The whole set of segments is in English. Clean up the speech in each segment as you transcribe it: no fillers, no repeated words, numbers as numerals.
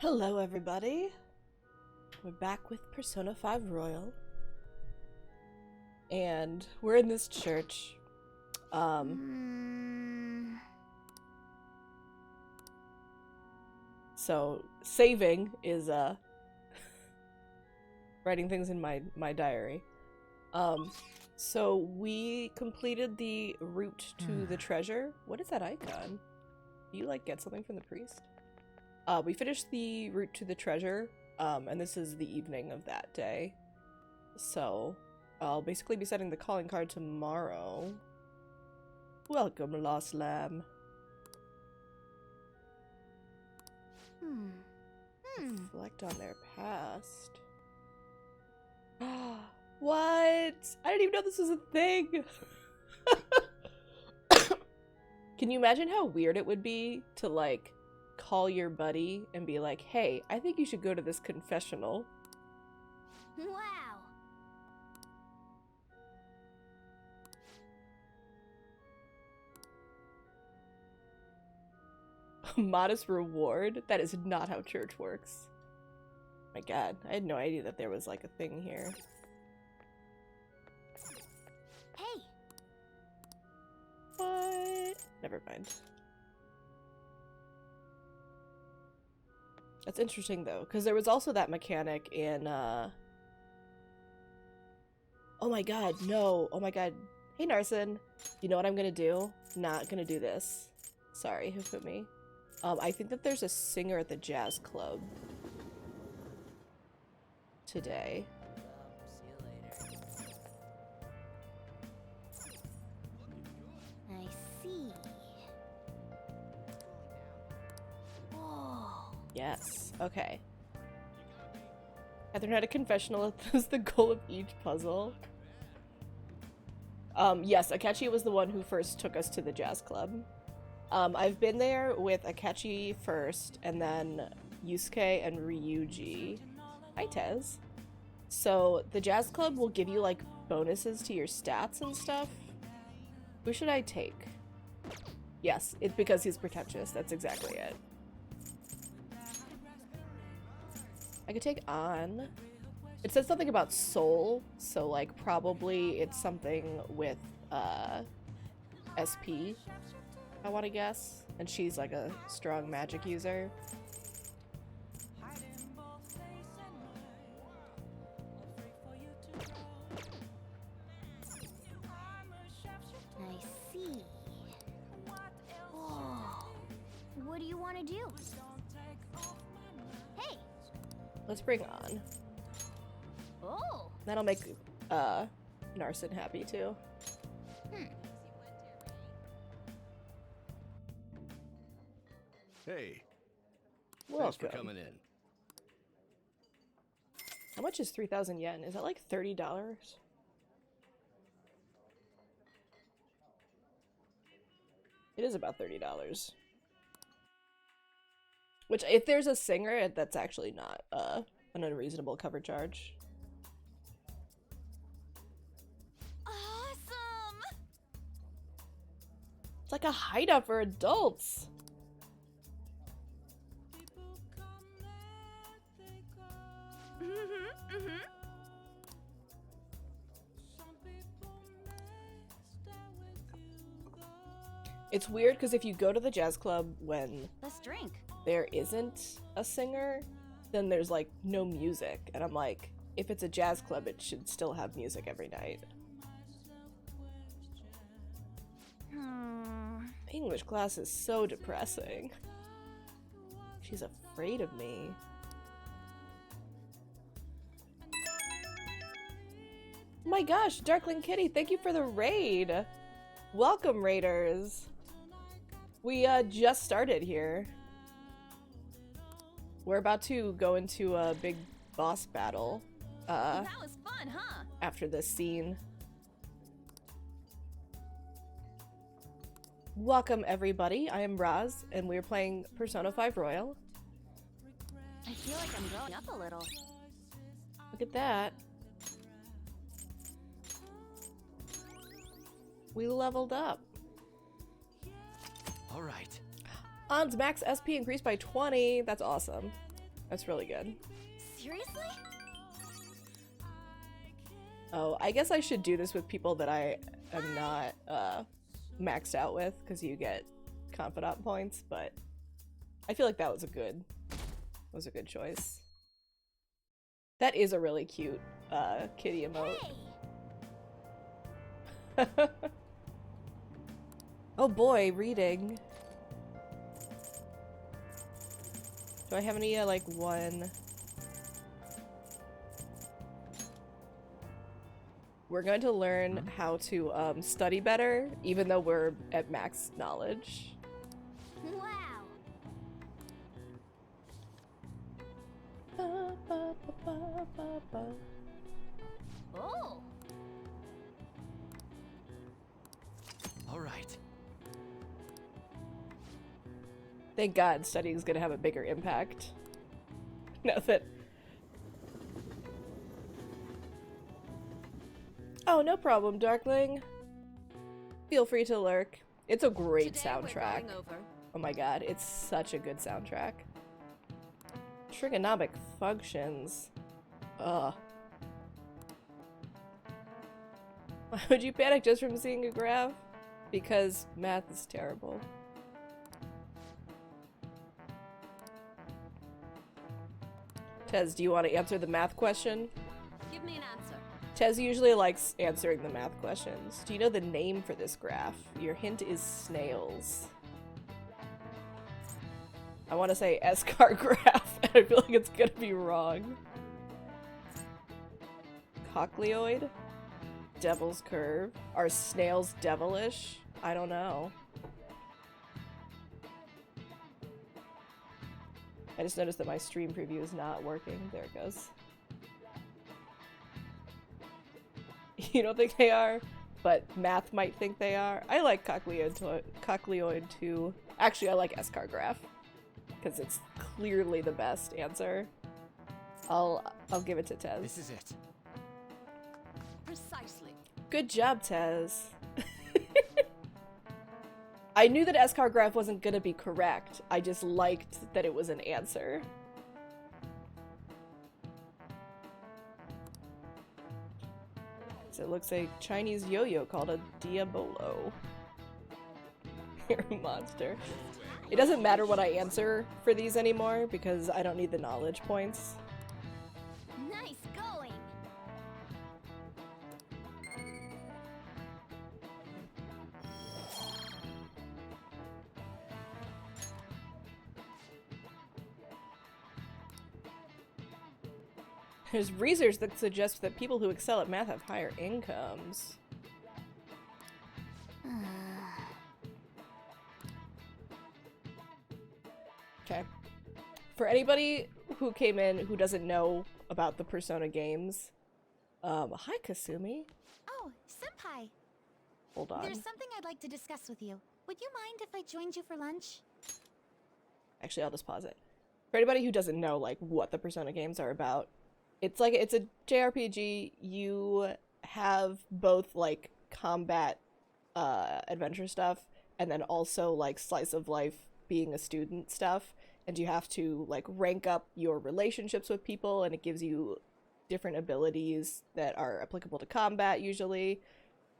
Hello everybody, we're back with Persona 5 Royal, and we're in this church. So saving is writing things in my diary. So we completed the route to the treasure. What is that icon? Do you like get something from the priest? We finished the route to the treasure, and this is the evening of that day. So, I'll basically be setting the calling card tomorrow. Welcome, Lost Lamb. Reflect on their past. What? I didn't even know this was a thing! Can you imagine how weird it would be to, like, call your buddy and be like, hey, I think you should go to this confessional. Wow. Modest reward? That is not how church works. My god, I had no idea that there was like a thing here. Hey. What? Never mind. That's interesting though, because there was also that mechanic in oh my god, no. Oh my god. Hey Narsen. You know what I'm gonna do? Not gonna do this. Sorry, Hifumi. I think that there's a singer at the jazz club today. I see. Whoa. Yes. Okay. Catherine had a confessional as the goal of each puzzle. Yes, Akechi was the one who first took us to the jazz club. I've been there with Akechi first, and then Yusuke and Ryuji. Hi, Tez. So, the jazz club will give you, like, bonuses to your stats and stuff. Who should I take? Yes, it's because he's pretentious. That's exactly it. I could take on. It says something about soul, so like probably it's something with SP, I want to guess. And she's like a strong magic user. I see. Whoa. What do you want to do? Hey. Let's bring on. Oh. That'll make Narsen happy too. Hey, thanks Welcome. for coming in. How much is 3,000 yen? Is that like $30? It is about $30. Which, if there's a singer, that's actually not an unreasonable cover charge. Awesome. It's like a hideout for adults. It's weird because if you go to the jazz club when Let's drink. there isn't a singer, then there's like no music. And I'm like, if it's a jazz club, it should still have music every night. English class is so depressing. She's afraid of me. Oh my gosh, Darkling Kitty, thank you for the raid. Welcome, raiders. We just started here. We're about to go into a big boss battle That was fun, huh? after this scene. Welcome everybody, I am Raz, and we're playing Persona 5 Royal. I feel like I'm growing up a little. Look at that. We leveled up. All right. On's max SP increased by 20. That's awesome. That's really good. Seriously? Oh, I guess I should do this with people that I am not maxed out with, because you get confidant points, but I feel like that was a good choice. That is a really cute kitty emote. Hey! Oh boy, reading. Do I have any like one? We're going to learn how to study better, even though we're at max knowledge. Wow. Ba, ba, ba, ba, ba, ba. Oh. All right. Thank God studying is going to have a bigger impact. Now that... Oh, no problem, Darkling. Feel free to lurk. It's a great Today we're soundtrack. going over Oh my god, it's such a good soundtrack. Trigonomic functions. Ugh. Why would you panic just from seeing a graph? Because math is terrible. Tez, do you want to answer the math question? Give me an answer. Tez usually likes answering the math questions. Do you know the name for this graph? Your hint is snails. I want to say S-car graph, and I feel like it's gonna be wrong. Cochleoid? Devil's curve? Are snails devilish? I don't know. I just noticed that my stream preview is not working. There it goes. You don't think they are, but math might think they are. I like Cochleoid too. Actually, I like S-car graph because it's clearly the best answer. I'll give it to Tez. This is it. Precisely. Good job, Tez. I knew that S-car graph wasn't gonna be correct. I just liked that it was an answer. So it looks like Chinese yo-yo called a Diabolo. You're a monster. It doesn't matter what I answer for these anymore because I don't need the knowledge points. Nice going. There's research that suggests that people who excel at math have higher incomes. Okay. For anybody who came in who doesn't know about the Persona games, hi Kasumi. Oh, Senpai. Hold on. There's something I'd like to discuss with you. Would you mind if I joined you for lunch? Actually, I'll just pause it. For anybody who doesn't know, like, what the Persona games are about, it's a JRPG. You have both, like, combat, adventure stuff, and then also, like, slice of life being a student stuff, and you have to, like, rank up your relationships with people, and it gives you different abilities that are applicable to combat, usually.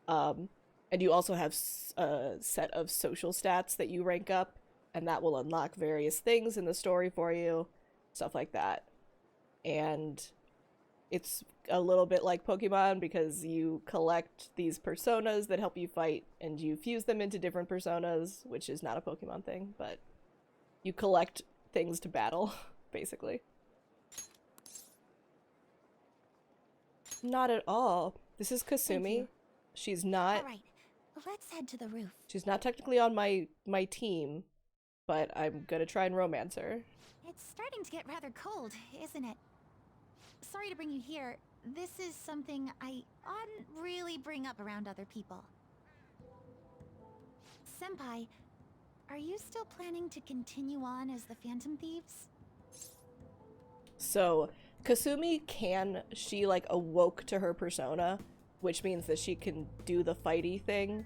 And you also have a set of social stats that you rank up, and that will unlock various things in the story for you, stuff like that. And it's a little bit like Pokemon because you collect these personas that help you fight, and you fuse them into different personas, which is not a Pokemon thing, but you collect things to battle, basically. Not at all. This is Thank Kasumi. you. She's not... All right, let's head to the roof. She's not technically on my team, but I'm gonna try and romance her. It's starting to get rather cold, isn't it? Sorry to bring you here. This is something I oughtn't really bring up around other people. Senpai, are you still planning to continue on as the Phantom Thieves? So, Kasumi she like awoke to her persona, which means that she can do the fighty thing.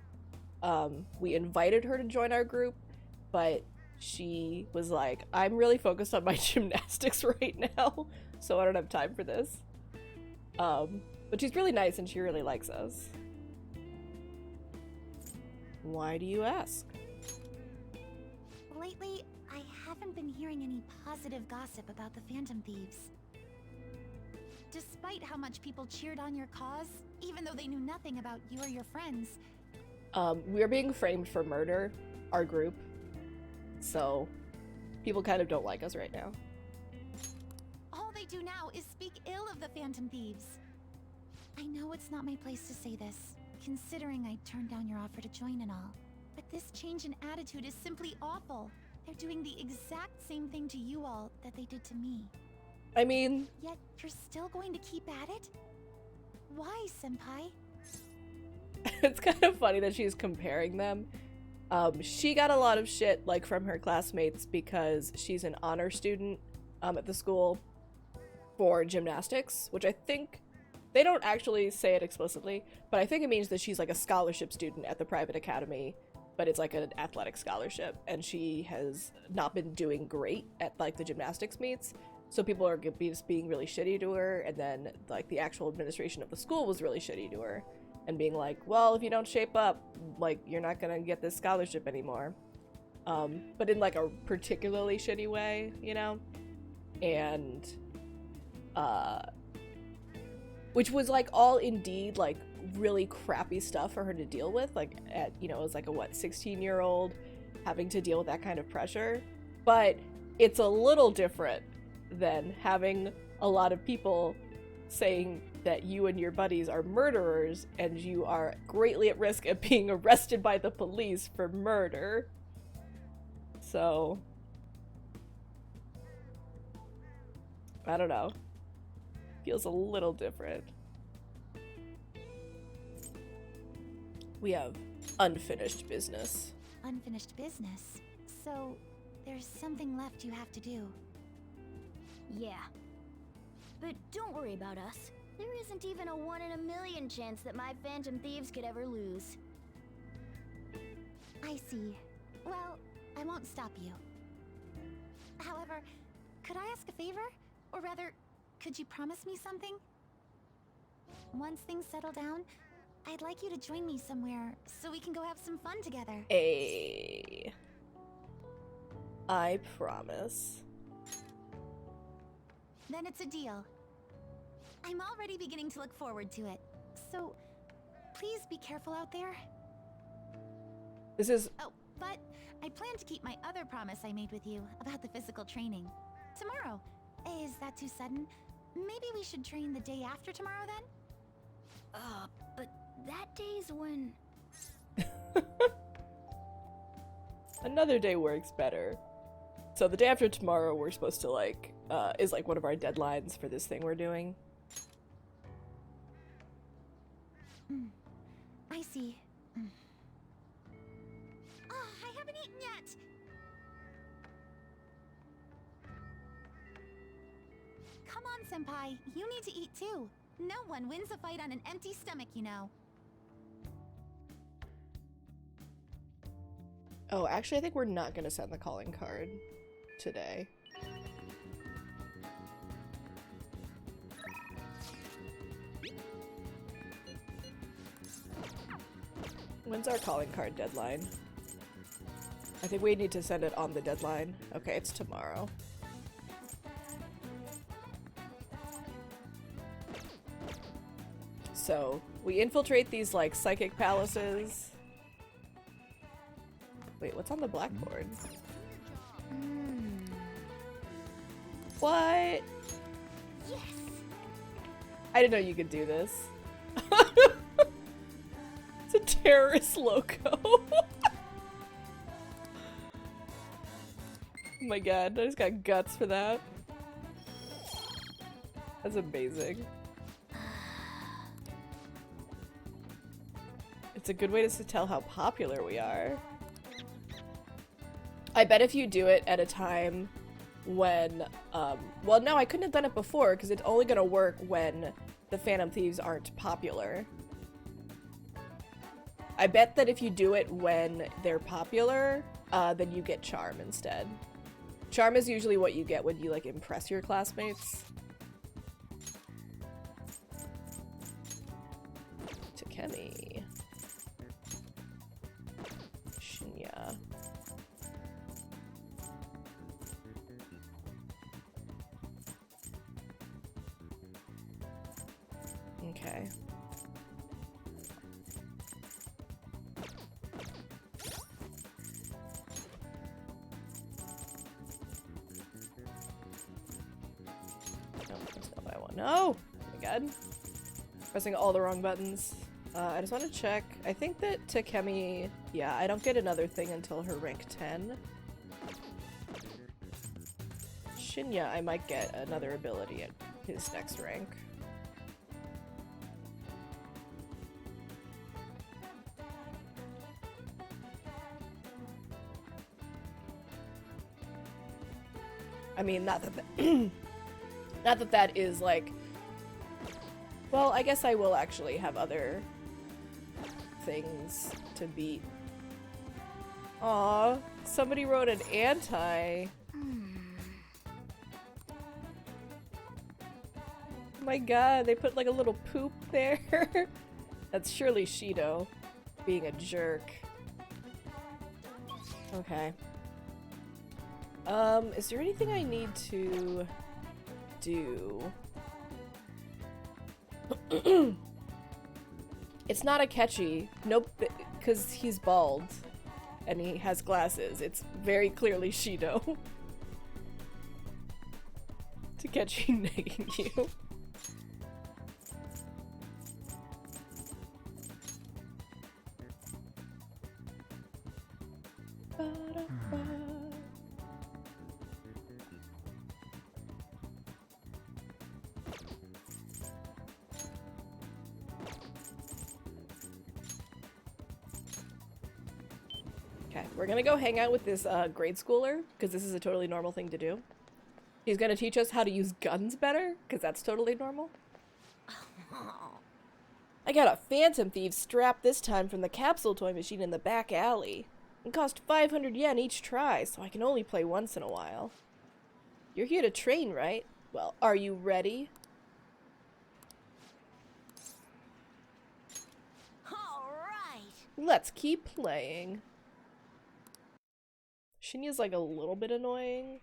We invited her to join our group, but she was like, I'm really focused on my gymnastics right now, so I don't have time for this. But she's really nice and she really likes us. Why do you ask? Lately, I haven't been hearing any positive gossip about the Phantom Thieves. Despite how much people cheered on your cause, even though they knew nothing about you or your friends. We're being framed for murder, our group. So, people kind of don't like us right now. All they do now is speak ill of the Phantom Thieves. I know it's not my place to say this, considering I turned down your offer to join and all. But this change in attitude is simply awful. They're doing the exact same thing to you all that they did to me. I mean... Yet you're still going to keep at it? Why, Senpai? It's kind of funny that she's comparing them. She got a lot of shit, like, from her classmates because she's an honor student at the school for gymnastics, which I think... They don't actually say it explicitly, but I think it means that she's like a scholarship student at the private academy, but it's like an athletic scholarship, and she has not been doing great at like the gymnastics meets, so people are just being really shitty to her, and then like the actual administration of the school was really shitty to her, and being like, well, if you don't shape up, like, you're not gonna get this scholarship anymore. But in like a particularly shitty way, you know? And, which was like all indeed like really crappy stuff for her to deal with, like at, you know, as like a 16-year-old having to deal with that kind of pressure. But it's a little different than having a lot of people saying that you and your buddies are murderers and you are greatly at risk of being arrested by the police for murder. So I don't know. Feels a little different. We have unfinished business. Unfinished business? So, there's something left you have to do. Yeah. But don't worry about us. There isn't even a 1 in a million chance that my Phantom Thieves could ever lose. I see. Well, I won't stop you. However, could I ask a favor? Or rather, could you promise me something? Once things settle down, I'd like you to join me somewhere so we can go have some fun together. I promise. Then it's a deal. I'm already beginning to look forward to it. So, please be careful out there. This is... Oh, but I plan to keep my other promise I made with you about the physical training. Tomorrow. Is that too sudden? Maybe we should train the day after tomorrow then? But that day's when... Another day works better. So the day after tomorrow we're supposed to like, is like one of our deadlines for this thing we're doing. I see. Oh, I haven't eaten yet! Come on, Senpai. You need to eat too. No one wins a fight on an empty stomach, you know. Oh, actually I think we're not gonna send the calling card today. When's our calling card deadline? I think we need to send it on the deadline. Okay, it's tomorrow. So, we infiltrate these, like, psychic palaces. Wait, what's on the blackboard? What? Yes! I didn't know you could do this. It's a terrorist logo. Oh my god, I just got guts for that. That's amazing. It's a good way to tell how popular we are. I bet if you do it at a time when, well, no, I couldn't have done it before because it's only gonna work when the Phantom Thieves aren't popular. I bet that if you do it when they're popular, then you get charm instead. Charm is usually what you get when you like impress your classmates. Takemi. Shinya. Okay. No, that's not what I want. No! Oh my god. Pressing all the wrong buttons. I just want to check. I think that Takemi... Yeah, I don't get another thing until her rank 10. Shinya, I might get another ability at his next rank. I mean, not that that is like... Well, I guess I will actually have other things to beat. Aw, somebody wrote an anti. Oh my god, they put like a little poop there. That's surely Shido being a jerk. Okay. Is there anything I need to do? It's not Akechi. Nope, because he's bald and he has glasses. It's very clearly Shido. Takechi nagging you. Okay, we're gonna go hang out with this grade schooler, because this is a totally normal thing to do. He's gonna teach us how to use guns better, because that's totally normal. I got a Phantom Thief strap this time from the capsule toy machine in the back alley. It cost 500 yen each try, so I can only play once in a while. You're here to train, right? Well, are you ready? All right. Let's keep playing. Shinya's like a little bit annoying,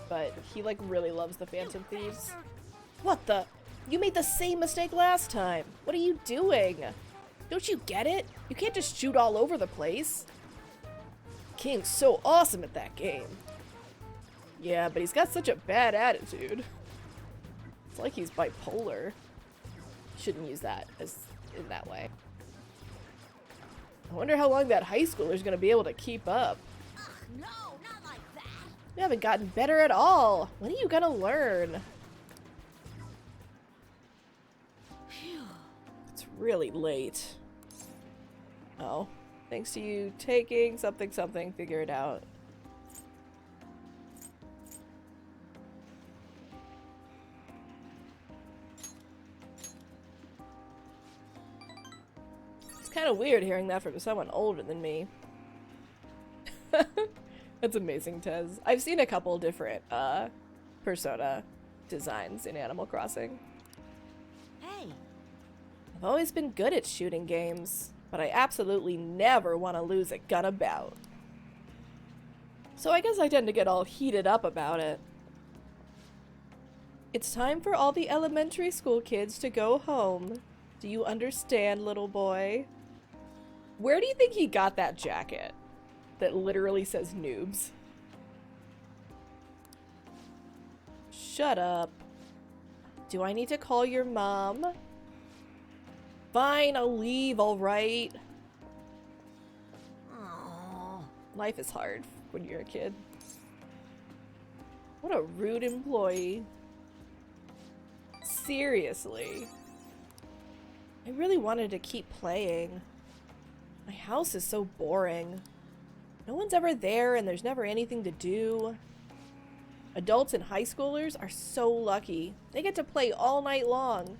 but he like really loves the Phantom Thieves. What the? You made the same mistake last time. What are you doing? Don't you get it? You can't just shoot all over the place. King's so awesome at that game. Yeah, but he's got such a bad attitude. It's like he's bipolar. Shouldn't use that as in that way. I wonder how long that high schooler's gonna be able to keep up. No, not like that. You haven't gotten better at all. When are you gonna learn? It's really late. Oh. Thanks to you taking something something, figure it out. It's kind of weird hearing that from someone older than me. That's amazing, Tez. I've seen a couple different Persona designs in Animal Crossing. Hey. I've always been good at shooting games, but I absolutely never want to lose a gun a bout. So I guess I tend to get all heated up about it. It's time for all the elementary school kids to go home. Do you understand, little boy? Where do you think he got that jacket that literally says noobs? Shut up. Do I need to call your mom? Fine, I'll leave, alright? Oh. Life is hard when you're a kid. What a rude employee. Seriously. I really wanted to keep playing. My house is so boring. No one's ever there and there's never anything to do. Adults and high schoolers are so lucky. They get to play all night long.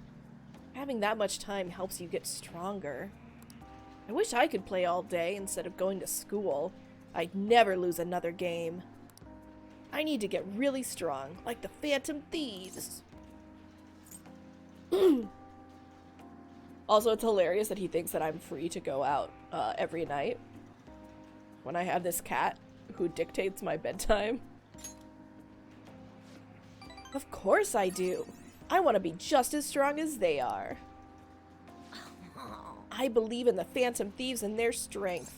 Having that much time helps you get stronger. I wish I could play all day instead of going to school. I'd never lose another game. I need to get really strong, like the Phantom Thieves. Also, it's hilarious that he thinks that I'm free to go out every night when I have this cat who dictates my bedtime. Of course I do. I want to be just as strong as they are. I believe in the Phantom Thieves and their strength.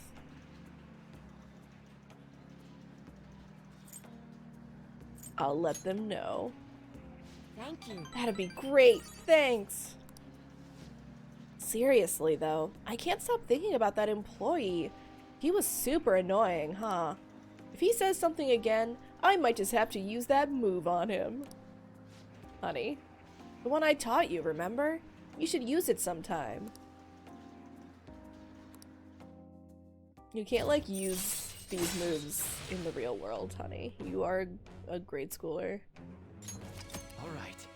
I'll let them know. Thank you. That'd be great, thanks! Seriously though, I can't stop thinking about that employee. He was super annoying, huh? If he says something again, I might just have to use that move on him. Honey, the one I taught you, remember? You should use it sometime. You can't, like, use these moves in the real world, honey. You are a grade schooler. All right.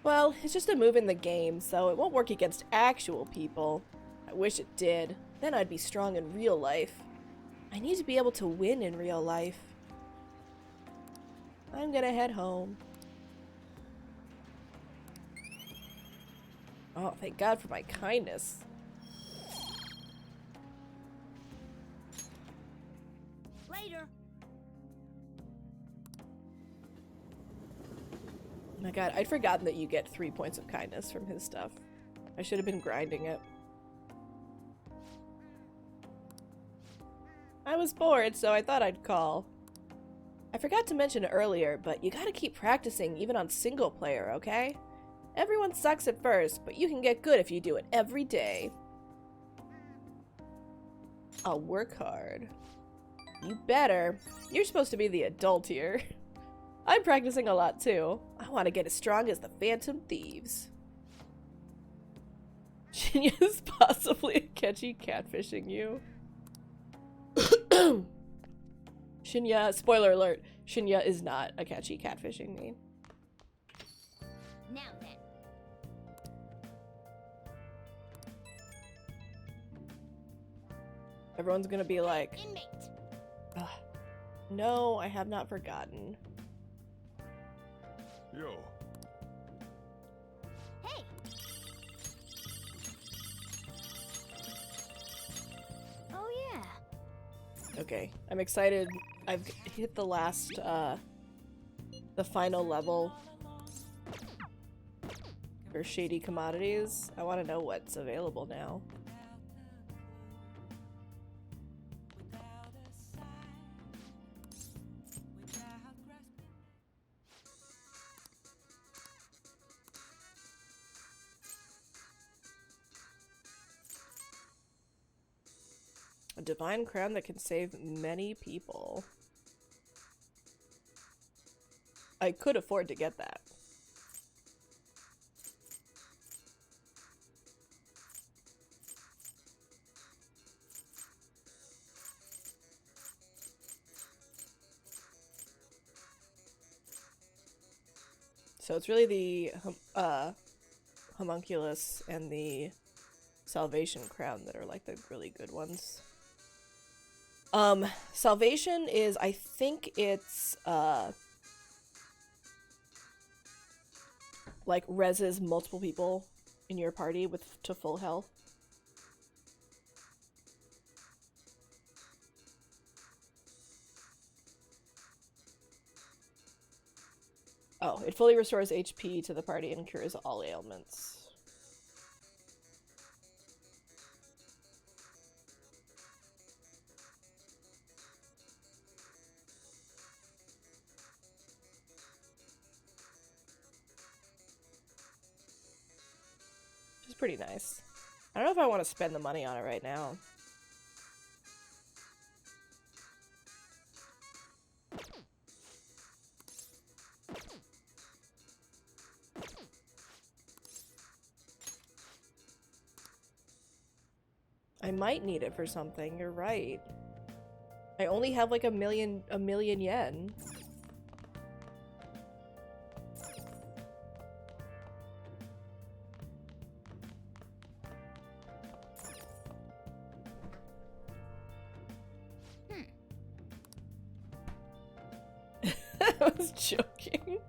Well, it's just a move in the game, so it won't work against actual people. I wish it did. Then I'd be strong in real life. I need to be able to win in real life. I'm gonna head home. Oh, thank God for my kindness. Later. Oh my God, I'd forgotten that you get 3 points of kindness from his stuff. I should have been grinding it. I was bored, so I thought I'd call. I forgot to mention earlier, but you gotta keep practicing even on single player, okay? Everyone sucks at first, but you can get good if you do it every day. I'll work hard. You better. You're supposed to be the adult here. I'm practicing a lot too. I want to get as strong as the Phantom Thieves. Shinya is possibly catchy catfishing you. Shinya, spoiler alert, Shinya is not a catchy catfishing me. Now then. Everyone's gonna be like, Inmate. no, I have not forgotten. Yo. Hey. Oh yeah. Okay, I'm excited. I've hit the last, the final level for Shady Commodities. I want to know what's available now. A divine crown that can save many people. I could afford to get that. So it's really the homunculus and the salvation crown that are like the really good ones. Salvation is, I think it's, like, reses multiple people in your party to full health. Oh, it fully restores HP to the party and cures all ailments. Pretty nice. I don't know if I want to spend the money on it right now. I might need it for something, you're right. I only have like a million yen. I was joking.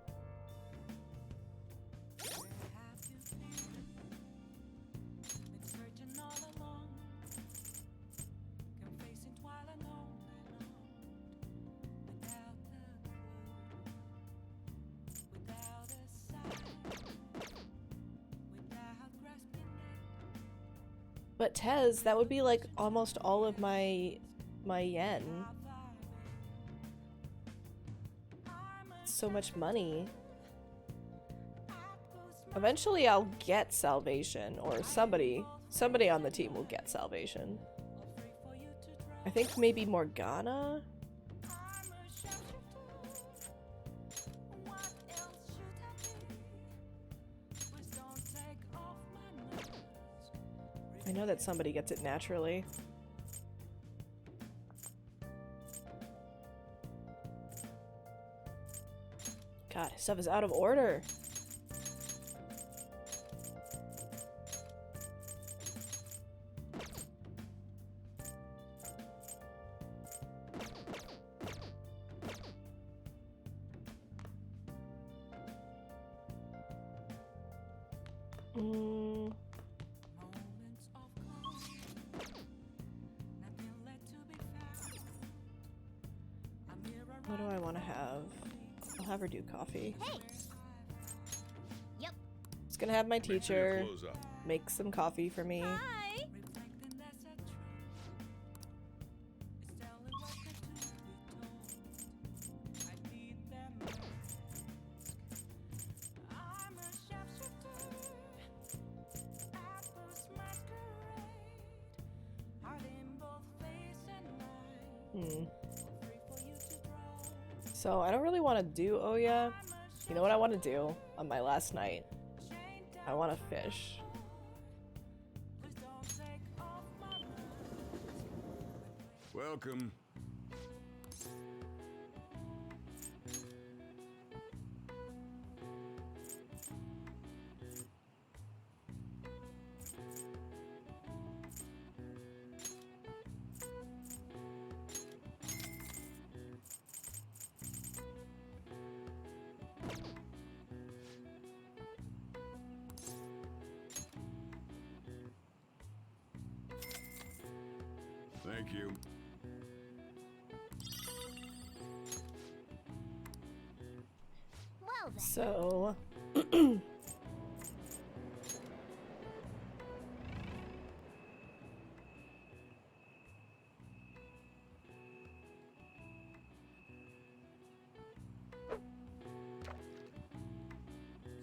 But Tez, that would be like almost all of my yen. So much money. Eventually I'll get salvation, or somebody on the team will get salvation. I think maybe Morgana? I know that somebody gets it naturally. God, stuff is out of order. What do I want to have? I'll have her do coffee. Hey. Yep. Just gonna have my teacher Close up. make some coffee for me. Hi. So I don't really want to do Oya. You know what I want to do on my last night? I want to fish. Welcome. Thank you. Well then. So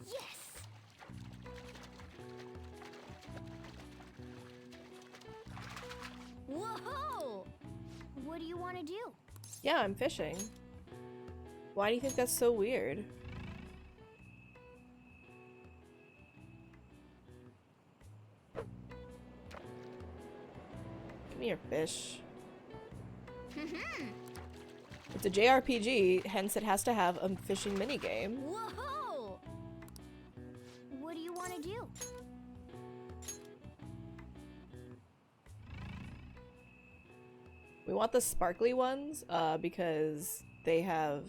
Yes. Whoa! What do you want to do? yeah, I'm fishing. Why do you think that's so weird? Give me your fish. It's a JRPG, hence it has to have a fishing minigame. Whoa! What do you want to do? We want the sparkly ones, because they have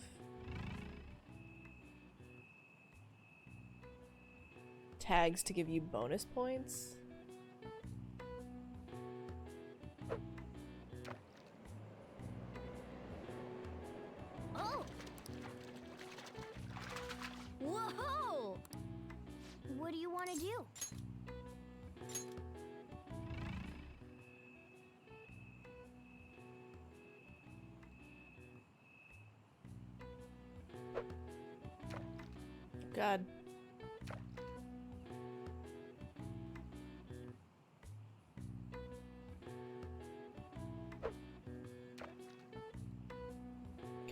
tags to give you bonus points. Oh! Whoa! What do you want to do? God.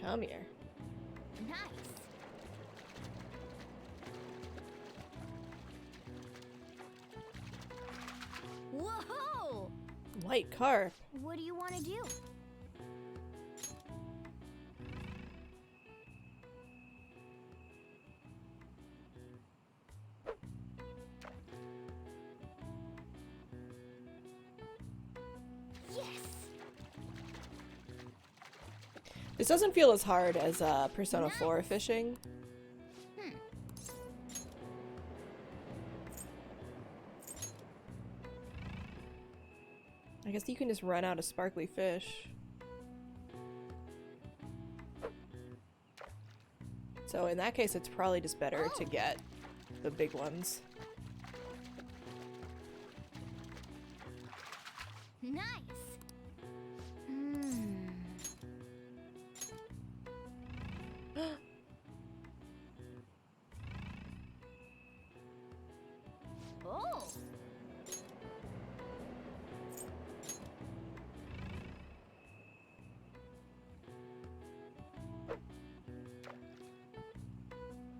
Come here. Nice. Whoa! White carp. What do you want to do? This doesn't feel as hard as Persona 4 fishing. I guess you can just run out of sparkly fish. So in that case, it's probably just better to get the big ones. Nice. Oh.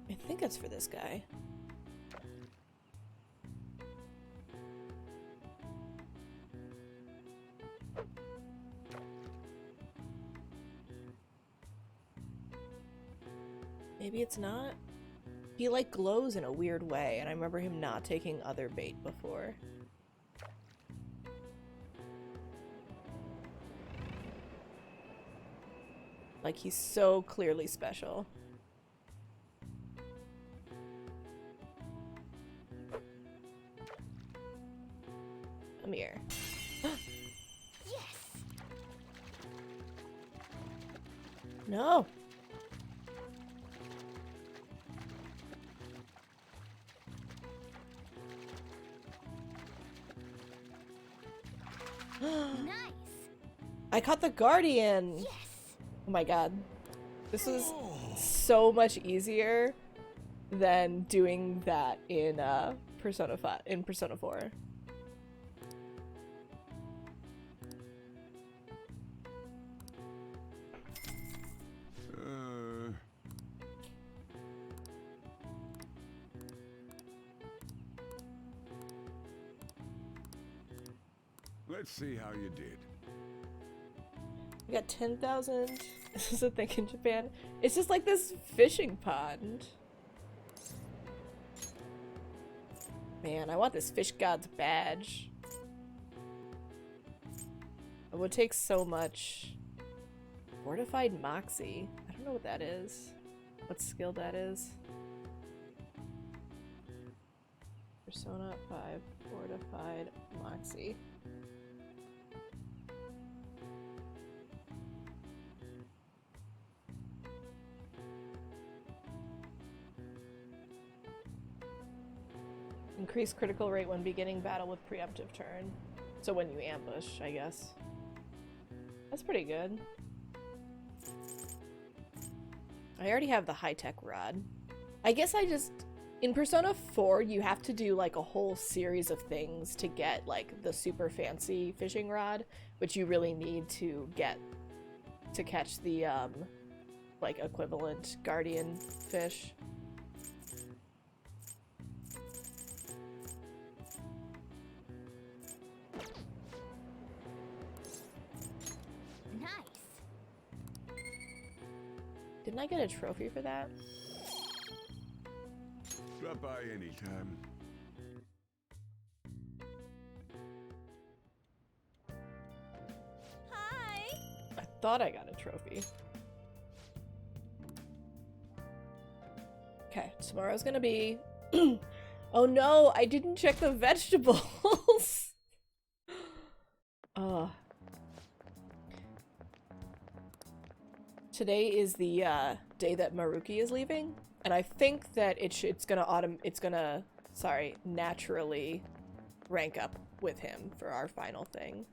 I think that's for this guy. Maybe it's not. He like glows in a weird way, and I remember him not taking other bait before. Like he's so clearly special. Come here. Yes. No. Nice. I caught the Guardian. Yes. Oh my god. This was so much easier than doing that in Persona 5 in Persona 4. Let's see how you did. We got 10,000. This is a thing in Japan. It's just like this fishing pond. Man, I want this fish god's badge. It would take so much. Fortified Moxie. I don't know what that is. What skill that is. Persona 5 Fortified Moxie. Increase critical rate when beginning battle with preemptive turn. So when you ambush, I guess. That's pretty good. I already have the high-tech rod. I guess I just... In Persona 4, you have to do like a whole series of things to get like the super fancy fishing rod, which you really need to get to catch the like equivalent guardian fish. Nice. Didn't I get a trophy for that? Drop by anytime. Hi. I thought I got a trophy. Okay, tomorrow's gonna be... Oh no, I didn't check the vegetables! Today is the day that Maruki is leaving, and I think that it's gonna naturally rank up with him for our final thing.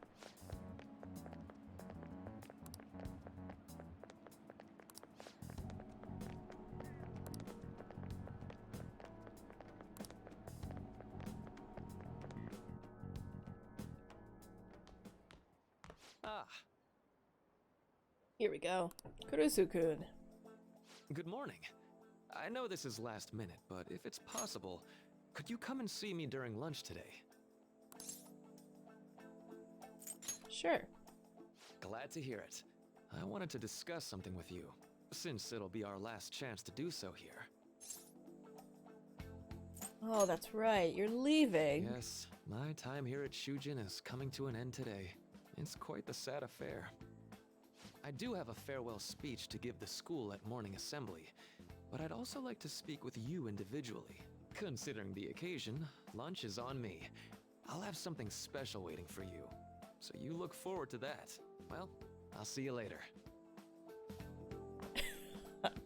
Ah, Here we go. Kurusu-kun. good morning. I know this is last minute, but if it's possible, could you come and see me during lunch today? Sure. Glad to hear it. I wanted to discuss something with you, since it'll be our last chance to do so here. Oh, that's right. You're leaving. Yes, my time here at Shujin is coming to an end today. It's quite the sad affair. I do have a farewell speech to give the school at morning assembly, but I'd also like to speak with you individually. Considering the occasion, lunch is on me. I'll have something special waiting for you, so you look forward to that. Well, I'll see you later.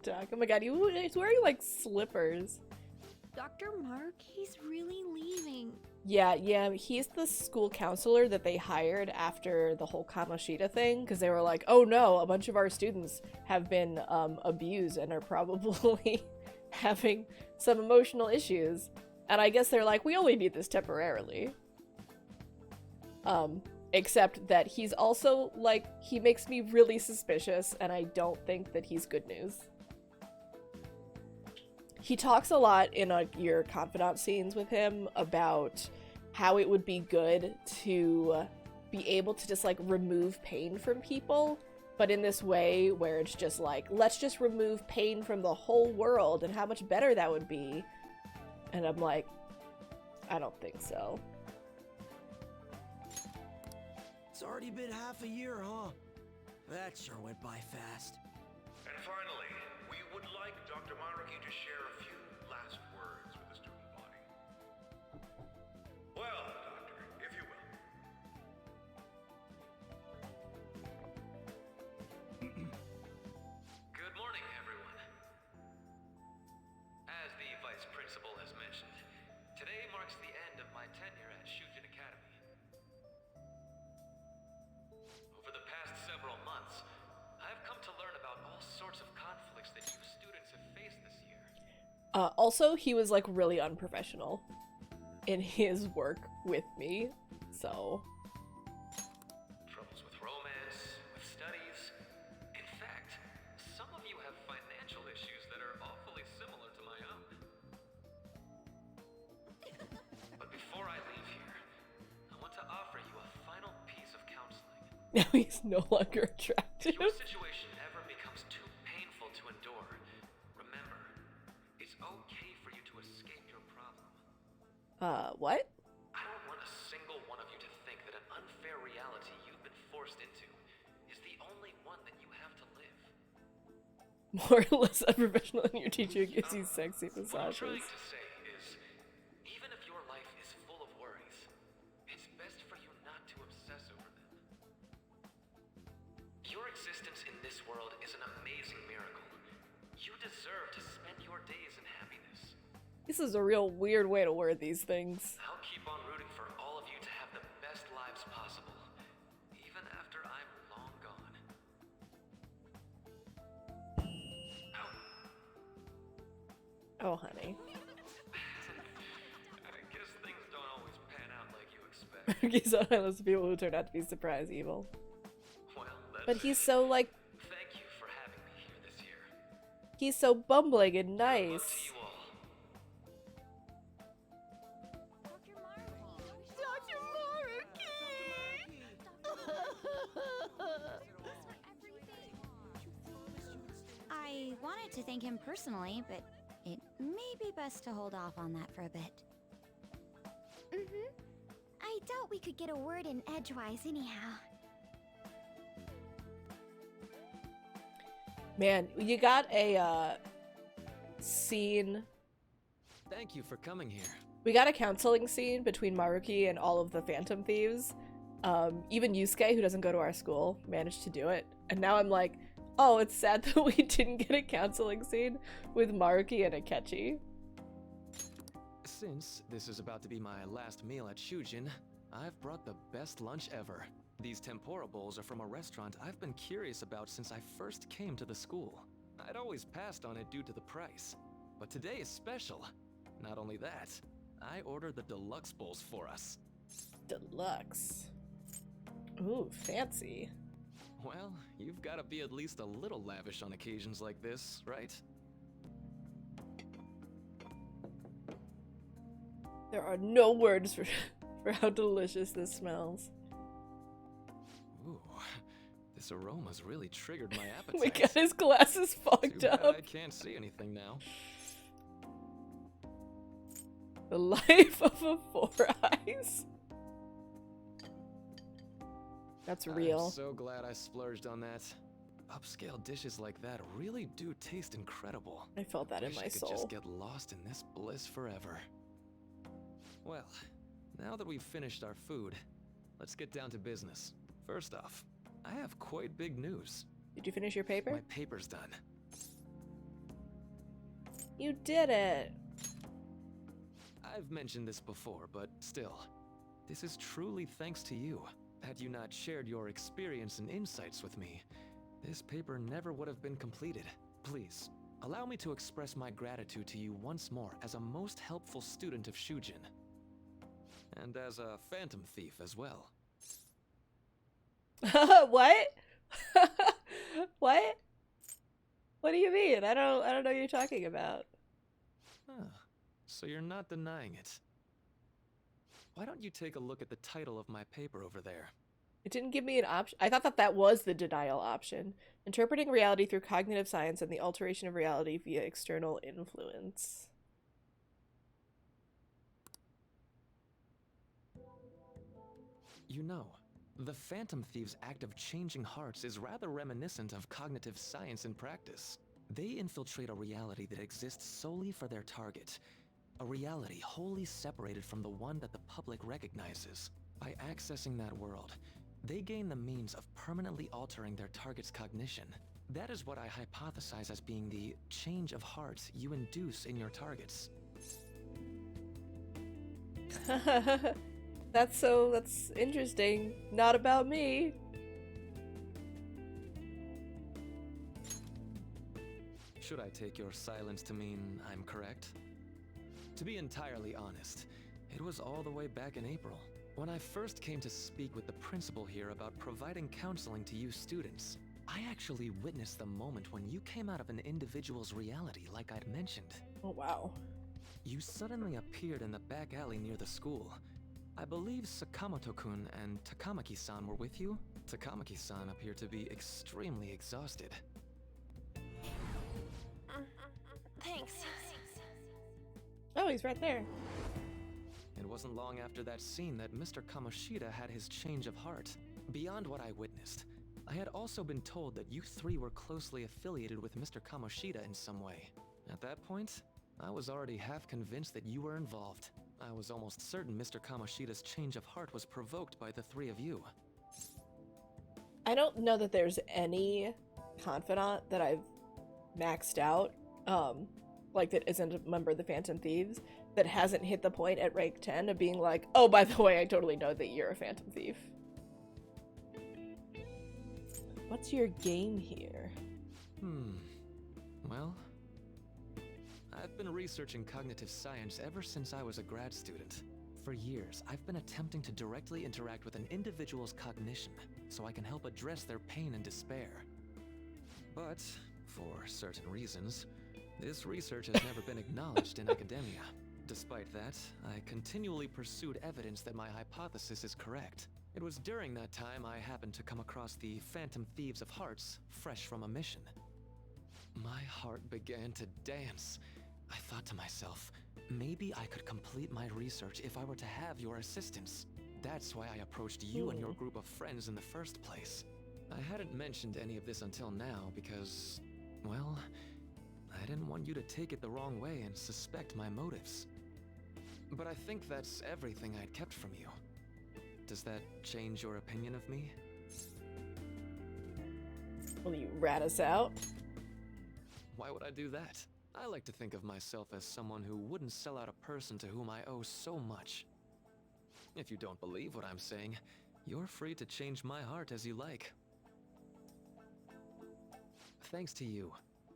Doc, oh my god, he's wearing like slippers. Dr. Mark, he's really leaving. Yeah, he's the school counselor that they hired after the whole Kamoshida thing, because they were like, oh no, a bunch of our students have been abused and are probably having some emotional issues. And I guess they're like, we only need this temporarily. Except that he's also, like, he makes me really suspicious, and I don't think that he's good news. He talks a lot in your confidant scenes with him about how it would be good to be able to just, like, remove pain from people, but in this way where it's just like, let's just remove pain from the whole world and how much better that would be. And I'm like, I don't think so. It's already been half a year, huh? That sure went by fast. And finally, we would like Dr. Maruki to share a few last words with the student body. Well, Doctor, if you will. Good morning, everyone. As the Vice Principal has mentioned, today marks the end of my tenure at Shujin Academy. Over the past several months, I've come to learn about all sorts of conflicts that you students have faced this year. Also, he was, like, really unprofessional in his work with me, so... Troubles with romance, with studies. In fact, some of you have financial issues that are awfully similar to my own. But before I leave here, I want to offer you a final piece of counseling. Now he's no longer If attractive. your situation ever becomes too painful to endure, remember, it's okay for you to escape your problem. What? I don't want a single one of you to think that an unfair reality you've been forced into is the only one that you have to live. More or less unprofessional than your teacher gives you sexy What I'm trying massages. to say is, even if your life is full of worries, it's best for you not to obsess over them. Your existence in this world is an amazing miracle. You deserve to spend your days in happiness. This is a real weird way to word these things. I'll keep on rooting for all of you to have the best lives possible, even after I'm long gone. Oh, honey. I guess things don't always pan out like you expect. He's on my list of people who turned out to be surprise evil. Well, that's But he's so, like, Thank you for having me here this year. he's so bumbling and Good luck nice. to you all. Dr. I wanted to thank him personally, but it may be best to hold off on that for a bit. I doubt we could get a word in edgewise anyhow. Man, you got a, scene... Thank you for coming here. We got a counseling scene between Maruki and all of the Phantom Thieves. Even Yusuke, who doesn't go to our school, managed to do it. And now I'm like, oh, it's sad that we didn't get a counseling scene with Maruki and Akechi. Since this is about to be my last meal at Shujin, I've brought the best lunch ever. These tempura bowls are from a restaurant I've been curious about since I first came to the school. I'd always passed on it due to the price, but today is special. Not only that, I ordered the deluxe bowls for us. Deluxe. Ooh, fancy. Well, you've got to be at least a little lavish on occasions like this, right? There are no words for, for how delicious this smells. Ooh, this aroma's really triggered my Oh appetite. my god, his glass is Too fogged bad up. I can't see anything now. The life of a Four Eyes. That's real. I'm so glad I splurged on that. Upscale dishes like that really do taste incredible. I felt that in Wish my I could soul. just get lost in this bliss forever. Well, now that we've finished our food, let's get down to business. First off, I have quite big news. Did you finish your paper? My paper's done. You did it. I've mentioned this before, but still, this is truly thanks to you. Had you not shared your experience and insights with me, this paper never would have been completed. Please, allow me to express my gratitude to you once more as a most helpful student of Shujin. And as a phantom thief as well. What? What? What do you mean? I don't know what you're talking about. Huh. So you're not denying it. Why don't you take a look at the title of my paper over there? It didn't give me an option. I thought that was the denial option. Interpreting reality through cognitive science and the alteration of reality via external influence. You know, the Phantom Thieves' act of changing hearts is rather reminiscent of cognitive science in practice. They infiltrate a reality that exists solely for their target. A reality wholly separated from the one that the public recognizes. By accessing that world, they gain the means of permanently altering their target's cognition. That is what I hypothesize as being the change of heart you induce in your targets. That's interesting. Not about me. Should I take your silence to mean I'm correct? To be entirely honest, it was all the way back in April, when I first came to speak with the principal here about providing counseling to you students. I actually witnessed the moment when you came out of an individual's reality like I'd mentioned. Oh, wow. You suddenly appeared in the back alley near the school. I believe Sakamoto-kun and Takamaki-san were with you? Takamaki-san appeared to be extremely exhausted. Thanks. Oh, he's right there. It wasn't long after that scene that Mr. Kamoshida had his change of heart. Beyond what I witnessed, I had also been told that you three were closely affiliated with Mr. Kamoshida in some way. At that point, I was already half convinced that you were involved. I was almost certain Mr. Kamoshida's change of heart was provoked by the three of you. I don't know that there's any confidant that I've maxed out, like that isn't a member of the Phantom Thieves, that hasn't hit the point at rank 10 of being like, oh, by the way, I totally know that you're a Phantom Thief. What's your game here? Well, I've been researching cognitive science ever since I was a grad student. For years, I've been attempting to directly interact with an individual's cognition so I can help address their pain and despair. But, for certain reasons, this research has never been acknowledged in academia. Despite that, I continually pursued evidence that my hypothesis is correct. It was during that time I happened to come across the Phantom Thieves of Hearts, fresh from a mission. My heart began to dance. I thought to myself, maybe I could complete my research if I were to have your assistance. That's why I approached you and your group of friends in the first place. I hadn't mentioned any of this until now because, well, I didn't want you to take it the wrong way and suspect my motives. But I think that's everything I'd kept from you. Does that change your opinion of me? Will you rat us out? Why would I do that? I like to think of myself as someone who wouldn't sell out a person to whom I owe so much. If you don't believe what I'm saying, you're free to change my heart as you like. Thanks to you,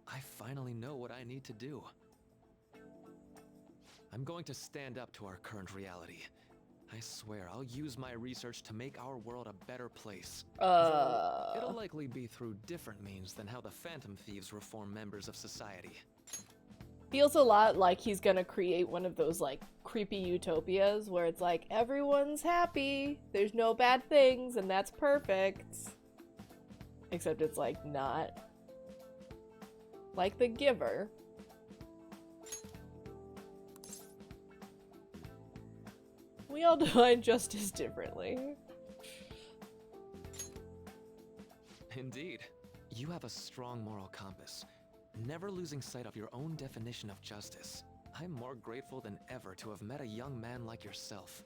I finally know what I need to do. I'm going to stand up to our current reality. I swear I'll use my research to make our world a better place. Though it'll likely be through different means than how the Phantom Thieves reform members of society. Feels a lot like he's gonna create one of those, like, creepy utopias where it's like, everyone's happy, there's no bad things, and that's perfect. Except it's, like, not. Like The Giver. We all define justice differently. Indeed. You have a strong moral compass, never losing sight of your own definition of justice. I'm more grateful than ever to have met a young man like yourself.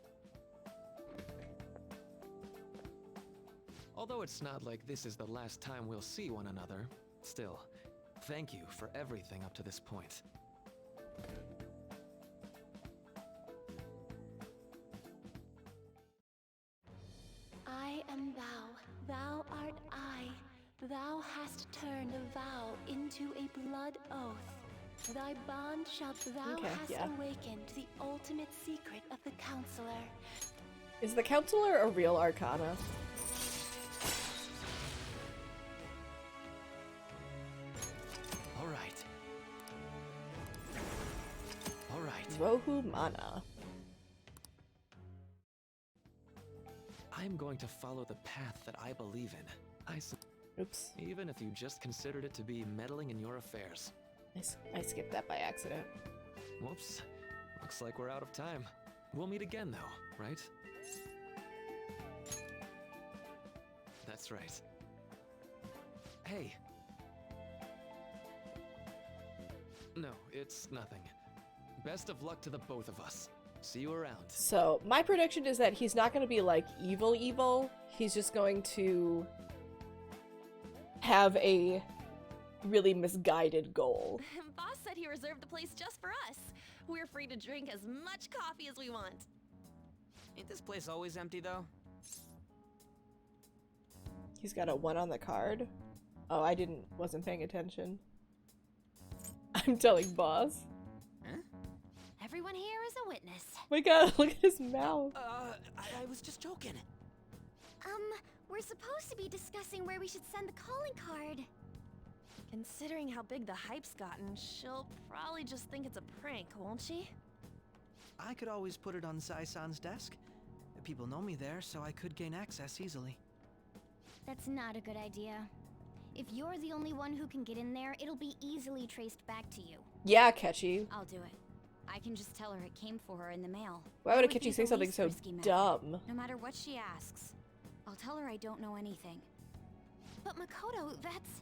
Although it's not like this is the last time we'll see one another, still, thank you for everything up to this point. I am thou, thou art I. Thou hast turned a vow into a blood oath. Thy bond shalt thou Okay, hast yeah. awakened the ultimate secret of the counselor. Is the counselor a real arcana? All right. All right. Rohu Mana. I'm going to follow the path that I believe in. Oops. Even if you just considered it to be meddling in your affairs. I skipped that by accident. Whoops. Looks like we're out of time. We'll meet again though, right? That's right. Hey. No, it's nothing. Best of luck to the both of us. See you around. So, my prediction is that he's not going to be like evil. He's just going to have a really misguided goal. Boss said he reserved the place just for us. We're free to drink as much coffee as we want. Ain't this place always empty, though? He's got a 1 on the card. Oh, wasn't paying attention. I'm telling boss. Huh? Everyone here is a witness. My god, look at his mouth. I was just joking. We're supposed to be discussing where we should send the calling card. Considering how big the hype's gotten, she'll probably just think it's a prank, won't she? I could always put it on Sai-san's desk. People know me there, so I could gain access easily. That's not a good idea. If you're the only one who can get in there, it'll be easily traced back to you. Yeah, Ketchy. I'll do it. I can just tell her it came for her in the mail. Why would a That Ketchy be say the something least so risky method. dumb? No matter what she asks, I'll tell her I don't know anything. But Makoto, that's...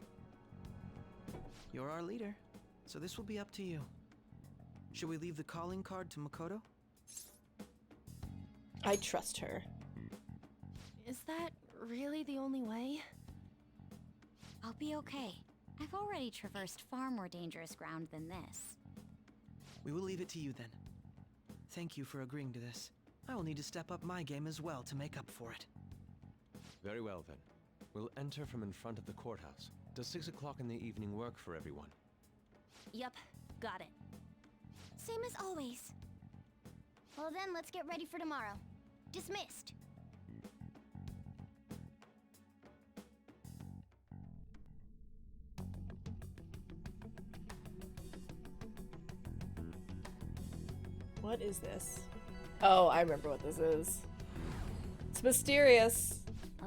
You're our leader, so this will be up to you. Should we leave the calling card to Makoto? I trust her. Is that really the only way? I'll be okay. I've already traversed far more dangerous ground than this. We will leave it to you then. Thank you for agreeing to this. I will need to step up my game as well to make up for it. Very well then. We'll enter from in front of the courthouse. Does 6 o'clock in the evening work for everyone? Yup, got it. Same as always. Well then, let's get ready for tomorrow. Dismissed! What is this? Oh, I remember what this is. It's mysterious.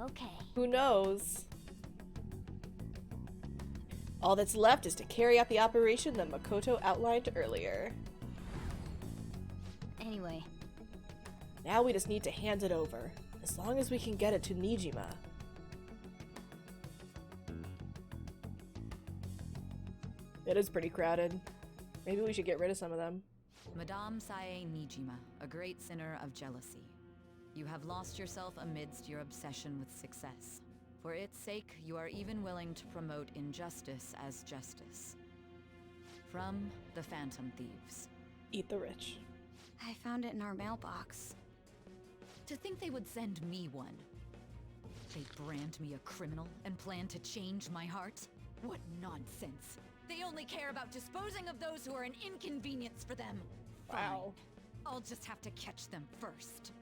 Okay. Who knows? All that's left is to carry out the operation that Makoto outlined earlier. Anyway, Now we just need to hand it over. As long as we can get it to Nijima. It is pretty crowded. Maybe we should get rid of some of them. Madame Sae Nijima, a great sinner of jealousy. You have lost yourself amidst your obsession with success. For its sake, you are even willing to promote injustice as justice. From the Phantom Thieves. Eat the rich. I found it in our mailbox. To think they would send me one. They brand me a criminal and plan to change my heart? What nonsense! They only care about disposing of those who are an inconvenience for them. Wow. Fine. I'll just have to catch them first.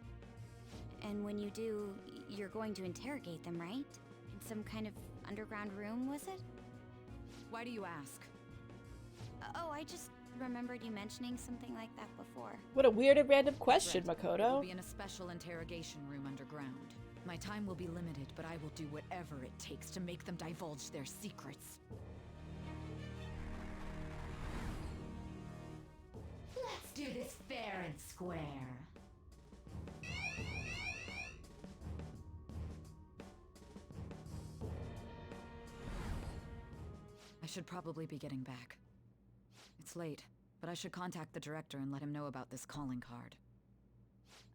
And when you do, you're going to interrogate them, right? In some kind of underground room, was it? Why do you ask? Oh, I just remembered you mentioning something like that before. What a weird and random question, Right. It will Makoto. be in a special interrogation room underground. My time will be limited, but I will do whatever it takes to make them divulge their secrets. Let's do this fair and square. should probably be getting back. It's late, but I should contact the director and let him know about this calling card.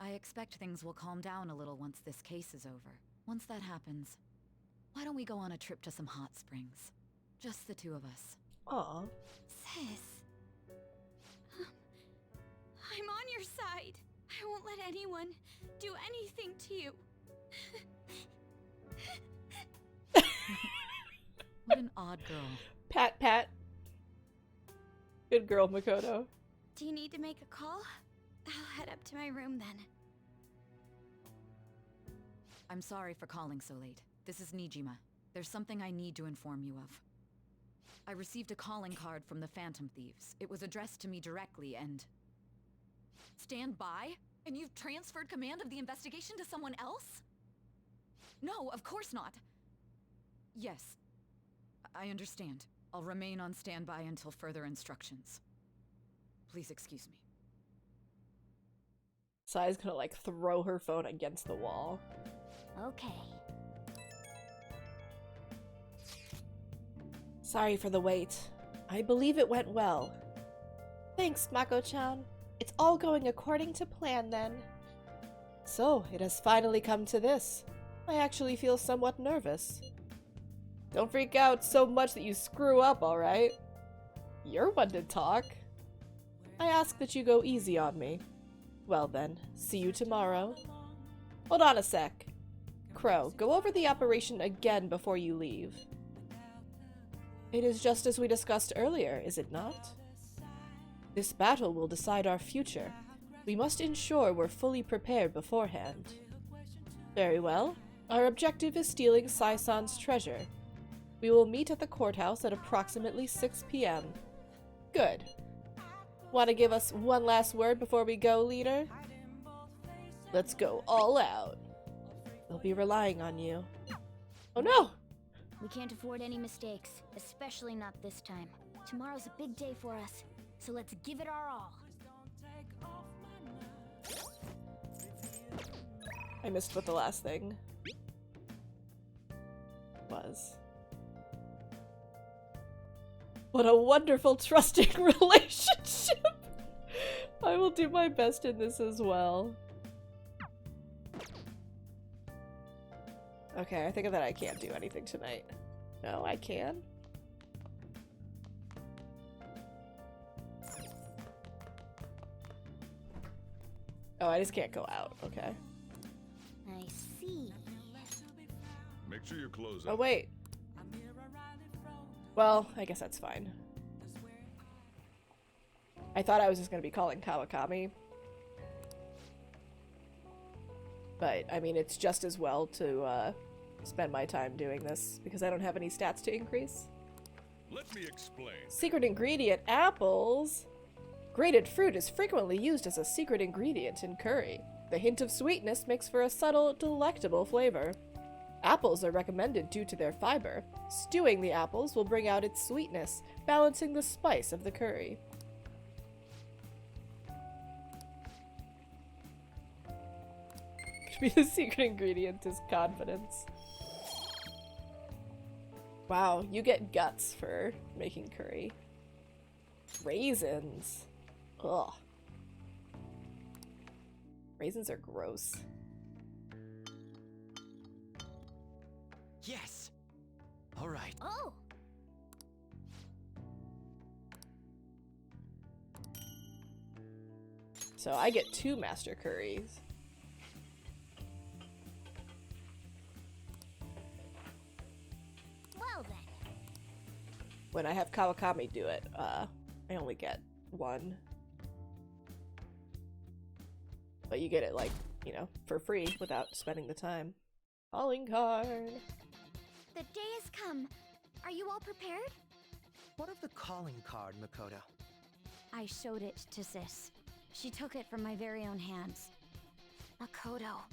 I expect things will calm down a little once this case is over. Once that happens, why don't we go on a trip to some hot springs? Just the two of us. Aw. Sis. I'm on your side. I won't let anyone do anything to you. What an odd girl. Pat, pat. Good girl, Makoto. Do you need to make a call? I'll head up to my room then. I'm sorry for calling so late. This is Nijima. There's something I need to inform you of. I received a calling card from the Phantom Thieves. It was addressed to me directly and... Stand by? And you've transferred command of the investigation to someone else? No, of course not. Yes. I understand. I'll remain on standby until further instructions. Please excuse me. Sai's gonna like throw her phone against the wall. Okay. Sorry for the wait. I believe it went well. Thanks, Mako-chan. It's all going according to plan then. So, it has finally come to this. I actually feel somewhat nervous. Don't freak out so much that you screw up, alright? You're one to talk. I ask that you go easy on me. Well then, see you tomorrow. Hold on a sec. Crow, go over the operation again before you leave. It is just as we discussed earlier, is it not? This battle will decide our future. We must ensure we're fully prepared beforehand. Very well. Our objective is stealing Sai-san's treasure. We will meet at the courthouse at approximately 6 p.m. Good. Want to give us one last word before we go, leader? Let's go all out. They'll be relying on you. Oh no! We can't afford any mistakes, especially not this time. Tomorrow's a big day for us, so let's give it our all. I missed what the last thing was. What a wonderful, trusting relationship! I will do my best in this as well. Okay, I think that I can't do anything tonight. No, I can? Oh, I just can't go out. Okay. I see. Make sure your clothes Oh, up. wait. Well, I guess that's fine. I thought I was just going to be calling Kawakami. But, I mean, it's just as well to spend my time doing this, because I don't have any stats to increase. Let me explain. Secret ingredient, apples! Grated fruit is frequently used as a secret ingredient in curry. The hint of sweetness makes for a subtle, delectable flavor. Apples are recommended due to their fiber. Stewing the apples will bring out its sweetness, balancing the spice of the curry. Could be the secret ingredient is confidence. Wow, you get guts for making curry. Raisins. Ugh. Raisins are gross. Yes! Alright. Oh! So I get 2 master curries. Well then. When I have Kawakami do it, I only get 1. But you get it, like, you know, for free without spending the time. Calling card. The day has come. Are you all prepared? What of the calling card, Makoto? I showed it to Sis. She took it from my very own hands. Makoto.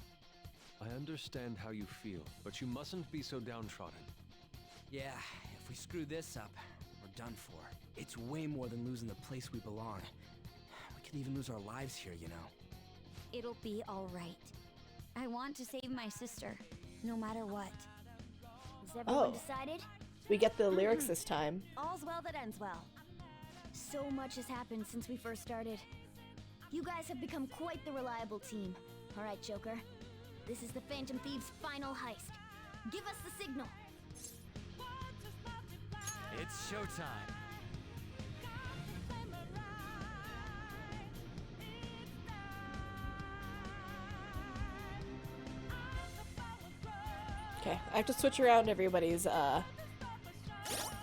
I understand how you feel, but you mustn't be so downtrodden. Yeah, if we screw this up, we're done for. It's way more than losing the place we belong. We could even lose our lives here, you know. It'll be all right. I want to save my sister, no matter what. Is everyone decided? We get the lyrics this time. All's well that ends well. So much has happened since we first started. You guys have become quite the reliable team. Alright, Joker. This is the Phantom Thieves' final heist. Give us the signal. It's showtime. Okay, I have to switch around everybody's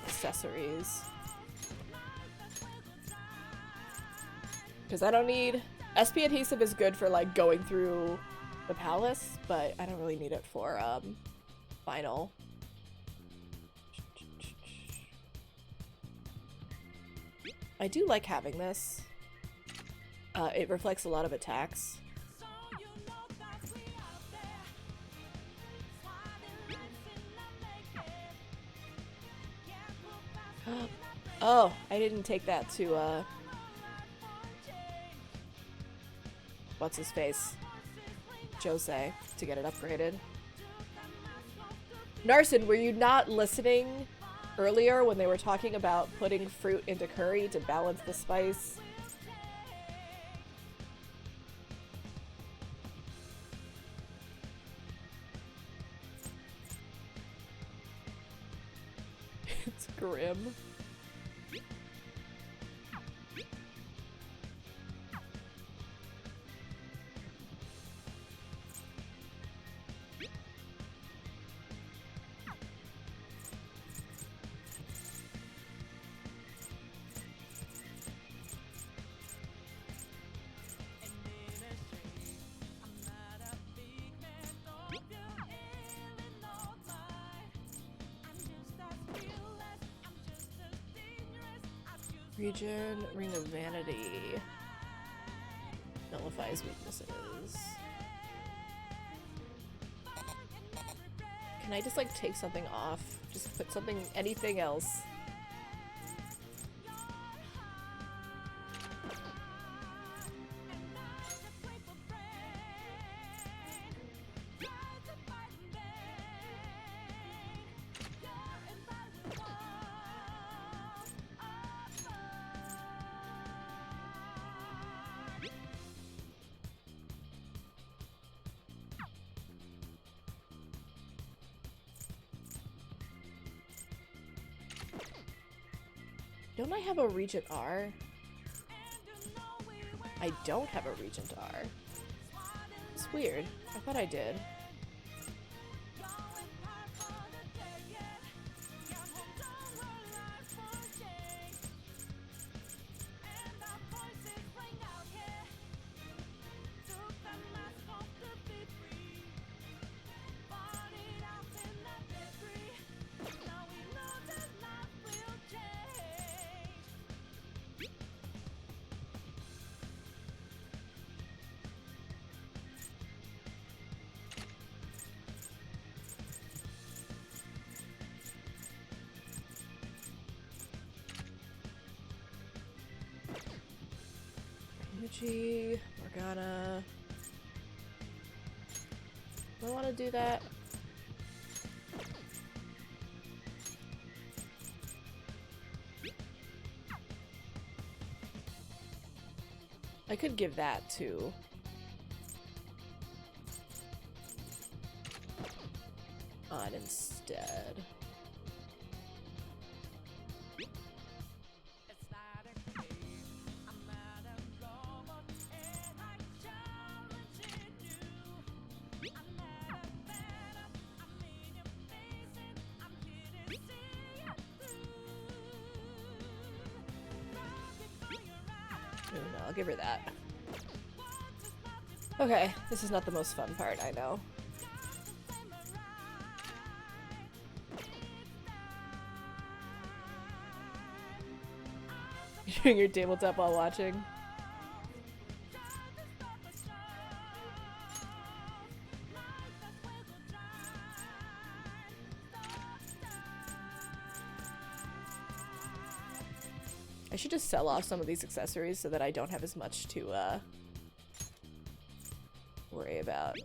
accessories. Because I don't need... SP adhesive is good for like going through the palace, but I don't really need it for final. I do like having this. It reflects a lot of attacks. Oh, I didn't take that to, what's his face? Jose, to get it upgraded. Narson, were you not listening earlier when they were talking about putting fruit into curry to balance the spice? It's grim. Region, Ring of Vanity. Nullifies weaknesses. Can I just like take something off? Just put something, anything else. Don't I have a Regent R? I don't have a Regent R. It's weird. I thought I did. Yuji, Morgana. Do I want to do that? I could give that to on instead. I'll give her that. Okay, this is not the most fun part, I know. You're doing your tabletop while watching. I should just sell off some of these accessories so that I don't have as much to worry about.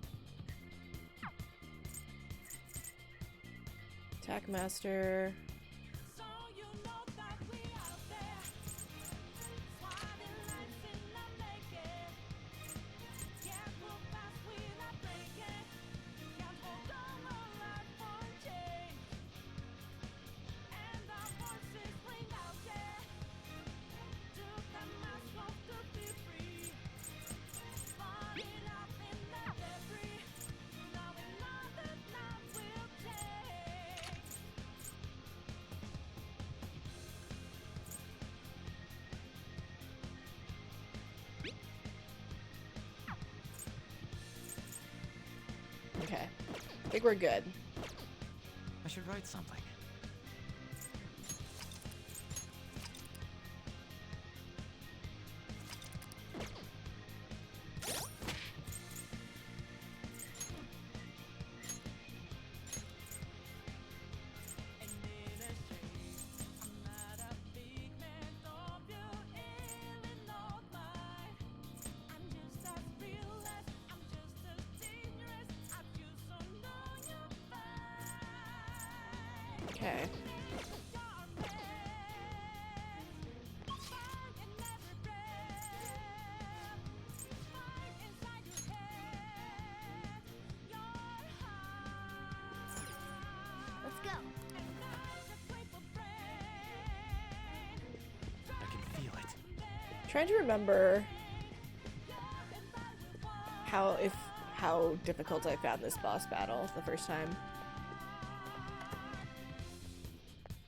Attack Master. I think we're good. I should write something. Okay. Let's go. I can feel it. Trying to remember how difficult I found this boss battle the first time.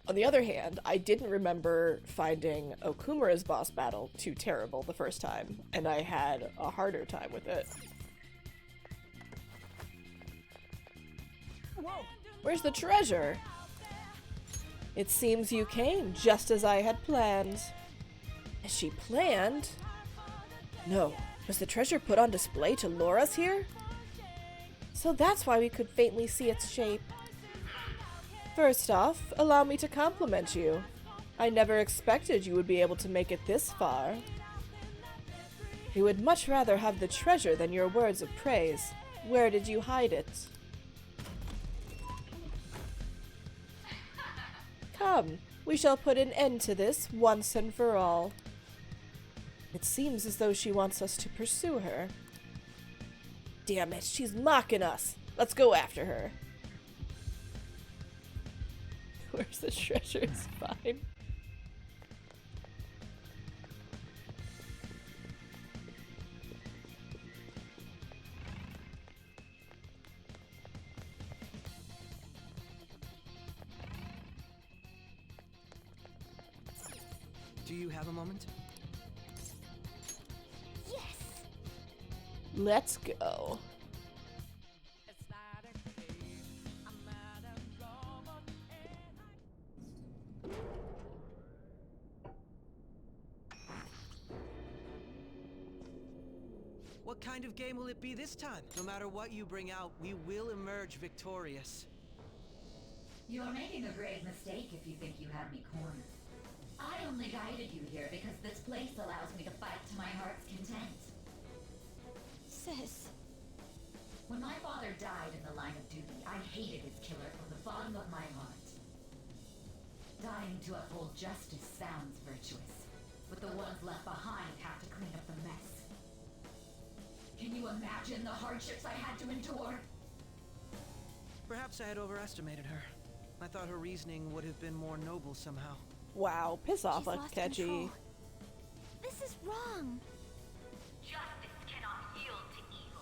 On the other hand, I didn't remember finding Okumura's boss battle too terrible the first time, and I had a harder time with it. Whoa! Where's the treasure? It seems you came just as I had planned. As she planned? No. Was the treasure put on display to lure us here? So that's why we could faintly see its shape. First off, allow me to compliment you. I never expected you would be able to make it this far. We would much rather have the treasure than your words of praise. Where did you hide it? Come, we shall put an end to this once and for all. It seems as though she wants us to pursue her. Damn it, she's mocking us. Let's go after her. Where's the treasure? It's fine. Do you have a moment? Yes! Let's go. What kind of game will it be this time? No matter what you bring out, we will emerge victorious. You're making a grave mistake if you think you have me cornered. I only guided you here because this place allows me to fight to my heart's content. Sis. When my father died in the line of duty, I hated his killer from the bottom of my heart. Dying to uphold justice sounds virtuous, but the ones left behind have to clean up the mess. Can you imagine the hardships I had to endure? Perhaps I had overestimated her. I thought her reasoning would have been more noble somehow. Wow, piss off, She's lost Akechi. control. This is wrong. Justice cannot yield to evil.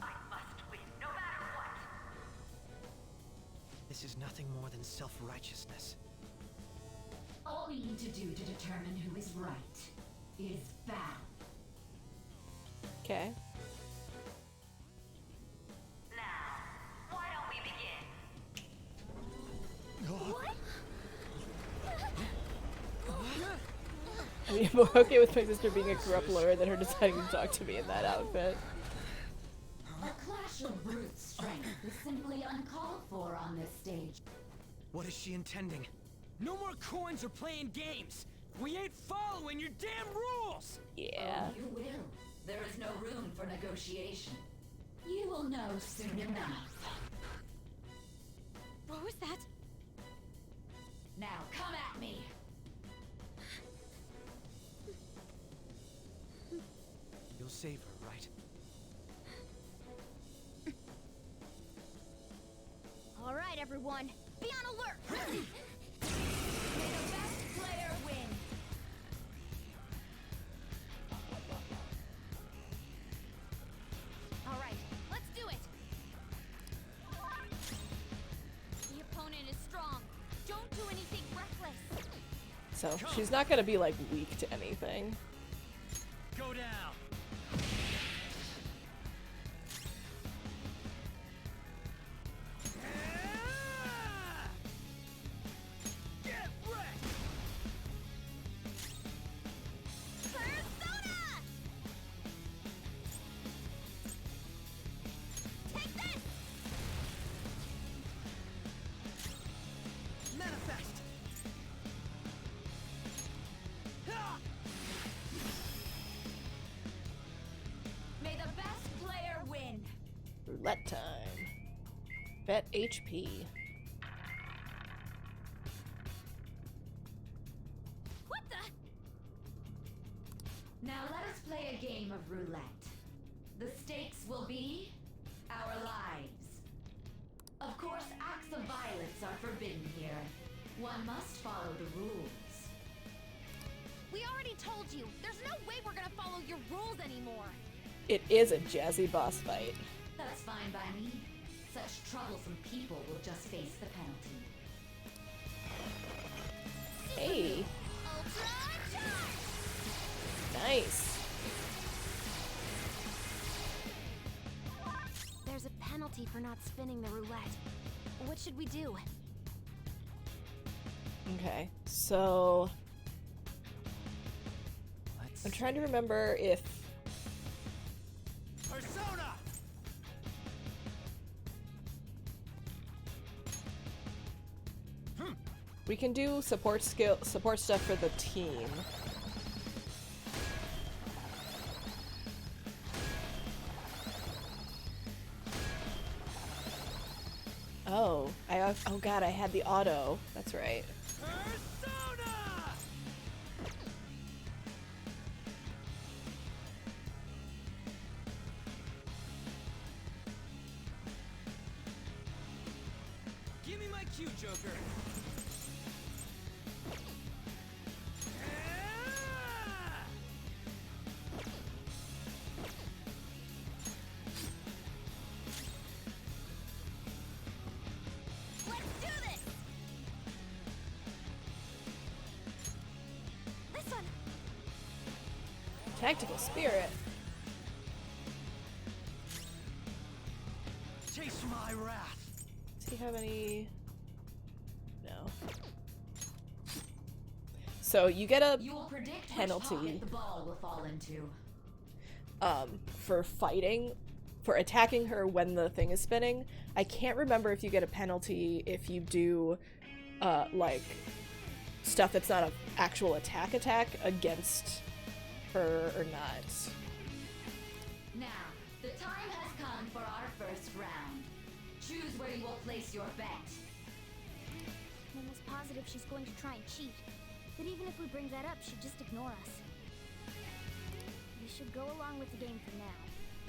I must win, no matter what. This is nothing more than self-righteousness. All we need to do to determine who is right is battle. Okay. Now, why don't we begin? What? I mean, I'm more okay with my sister being a corrupt lawyer than her deciding to talk to me in that outfit. A clash of brute strength is simply uncalled for on this stage. What is she intending? No more coins or playing games! We ain't following your damn rules! Yeah. Oh, you will. There is no room for negotiation. You will know soon enough. What was that? Now come at me! You'll save her, right? All right, everyone. Be on alert! May the best player win! All right, let's do it. The opponent is strong. Don't do anything reckless. So, she's not gonna be, like, weak to anything. Go down! bet time. Bet HP. What the? Now let us play a game of roulette. The stakes will be our lives. Of course, acts of violence are forbidden here. One must follow the rules. We already told you. There's no way we're gonna follow your rules anymore. It is a jazzy boss fight. That's fine by me. Such troublesome people will just face the penalty. Hey. Ultra charge! Nice. There's a penalty for not spinning the roulette. What should we do? Okay, so I'm trying to remember if Persona! we can do support stuff for the team. Oh, oh god, I had the auto. That's right. Persona! Give me my cue, Joker. Let's do this! This one! Tactical spirit. Chase my wrath. Does he have any? No. So you get a You will predict penalty. which pocket the ball will fall into. For fighting, for attacking her when the thing is spinning. I can't remember if you get a penalty if you do, like, stuff that's not an actual attack against her or not. Now, the time has come for our first round. Choose where you will place your bet. I'm almost positive she's going to try and cheat. But even if we bring that up, she'd just ignore us. We should go along with the game for now,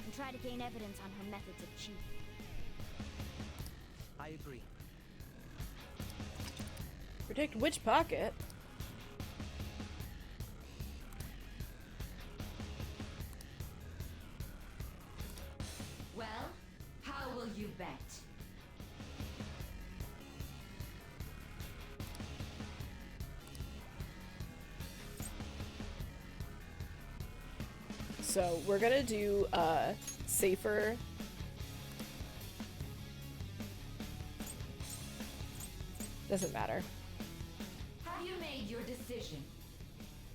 and try to gain evidence on her methods of cheating. I agree. Predict which pocket? Well, how will you bet? So we're gonna do safer. Doesn't matter. Have you made your decision?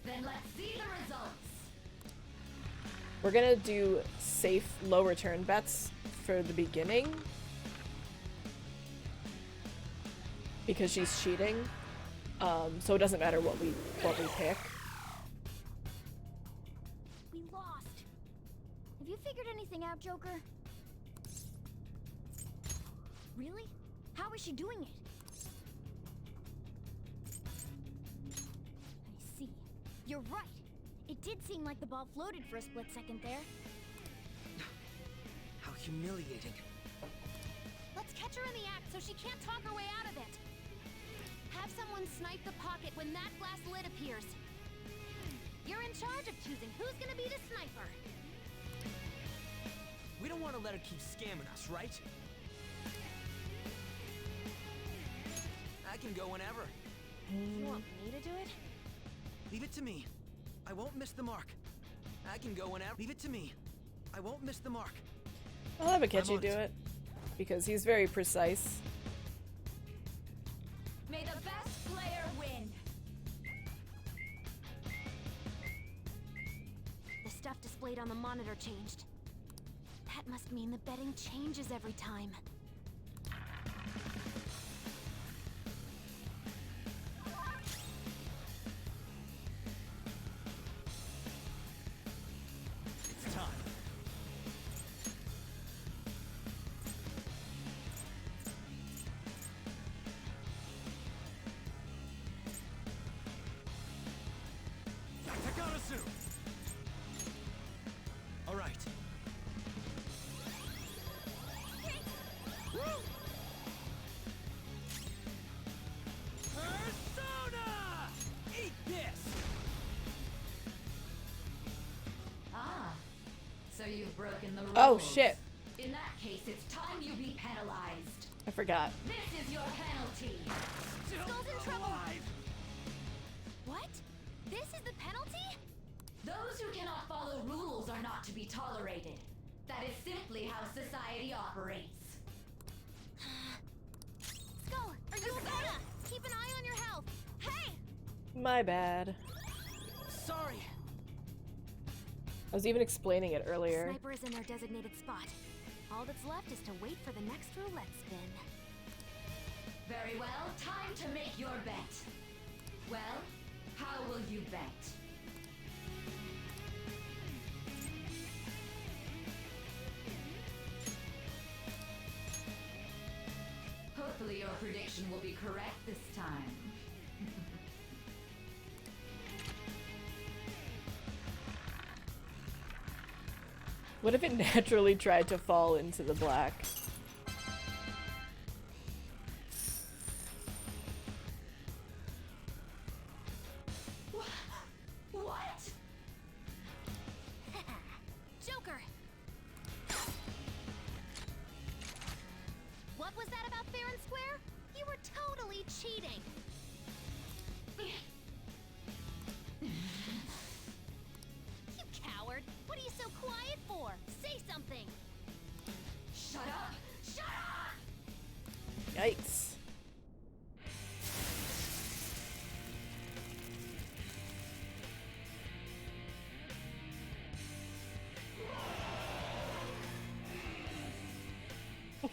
Then let's see the results. We're gonna do safe low return bets for the beginning because she's cheating. So it doesn't matter what we pick. We lost. Have you figured anything out, Joker? Really? How is she doing it? I see. You're right. It did seem like the ball floated for a split second there. How humiliating. Let's catch her in the act so she can't talk her way out of it. Have someone snipe the pocket when that glass lid appears. You're in charge of choosing who's gonna be the sniper. We don't want to let her keep scamming us, right? I can go whenever. You want me to do it? Leave it to me. I won't miss the mark. I can go whenever. Leave it to me. I won't miss the mark. I'll have Akechi on do it. it because he's very precise. May the best player win. The stuff displayed on the monitor changed. That must mean the betting changes every time. It's time. soon. All right. Persona! Eat this! Ah, so you've broken the rules. Oh shit! In that case, it's time you be penalized. I forgot. This is your penalty. Skull's in trouble. What? This is the penalty? Those who cannot follow rules are not to be tolerated. That is simply how society operates. Skull, are you okay? Keep an eye on your health. Hey! My bad. Sorry. I was even explaining it earlier. Sniper is in their designated spot. All that's left is to wait for the next roulette spin. Very well, time to make your bet. Well, how will you bet? Hopefully your prediction will be correct this time. What if it naturally tried to fall into the black? What? Joker! What was that about fair and square? You were totally cheating. You coward! What are you so quiet for? Say something! Shut up! Shut up! Yikes.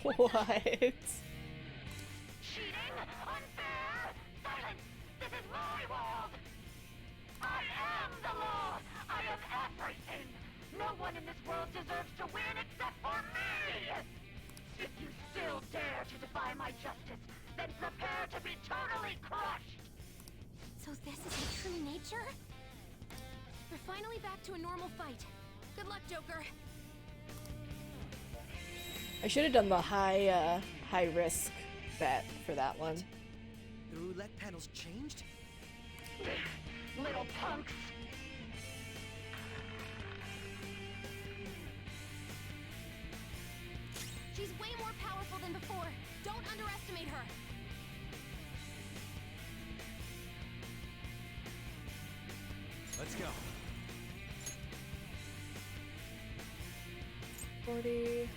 What? Cheating? Unfair? Silence! This is my world! I am the law! I am everything! No one in this world deserves to win except for me! If you still dare to defy my justice, then prepare to be totally crushed! So this is your true nature? We're finally back to a normal fight. Good luck, Joker. I should have done the high risk bet for that one. The roulette panel's changed? Little punks! She's way more powerful than before. Don't underestimate her. Let's go. 40.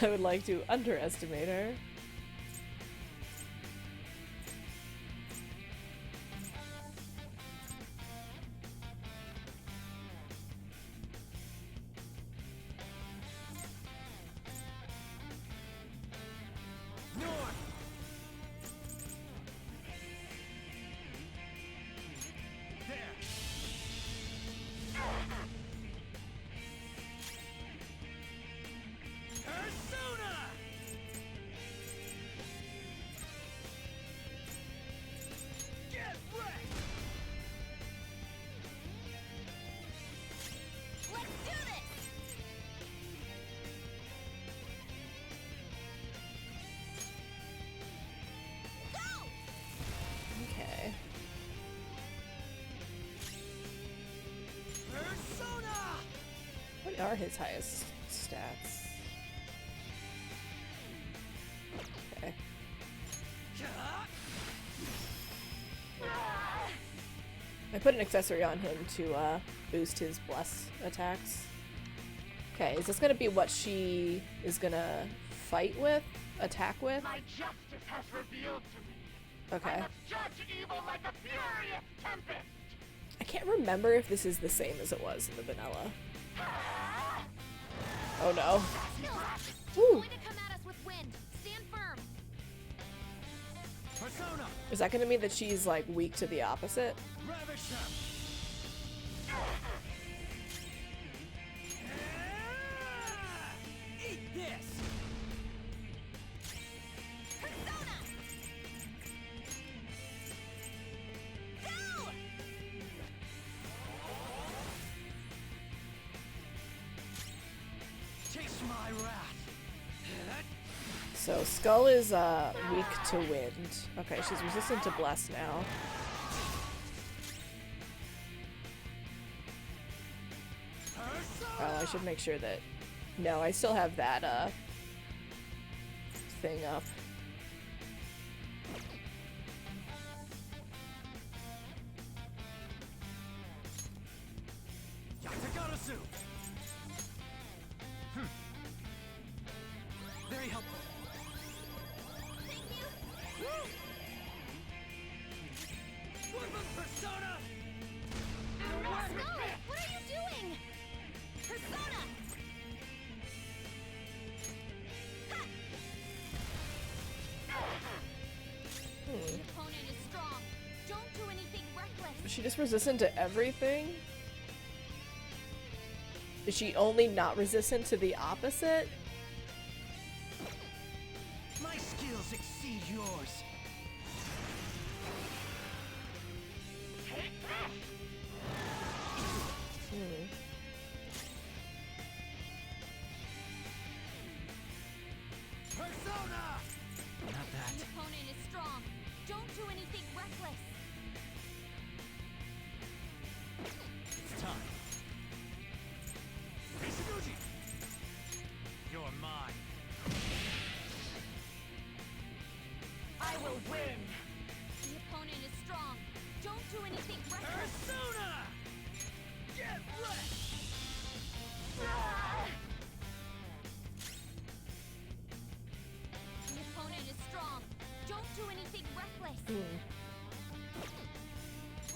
I would like to underestimate her. Persona! Get wrecked! Let's do this! Go! Okay. Persona! What are his highest stats? Okay. I put an accessory on him to boost his bless attacks. Okay, is this gonna be what she is gonna fight with? Attack with? My justice has revealed to me. Okay. I must judge evil like a furious tempest. I can't remember if this is the same as it was in the vanilla. Oh no. Woo. Going to come at us with wind. Stand firm. Persona! Is that gonna mean that she's like weak to the opposite? Ravish them! Eat this! Persona! So Skull is weak to wind. Okay, she's resistant to bless now. Oh, I should make sure that... No, I still have that thing up. Yatagarasu! Very helpful. Thank you. Woodman Persona! Skull, what are you doing? Persona! The opponent is strong. Don't do anything reckless. Is she just resistant to everything? Is she only not resistant to the opposite? My skills exceed yours. Persona! Not that. The opponent is strong. Don't do anything reckless. It's time. Misaguchi! You're mine. I will win. The opponent is strong. Don't do anything reckless. Persona! Get wrecked! The opponent is strong. Don't do anything reckless.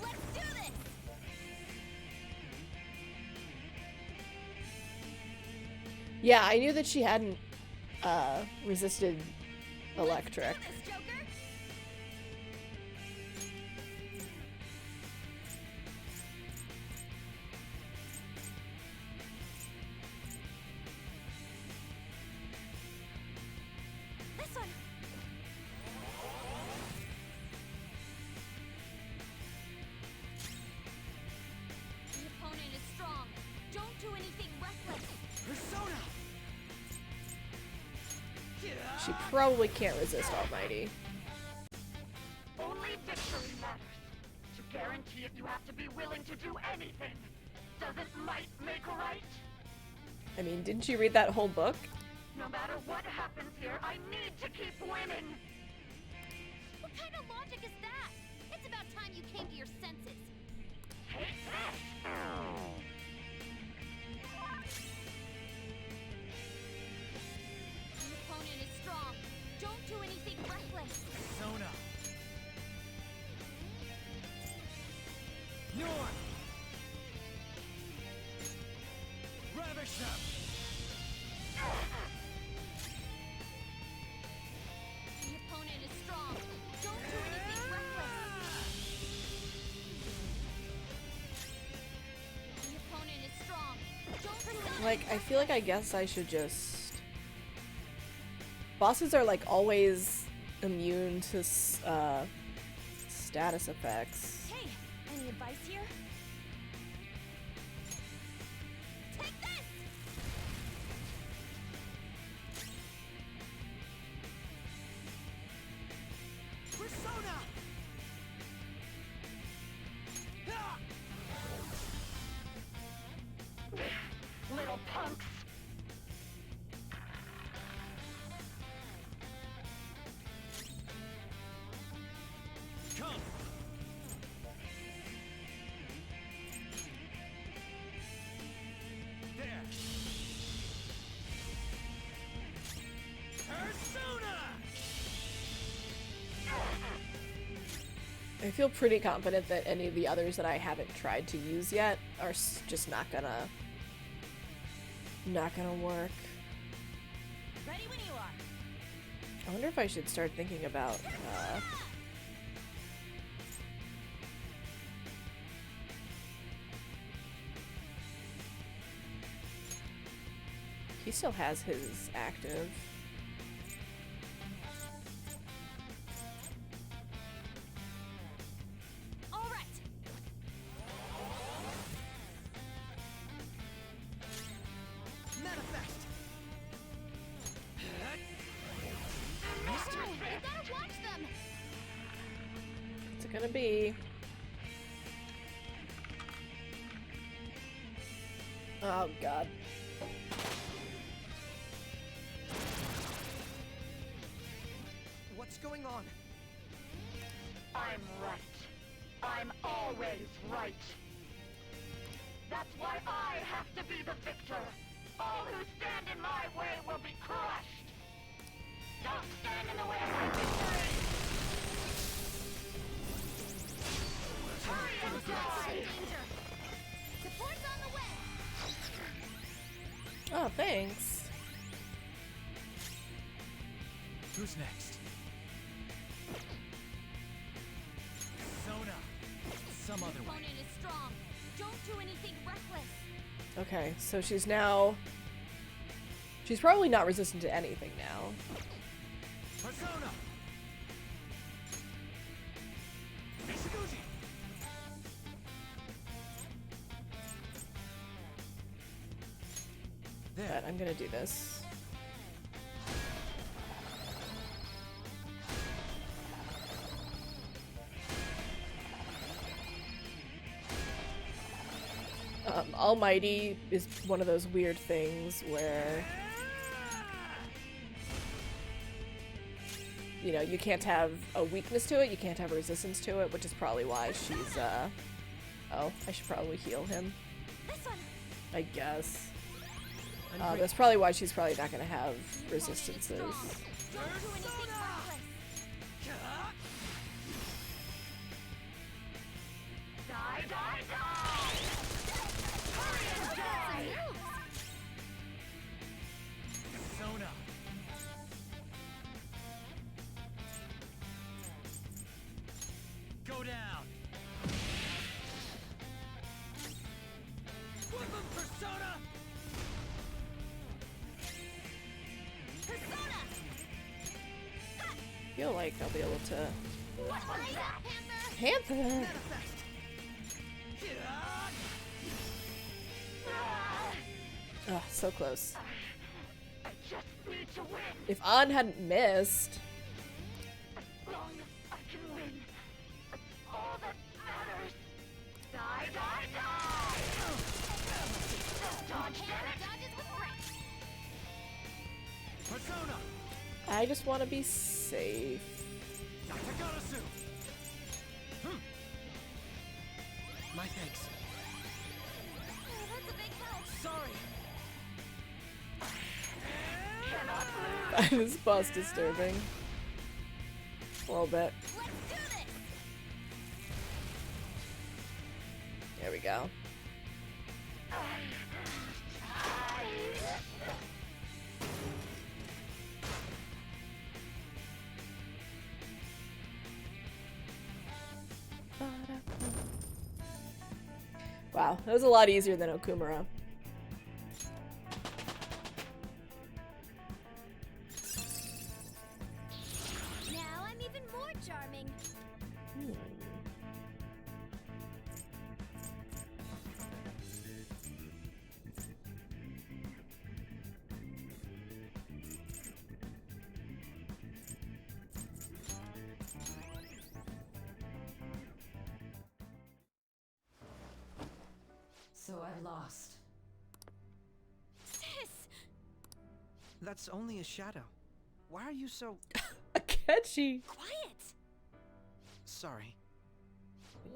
Let's do this! Yeah, I knew that she hadn't resisted electric. Let's do this, Joker! This one! The opponent is strong. Don't do anything reckless. Persona! She probably can't resist Almighty. Only victory matters. To guarantee it, you have to be willing to do anything. Doesn't might make right? I mean, didn't you read that whole book? No matter what happens here, I need to keep winning. What kind of logic is that? It's about time you came to your senses. Take this! The opponent is strong. Don't do anything reckless. Persona! North! Ravish them! The opponent is strong. Don't do anything reckless. The opponent is strong. Don't resist. Like, I feel like I guess I should just... Bosses are, like, always immune to status effects. Hey, any advice here? Take this! Persona! Ah! Little punks! Come! There! Persona! I feel pretty confident that any of the others that I haven't tried to use yet are just not gonna work. Ready when you are. I wonder if I should start thinking about he still has his active. All right. Manifest! gonna be. Oh god. What's going on? I'm right. I'm always right. That's why I have to be the victor. All who stand in my way will be crushed. Don't stand in the way of my victory. Hurry and die. Danger. Support's on the way. Oh, thanks. Who's next? Sona. Some other way. Opponent is strong. Don't do anything reckless. Okay, so she's now... She's probably not resistant to anything now. Persona. Michiguchi. But I'm gonna do this. Almighty is one of those weird things where, you know, you can't have a weakness to it, you can't have a resistance to it, which is probably why she's, oh, I should probably heal him. This one. I guess. That's probably why she's probably not gonna have resistances. Don't do anything reckless. Die, die, die! Hurry and die! Sona. Go down. Whip him, Persona. Persona. I feel like I'll be able to... What was that? Panther! Manifest. Ugh, so close. I just need to win. If An hadn't missed... As long as I can win. That's all that matters. Die, die, die! Dodge, damn it! Dodges with grace. Persona. I just want to be safe. Takarasu. My thanks. Oh, that's a big help. Sorry. I find this boss disturbing. A little bit. Let's do this. There we go. Wow, that was a lot easier than Okumura. Now I'm even more charming. So I've lost. Sis! That's only a shadow. Why are you so... Catchy. Quiet! Sorry.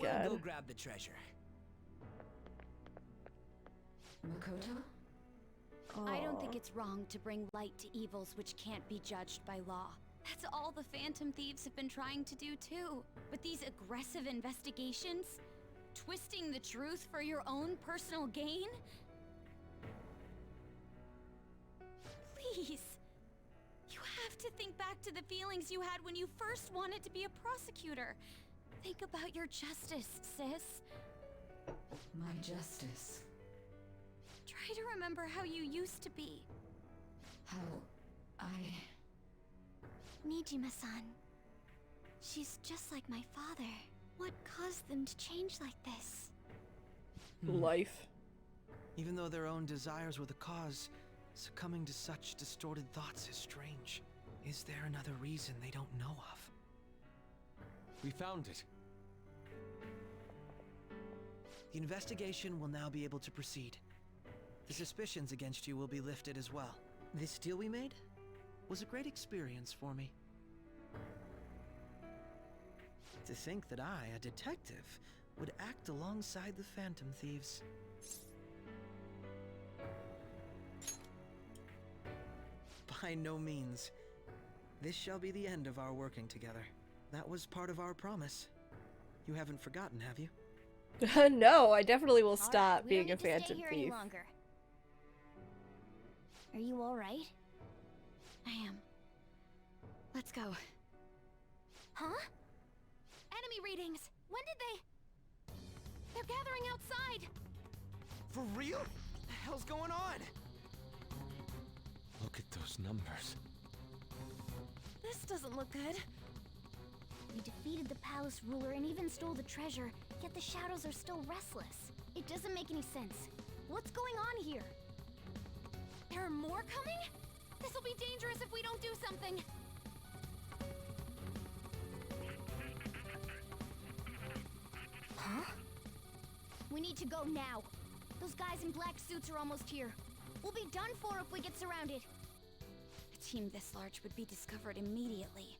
We'll God. go grab the treasure. Makoto? I don't think it's wrong to bring light to evils which can't be judged by law. That's all the Phantom Thieves have been trying to do too. But these aggressive investigations? Twisting the truth for your own personal gain? Please. You have to think back to the feelings you had when you first wanted to be a prosecutor. Think about your justice, sis. My justice. Try to remember how you used to be. How I... Nijima-san. She's just like my father. What caused them to change like this? Life. Even though their own desires were the cause, succumbing to such distorted thoughts is strange. Is there another reason they don't know of? We found it. The investigation will now be able to proceed. The suspicions against you will be lifted as well. This deal we made was a great experience for me. To think that I, a detective, would act alongside the Phantom Thieves. By no means. This shall be the end of our working together. That was part of our promise. You haven't forgotten, have you? No, I definitely will All stop right, we being don't a need to stay phantom here any thief. longer. Are you all right? I am. Let's go. Huh? Enemy readings! When did they... They're gathering outside! For real? What the hell's going on? Look at those numbers. This doesn't look good. We defeated the palace ruler and even stole the treasure, yet the shadows are still restless. It doesn't make any sense. What's going on here? There are more coming? This will be dangerous if we don't do something. Huh? We need to go now. Those guys in black suits are almost here. We'll be done for if we get surrounded. A team this large would be discovered immediately.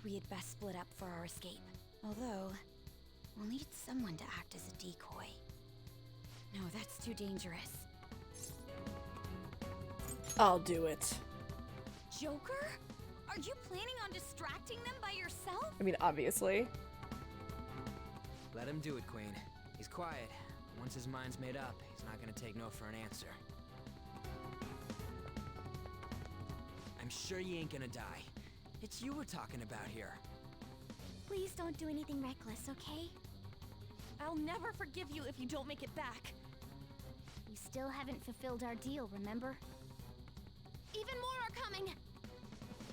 We had best split up for our escape. Although, we'll need someone to act as a decoy. No, that's too dangerous. I'll do it. Joker? Are you planning on distracting them by yourself? I mean, obviously. Let him do it, Queen. He's quiet. Once his mind's made up, he's not gonna take no for an answer. I'm sure you ain't gonna die. It's you we're talking about here. Please don't do anything reckless, okay? I'll never forgive you if you don't make it back. We still haven't fulfilled our deal, remember? Even more are coming!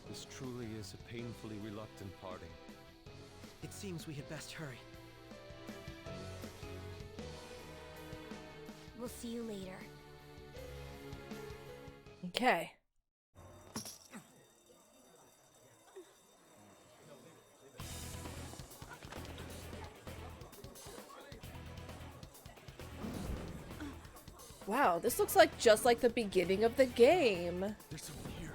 This truly is a painfully reluctant parting. It seems we had best hurry. We'll see you later. Okay. Wow, this looks like just like the beginning of the game. There's someone here.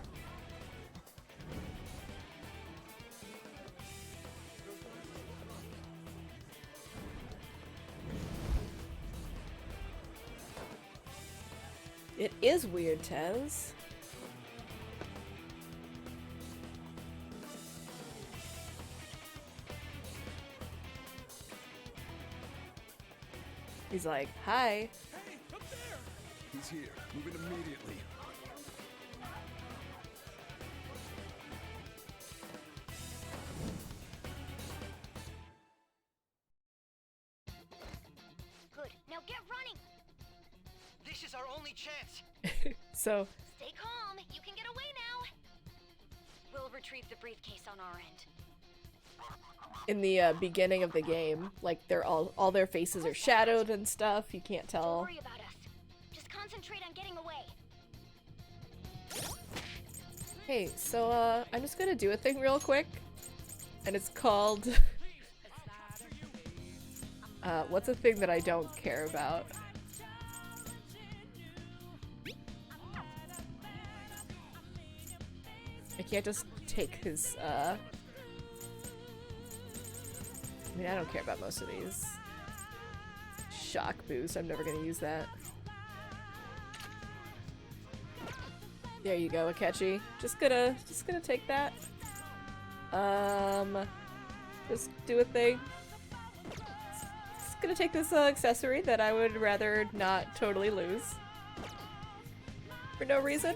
It is weird, Tez. He's like, hi. Hey, up there! He's here. Move in immediately. Good. Now get running! This is our only chance! So, Stay calm. You can get away now. We'll retrieve the briefcase on our end. in the beginning of the game, like they're all their faces are shadowed and stuff. You can't Don't tell. worry about us. Just concentrate on getting away. Hey, so I'm just gonna do a thing real quick, and it's called what's a thing that I don't care about? I can't just take his I mean, I don't care about most of these. Shock boost, I'm never gonna use that. There you go, Akechi. Just gonna take that. Just do a thing. Just gonna take this accessory that I would rather not totally lose. For no reason.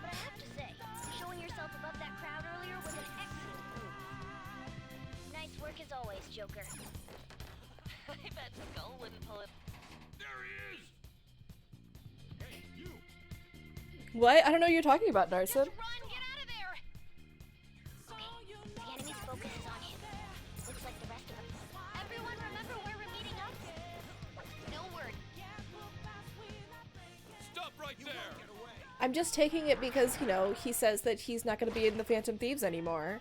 But I have to say, showing yourself above that crowd earlier was an excellent move. Nice work as always, Joker. I bet Skull wouldn't pull it. There he is! Hey, you! What? I don't know what you're talking about, Narset. Just run! Get out of there! Okay, the enemy's focus is on him. Looks like the rest of them. Everyone remember where we're meeting up? No word. Stop right there! I'm just taking it because, you know, he says that he's not going to be in the Phantom Thieves anymore.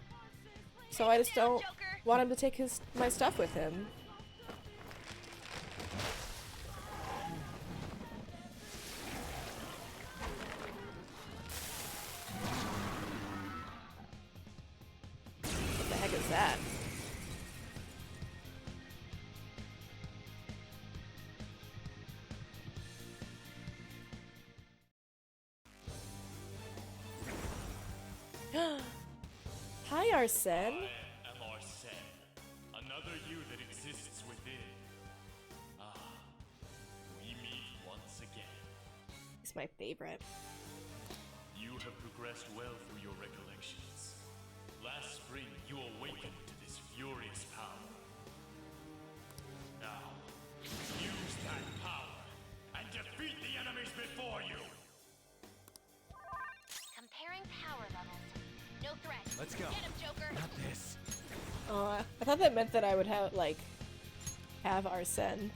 So I just don't want him to take my stuff with him. that? Hi, Arsene. I am Arsene, another you that exists within. Ah, we meet once again. He's my favorite. You have progressed well through your recollections. Last spring, you awakened to this furious power. Now, use that power and defeat the enemies before you! Comparing power levels. No threat. Let's go. Get him, Joker. Not this. I thought that meant that I would have, like, have Arsene.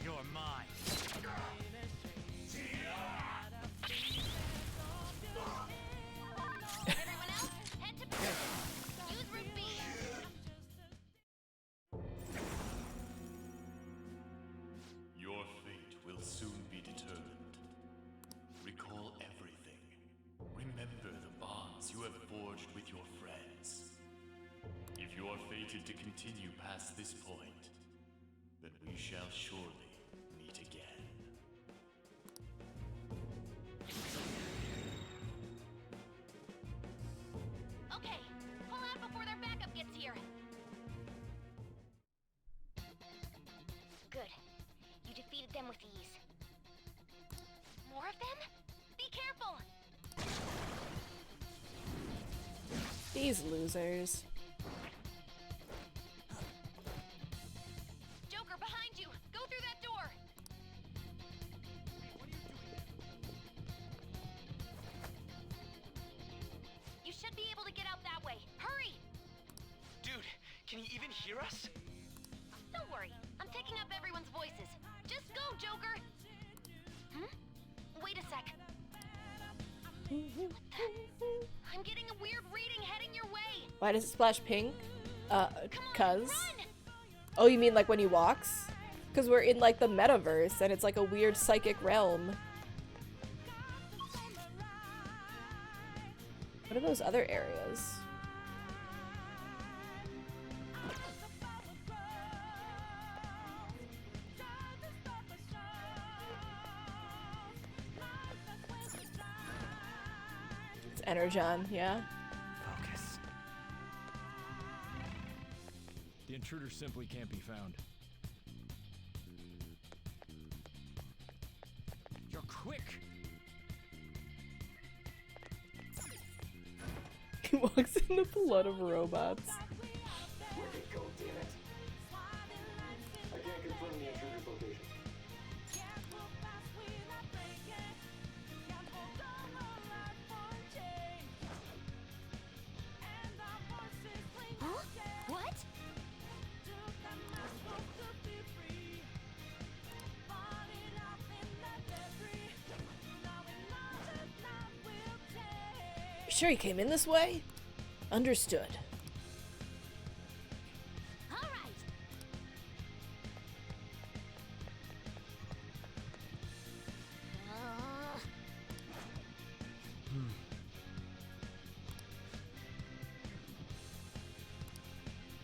You're mine. Everyone else, head to use route B. Your fate will soon be determined. Recall everything. Remember the bonds you have forged with your friends. If you are fated to continue past this point, then we shall surely meet again. Okay, pull out before their backup gets here. Good. You defeated them with ease. More of them? Be careful! These losers. Joker, behind you! Go through that door! You should be able to get out that way. Hurry! Dude, can you even hear us? Don't worry. I'm taking up everyone's voices. Just go, Joker! Hmm? Wait a sec. What the? I'm getting a weird reading heading your way. Why does it splash pink? Cuz. Oh, you mean like when he walks? Because we're in like the metaverse and it's like a weird psychic realm. What are those other areas? It's Energon, yeah. Focus. The intruder simply can't be found. You're quick. He walks in the blood of robots. Where'd it go, damn it? I can't confirm the intruder's location. Huh? What? Sure he came in this way? Understood. All right.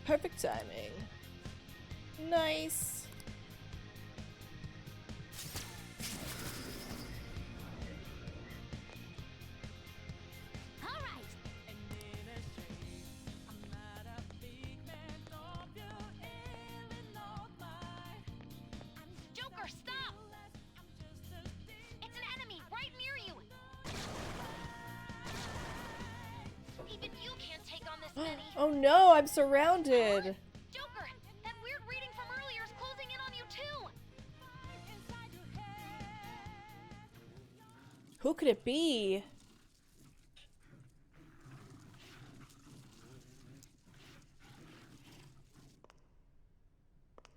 Perfect timing. Nice. All right. Joker, stop! It's an enemy right near you. Even you can't take on this many. Oh no, I'm surrounded. Joker, that weird reading from earlier is closing in on you too. Who could it be?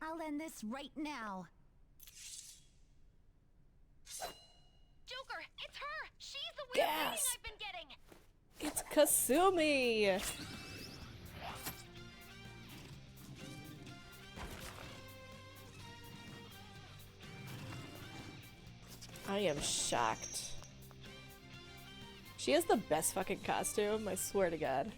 I'll end this right now. Joker, it's her! She's the weird reading Gasp. I've been getting! It's Kasumi. I am shocked. She has the best fucking costume, I swear to God.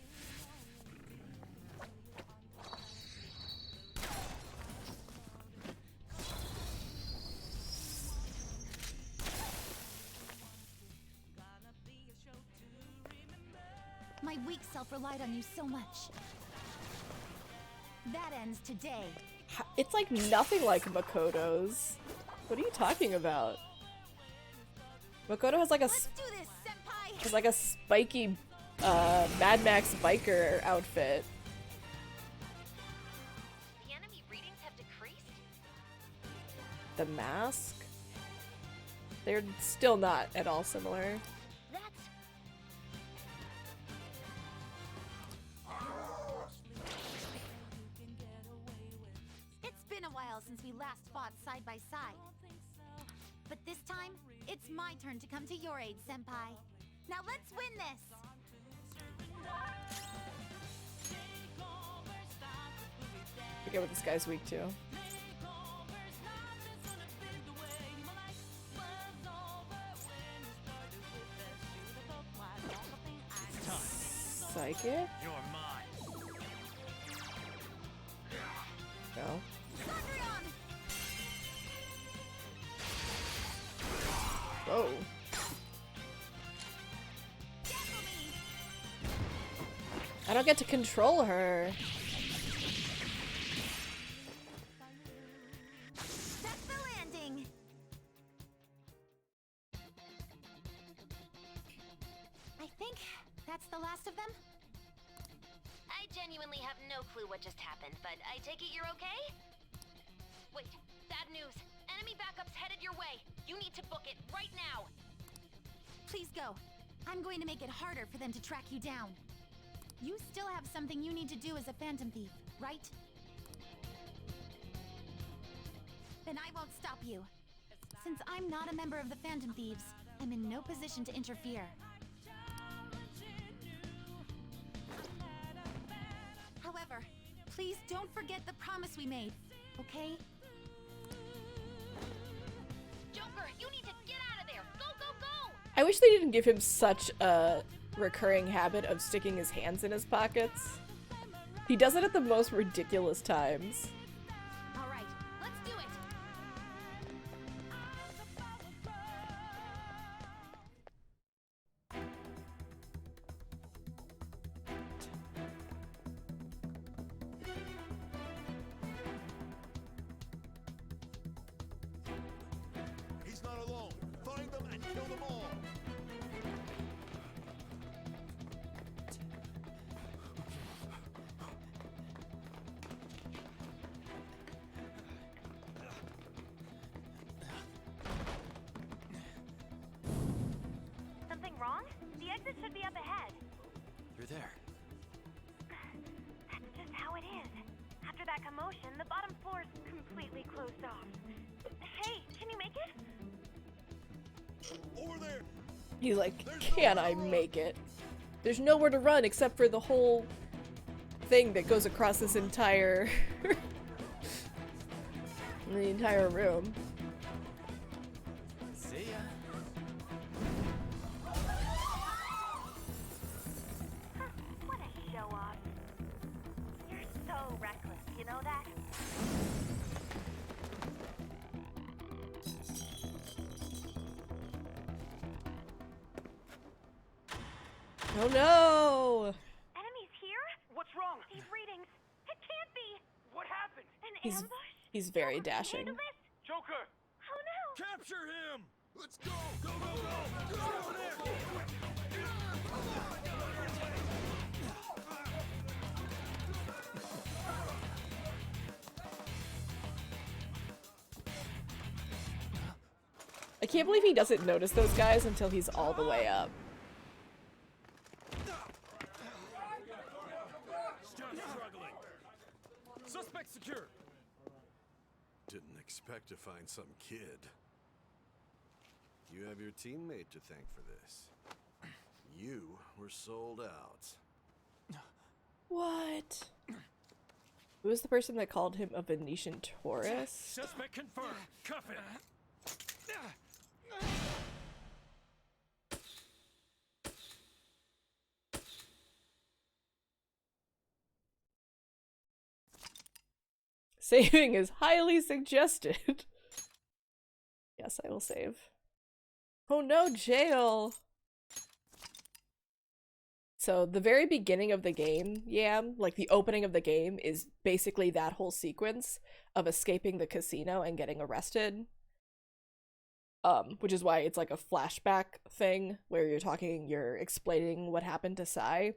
My weak self relied on you so much. That ends today. It's like nothing like Makoto's. What are you talking about? Makoto has like a spiky Mad Max biker outfit. The enemy readings have decreased? The mask? They're still not at all similar. It's been a while since we last fought side by side. But this time, it's my turn to come to your aid, Senpai. Now let's win this! I forget what this guy's weak to. Psychic? You're mine. No. Oh. I don't get to control her. That's the landing! I think that's the last of them? I genuinely have no clue what just happened, but I take it you're okay? Wait, bad news. Enemy backup's headed your way. You need to book it right now. Please go. I'm going to make it harder for them to track you down. You still have something you need to do as a Phantom Thief, right? Then I won't stop you. Since I'm not a member of the Phantom Thieves, I'm in no position to interfere. However, please don't forget the promise we made, okay? Joker, you need to get out of there. Go, go, go! I wish they didn't give him such a recurring habit of sticking his hands in his pockets. He does it at the most ridiculous times. All right, let's do it. He's not alone. Find them and kill them all. Something wrong? The exit should be up ahead. You're there. That's just how it is. After that commotion, the bottom floor's completely closed off. Hey, can you make it? Over there. He's like, can I make it? There's nowhere to run except for the whole thing that goes across this entire the entire room. See ya. What a show off. You're so reckless, you know that? Oh no! Enemies here? What's wrong? These readings. It can't be. What happened? An He's ambush? he's very dashing. Handle this? Joker! Oh no! Capture him. Let's go. Go, go, go. Go over there. I can't believe he doesn't notice those guys until he's all the way up. Still struggling. Suspect secure. Didn't expect to find some kid. You have your teammate to thank for this. You were sold out. What? Who was the person that called him a Venetian tourist? Suspect confirmed. Cuff it. Saving is highly suggested. Yes, I will save. Oh no, jail! So the very beginning of the game, like the opening of the game, is basically that whole sequence of escaping the casino and getting arrested. Which is why it's like a flashback thing where you're explaining what happened to Sai.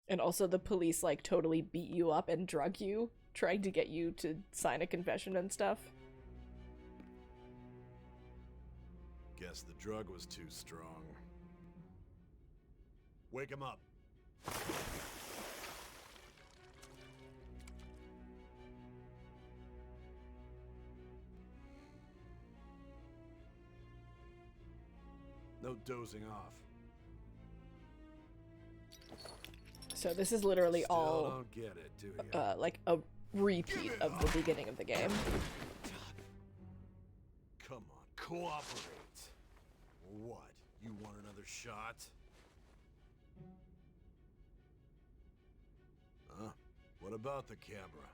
And also the police like totally beat you up and drug you, trying to get you to sign a confession and stuff. Guess the drug was too strong. Wake him up. No dozing off. So this is literally Still all don't get it, do you? like a repeat of the beginning of the game. Come on, cooperate. What? You want another shot? Huh? What about the camera?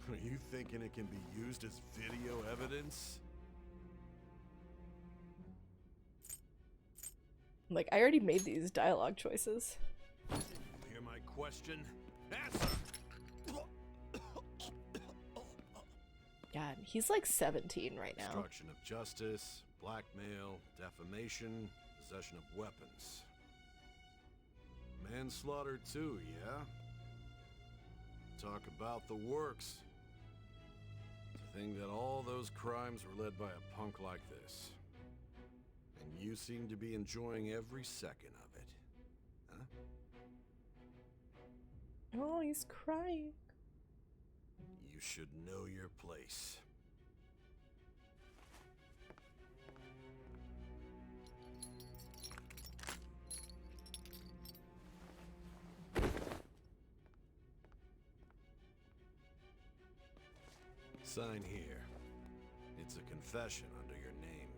Are you thinking it can be used as video evidence? Like, I already made these dialogue choices. Hear my question? Answer! God, he's like 17 right now. Obstruction of justice, blackmail, defamation, possession of weapons. Manslaughter too, yeah? Talk about the works. To think that all those crimes were led by a punk like this. And you seem to be enjoying every second of it. Huh? Oh, he's crying. You should know your place. Sign here. It's a confession under your name.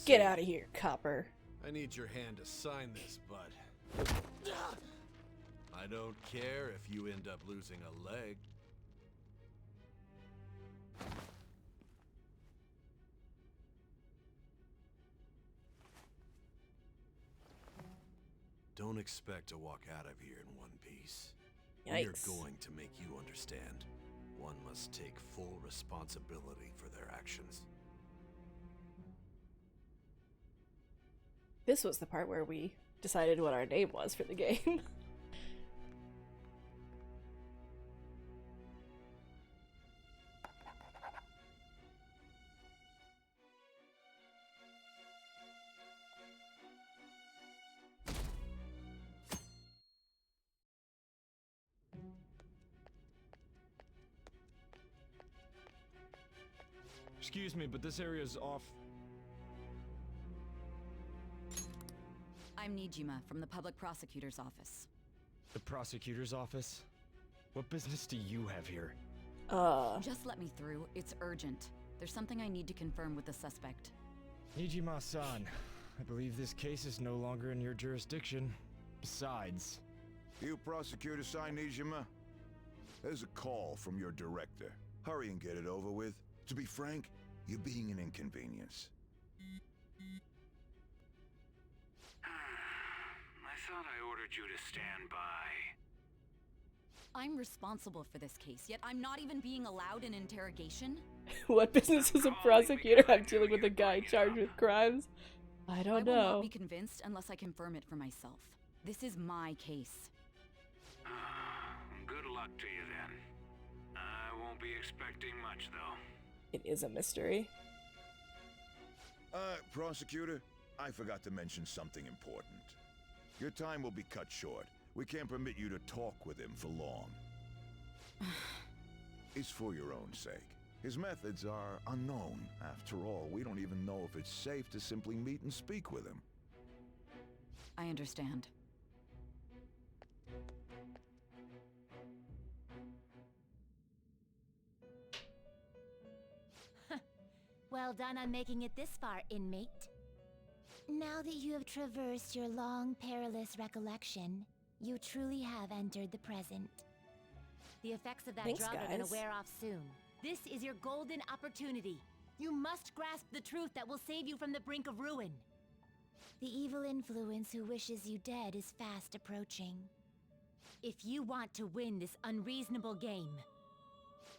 Get out of here, copper. I need your hand to sign this, bud. I don't care if you end up losing a leg. Don't expect to walk out of here in one piece. Yikes. We're going to make you understand. One must take full responsibility for their actions. This was the part where we decided what our name was for the game. Excuse me, but this area's off. I'm Nijima from the Public Prosecutor's Office. The prosecutor's office? What business do you have here? Just let me through. It's urgent. There's something I need to confirm with the suspect. Nijima-san, I believe this case is no longer in your jurisdiction. Besides... You prosecutor, Sai Nijima? There's a call from your director. Hurry and get it over with. To be frank, you're being an inconvenience. I thought I ordered you to stand by. I'm responsible for this case, yet I'm not even being allowed an interrogation? What business does a prosecutor have dealing with a guy charged with crimes? I don't I will know. not be convinced unless I confirm it for myself. This is my case. Good luck to you then. I won't be expecting much, though. It is a mystery. Prosecutor, I forgot to mention something important. Your time will be cut short. We can't permit you to talk with him for long. It's for your own sake. His methods are unknown. After all, we don't even know if it's safe to simply meet and speak with him. I understand. Well done on making it this far, inmate. Now that you have traversed your long, perilous recollection, you truly have entered the present. The effects of that Thanks, drug are gonna guys. wear off soon. This is your golden opportunity. You must grasp the truth that will save you from the brink of ruin. The evil influence who wishes you dead is fast approaching. If you want to win this unreasonable game,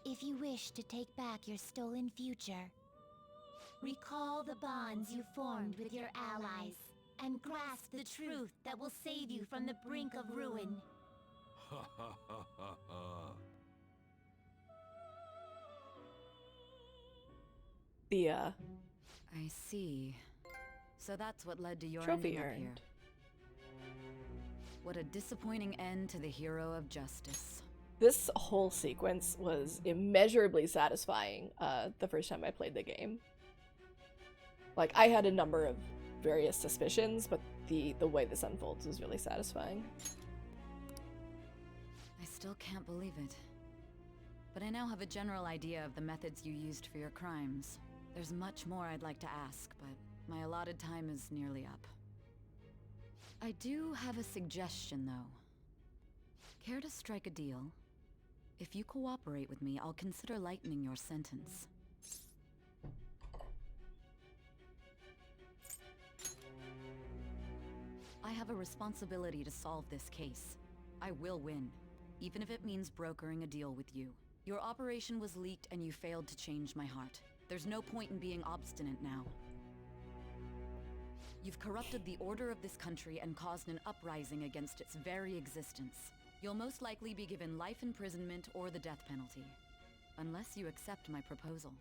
if you wish to take back your stolen future, recall the bonds you formed with your allies and grasp the truth that will save you from the brink of ruin. Ha ha ha ha ha. The I see. So that's what led to your trophy ending up earned. here. What a disappointing end to the hero of justice. This whole sequence was immeasurably satisfying the first time I played the game. Like, I had a number of various suspicions, but the way this unfolds is really satisfying. I still can't believe it. But I now have a general idea of the methods you used for your crimes. There's much more I'd like to ask, but my allotted time is nearly up. I do have a suggestion, though. Care to strike a deal? If you cooperate with me, I'll consider lightening your sentence. I have a responsibility to solve this case. I will win, even if it means brokering a deal with you. Your operation was leaked and you failed to change my heart. There's no point in being obstinate now. You've corrupted the order of this country and caused an uprising against its very existence. You'll most likely be given life imprisonment or the death penalty, unless you accept my proposal.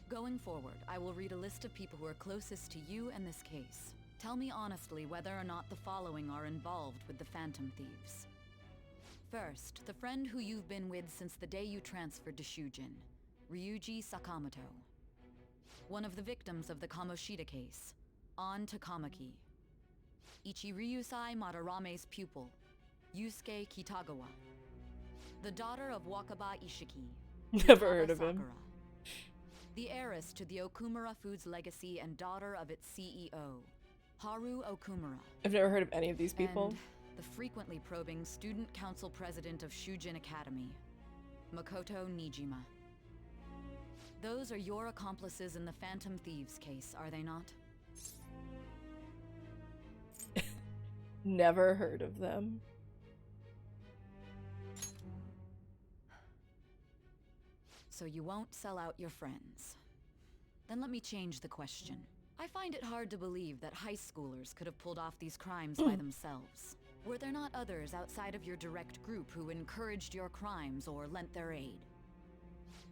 Going forward, I will read a list of people who are closest to you and this case. Tell me honestly whether or not the following are involved with the Phantom Thieves. First, the friend who you've been with since the day you transferred to Shujin, Ryuji Sakamoto. One of the victims of the Kamoshida case, An Takamaki. Ichiryusai Madarame's pupil, Yusuke Kitagawa. The daughter of Wakaba Ishiki. Never Futaba heard of him. Sakura. The heiress to the Okumura Foods legacy and daughter of its CEO, Haru Okumura. I've never heard of any of these people. And the frequently probing student council president of Shujin Academy, Makoto Nijima. Those are your accomplices in the Phantom Thieves case, are they not? Never heard of them. So you won't sell out your friends. Then let me change the question. I find it hard to believe that high schoolers could have pulled off these crimes by themselves. Were there not others outside of your direct group who encouraged your crimes or lent their aid?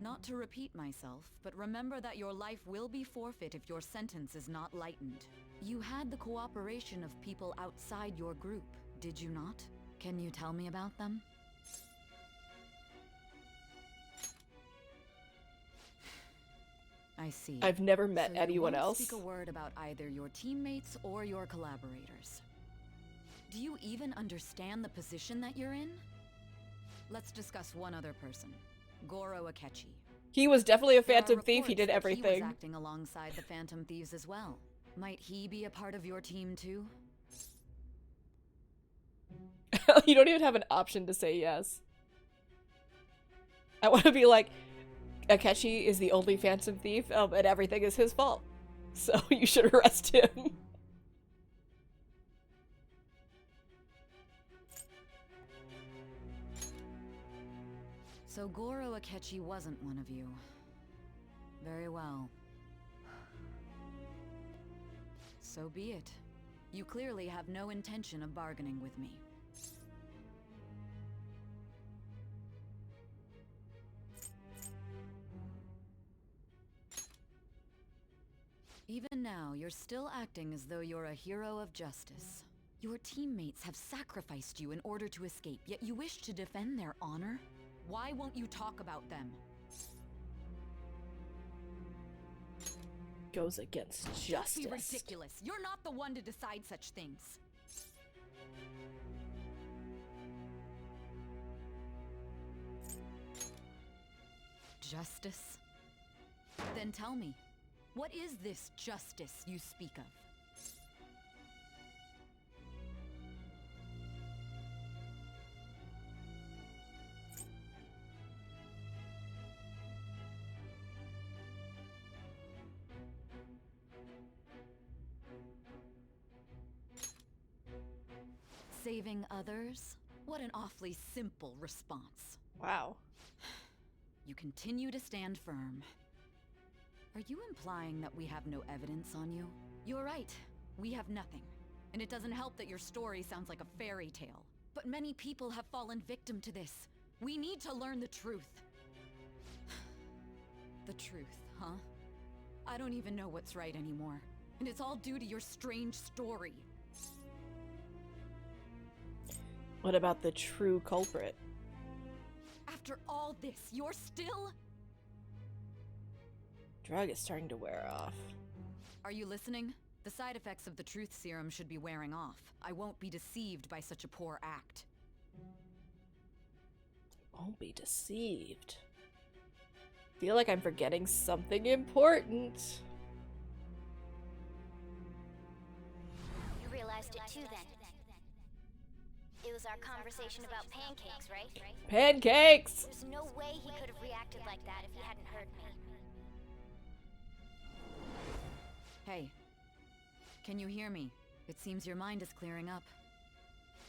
Not to repeat myself, but remember that your life will be forfeit if your sentence is not lightened. You had the cooperation of people outside your group, did you not? Can you tell me about them? I see. I've never met So you anyone won't else. Speak a word about either your teammates or your collaborators. Do you even understand the position that you're in? Let's discuss one other person, Goro Akechi. He was definitely a There are Phantom Thief. He did reports that He everything. was acting alongside the Phantom Thieves as well. Might he be a part of your team too? You don't even have an option to say yes. I want to be like, Akechi is the only Phantom Thief, and everything is his fault. So you should arrest him. So Goro Akechi wasn't one of you. Very well. So be it. You clearly have no intention of bargaining with me. Even now, you're still acting as though you're a hero of justice. Your teammates have sacrificed you in order to escape, yet you wish to defend their honor? Why won't you talk about them? Goes against Don't justice. be ridiculous. You're not the one to decide such things. Justice? Then tell me, what is this justice you speak of? Saving others? What an awfully simple response. Wow. You continue to stand firm. Are you implying that we have no evidence on you? You're right. We have nothing. And it doesn't help that your story sounds like a fairy tale. But many people have fallen victim to this. We need to learn the truth. The truth, huh? I don't even know what's right anymore. And it's all due to your strange story. What about the true culprit? After all this, you're still... Drug is starting to wear off. Are you listening? The side effects of the truth serum should be wearing off. I won't be deceived by such a poor act. Won't be deceived. Feel like I'm forgetting something important. You realized it too then. It was our conversation about pancakes, right? Pancakes! There's no way he could have reacted like that if he hadn't heard me. Hey, can you hear me? It seems your mind is clearing up.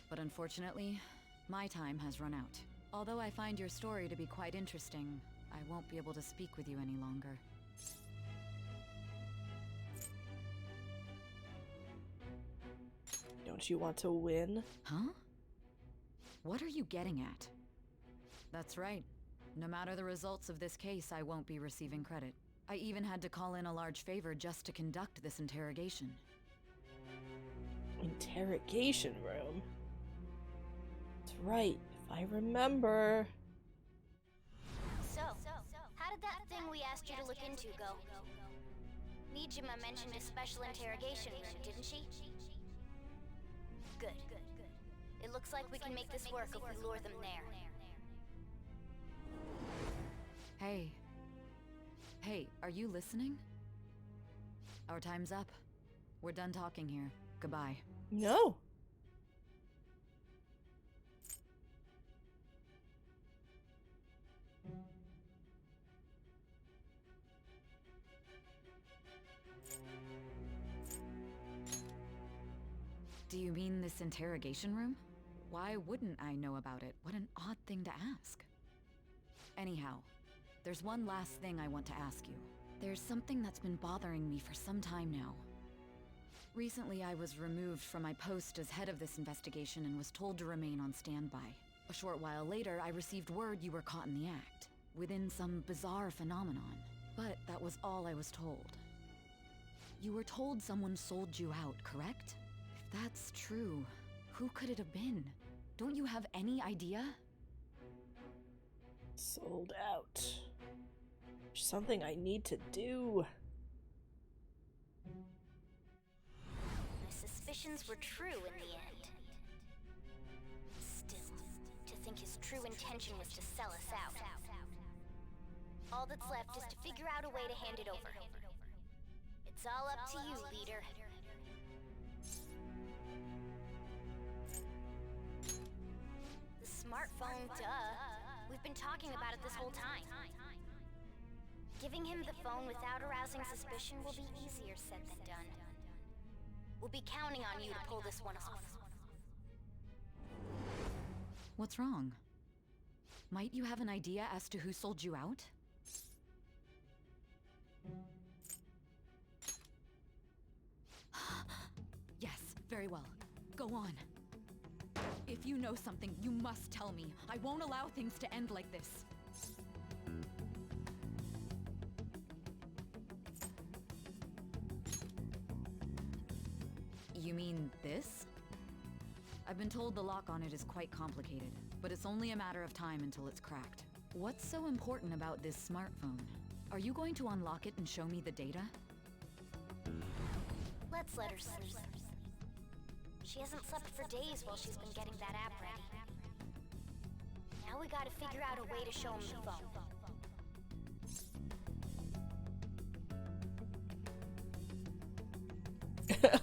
But unfortunately, my time has run out. Although I find your story to be quite interesting, I won't be able to speak with you any longer. Don't you want to win? Huh? What are you getting at? That's right. No matter the results of this case, I won't be receiving credit. I even had to call in a large favor just to conduct this interrogation. Interrogation room? That's right, if I remember. So, how did that thing we asked you to look into go? Nijima mentioned a special interrogation room, didn't she? Good. It looks like we can make this work if we lure them there. Hey. Hey, are you listening? Our time's up. We're done talking here. Goodbye. No. Do you mean this interrogation room? Why wouldn't I know about it? What an odd thing to ask. Anyhow, there's one last thing I want to ask you. There's something that's been bothering me for some time now. Recently, I was removed from my post as head of this investigation and was told to remain on standby. A short while later, I received word you were caught in the act, within some bizarre phenomenon. But that was all I was told. You were told someone sold you out, correct? If that's true, who could it have been? Don't you have any idea? Sold out. There's something I need to do. My suspicions were true in the end. Still, to think his true intention was to sell us out. All that's left is to figure out a way to hand it over. It's all up to you, leader. The smartphone, duh. We've been talking about it this whole time. Giving him the phone without arousing suspicion will be easier said than done. We'll be counting on you to pull this one off. What's wrong? Might you have an idea as to who sold you out? Yes, very well. Go on. If you know something, you must tell me. I won't allow things to end like this. You mean this? I've been told the lock on it is quite complicated, but it's only a matter of time until it's cracked. What's so important about this smartphone? Are you going to unlock it and show me the data? Let's let her sleep. She hasn't slept for days while she's been getting that app ready. Now we gotta figure out a way to show him the phone.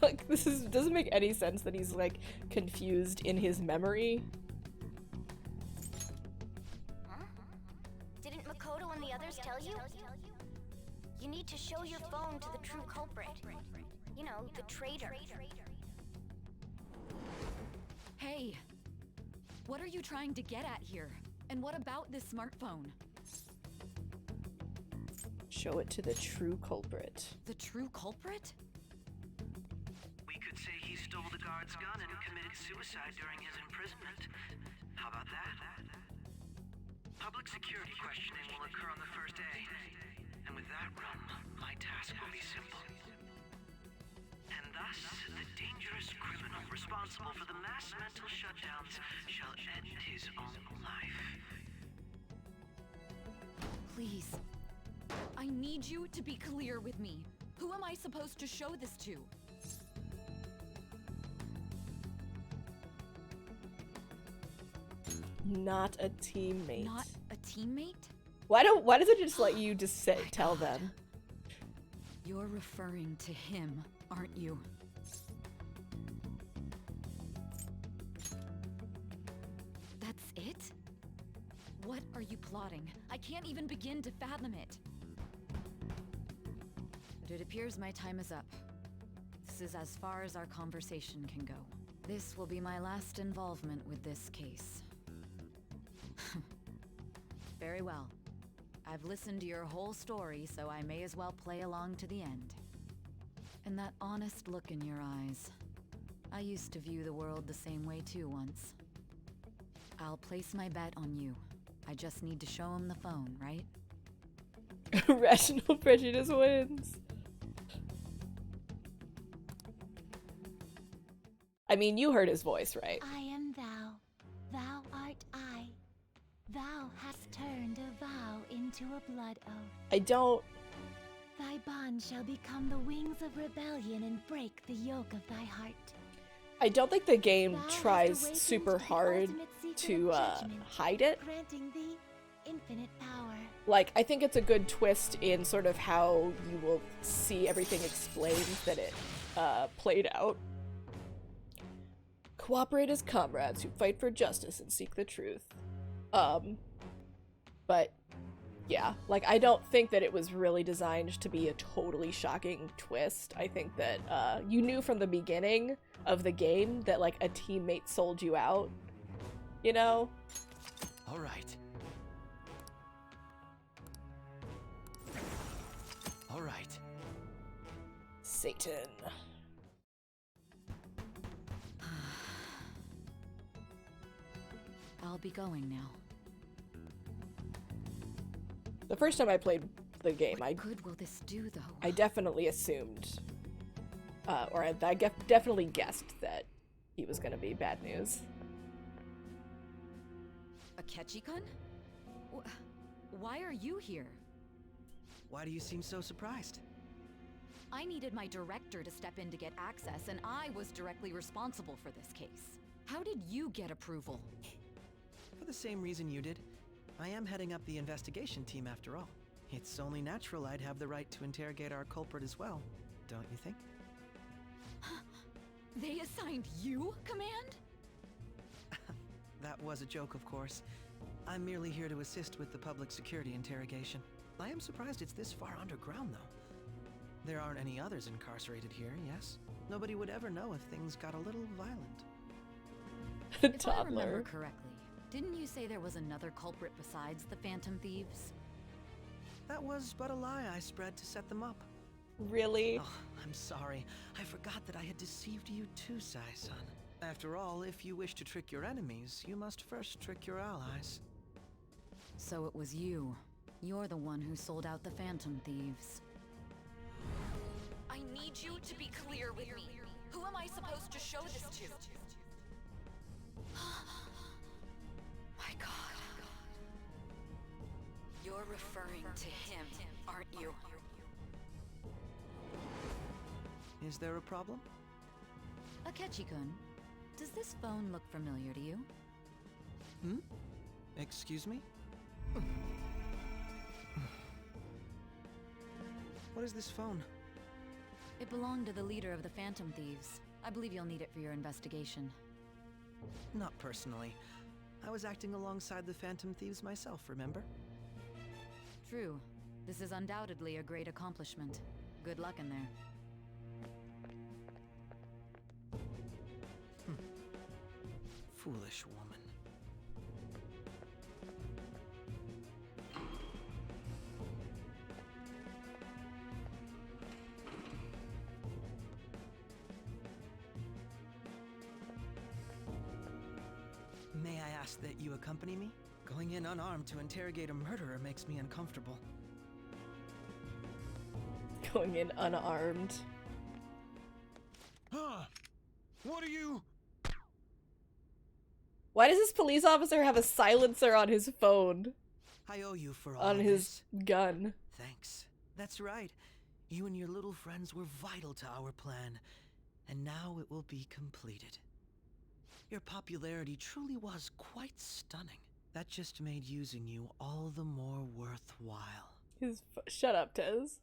Like, doesn't make any sense that he's like confused in his memory. Huh? Didn't Makoto and the others tell you? You need to show your phone to the true culprit. You know, the traitor. Hey! What are you trying to get at here? And what about this smartphone? Show it to the true culprit. The true culprit? We could say he stole the guard's gun and committed suicide during his imprisonment. How about that? Public security questioning will occur on the first day. And with that run, my task will be simple. And thus, the dangerous criminal responsible for the mass mental shutdowns shall end his own life. Please. I need you to be clear with me. Who am I supposed to show this to? Not a teammate. Not a teammate? Why does it just let you just say tell them? You're referring to him, aren't you? That's it? What are you plotting? I can't even begin to fathom it. But it appears my time is up. This is as far as our conversation can go. This will be my last involvement with this case. Very well. I've listened to your whole story, so I may as well play along to the end. And that honest look in your eyes. I used to view the world the same way too once. I'll place my bet on you. I just need to show him the phone, right? Rational prejudice wins. I mean, you heard his voice, right? I am thou, thou art I. Thou hast turned a vow into a blood oath. I don't... Thy bond shall become the wings of rebellion and break the yoke of thy heart. I don't think the game tries super hard to hide it. Granting thee infinite power. Like, I think it's a good twist in sort of how you will see everything explained that it played out. Cooperate as comrades who fight for justice and seek the truth. But yeah, like, I don't think that it was really designed to be a totally shocking twist. I think that you knew from the beginning of the game that, like, a teammate sold you out, you know? All right. All right. Satan. I'll be going now. The first time I played the game, What good will this do, though? I definitely assumed, or I definitely guessed that he was gonna be bad news. Akechi-kun? Why are you here? Why do you seem so surprised? I needed my director to step in to get access, and I was directly responsible for this case. How did you get approval? For the same reason you did. I am heading up the investigation team after all. It's only natural I'd have the right to interrogate our culprit as well, don't you think? They assigned you command? That was a joke, of course. I'm merely here to assist with the public security interrogation. I am surprised it's this far underground, though. There aren't any others incarcerated here, yes? Nobody would ever know if things got a little violent. If I remember correctly, didn't you say there was another culprit besides the Phantom Thieves? That was but a lie I spread to set them up. Really? Oh, I'm sorry. I forgot that I had deceived you too, Sai-san. After all, if you wish to trick your enemies, you must first trick your allies. So it was you. You're the one who sold out the Phantom Thieves. I need you to be clear with me. Who am I supposed to show this to? My God. You're referring to him, aren't you? Is there a problem? Akechi-kun, does this phone look familiar to you? Hmm? Excuse me? What is this phone? It belonged to the leader of the Phantom Thieves. I believe you'll need it for your investigation. Not personally. I was acting alongside the Phantom Thieves myself, remember? True. This is undoubtedly a great accomplishment. Good luck in there. Foolish woman. May I ask that you accompany me? Going in unarmed to interrogate a murderer makes me uncomfortable. Going in unarmed. Huh? What are you? Why does this police officer have a silencer on his phone? I owe you for all on of his this. gun. Thanks. That's right. You and your little friends were vital to our plan, and now it will be completed. Your popularity truly was quite stunning. That just made using you all the more worthwhile. Shut up, Tez.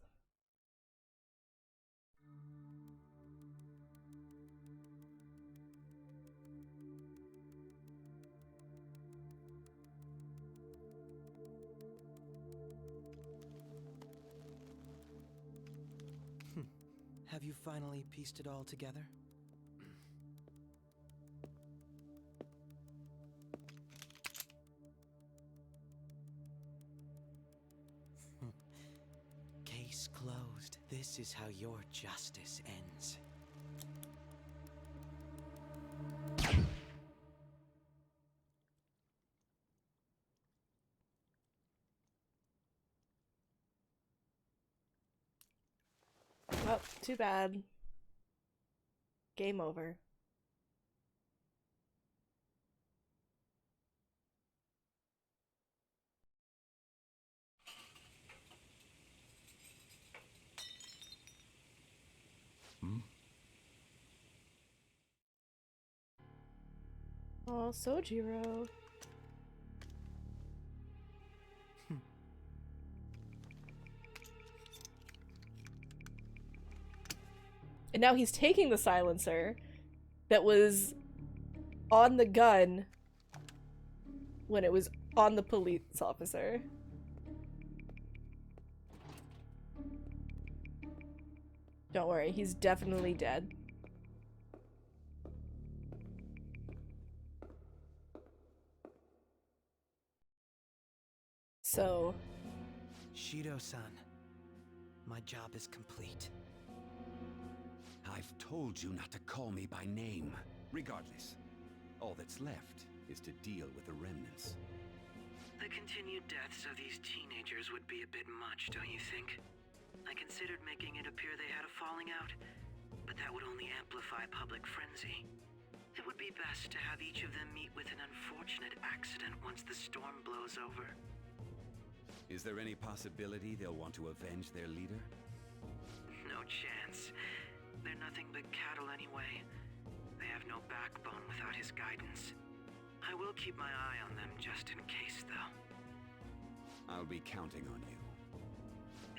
Have you finally pieced it all together? Case closed. This is how your justice ends. Oh, too bad. Game over. Oh, Sojiro. And now he's taking the silencer that was on the gun when it was on the police officer. Don't worry, he's definitely dead. So... Shido-san, my job is complete. I've told you not to call me by name. Regardless, all that's left is to deal with the remnants. The continued deaths of these teenagers would be a bit much, don't you think? I considered making it appear they had a falling out, but that would only amplify public frenzy. It would be best to have each of them meet with an unfortunate accident once the storm blows over. Is there any possibility they'll want to avenge their leader? No chance. They're nothing but cattle anyway. They have no backbone without his guidance. I will keep my eye on them just in case, though. I'll be counting on you.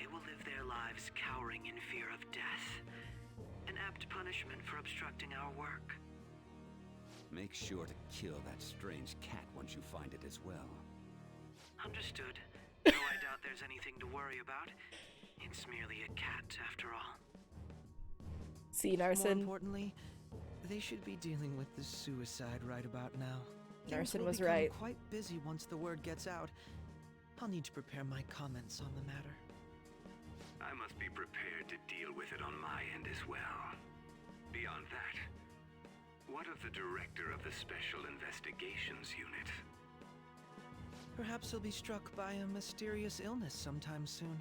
They will live their lives cowering in fear of death. An apt punishment for obstructing our work. Make sure to kill that strange cat once you find it as well. Understood. Though I doubt there's anything to worry about. It's merely a cat, after all. See, Narson. More importantly, they should be dealing with the suicide right about now. Narson Things will was become right. Quite busy once the word gets out. I'll need to prepare my comments on the matter. I must be prepared to deal with it on my end as well. Beyond that, what of the director of the Special Investigations Unit? Perhaps he'll be struck by a mysterious illness sometime soon.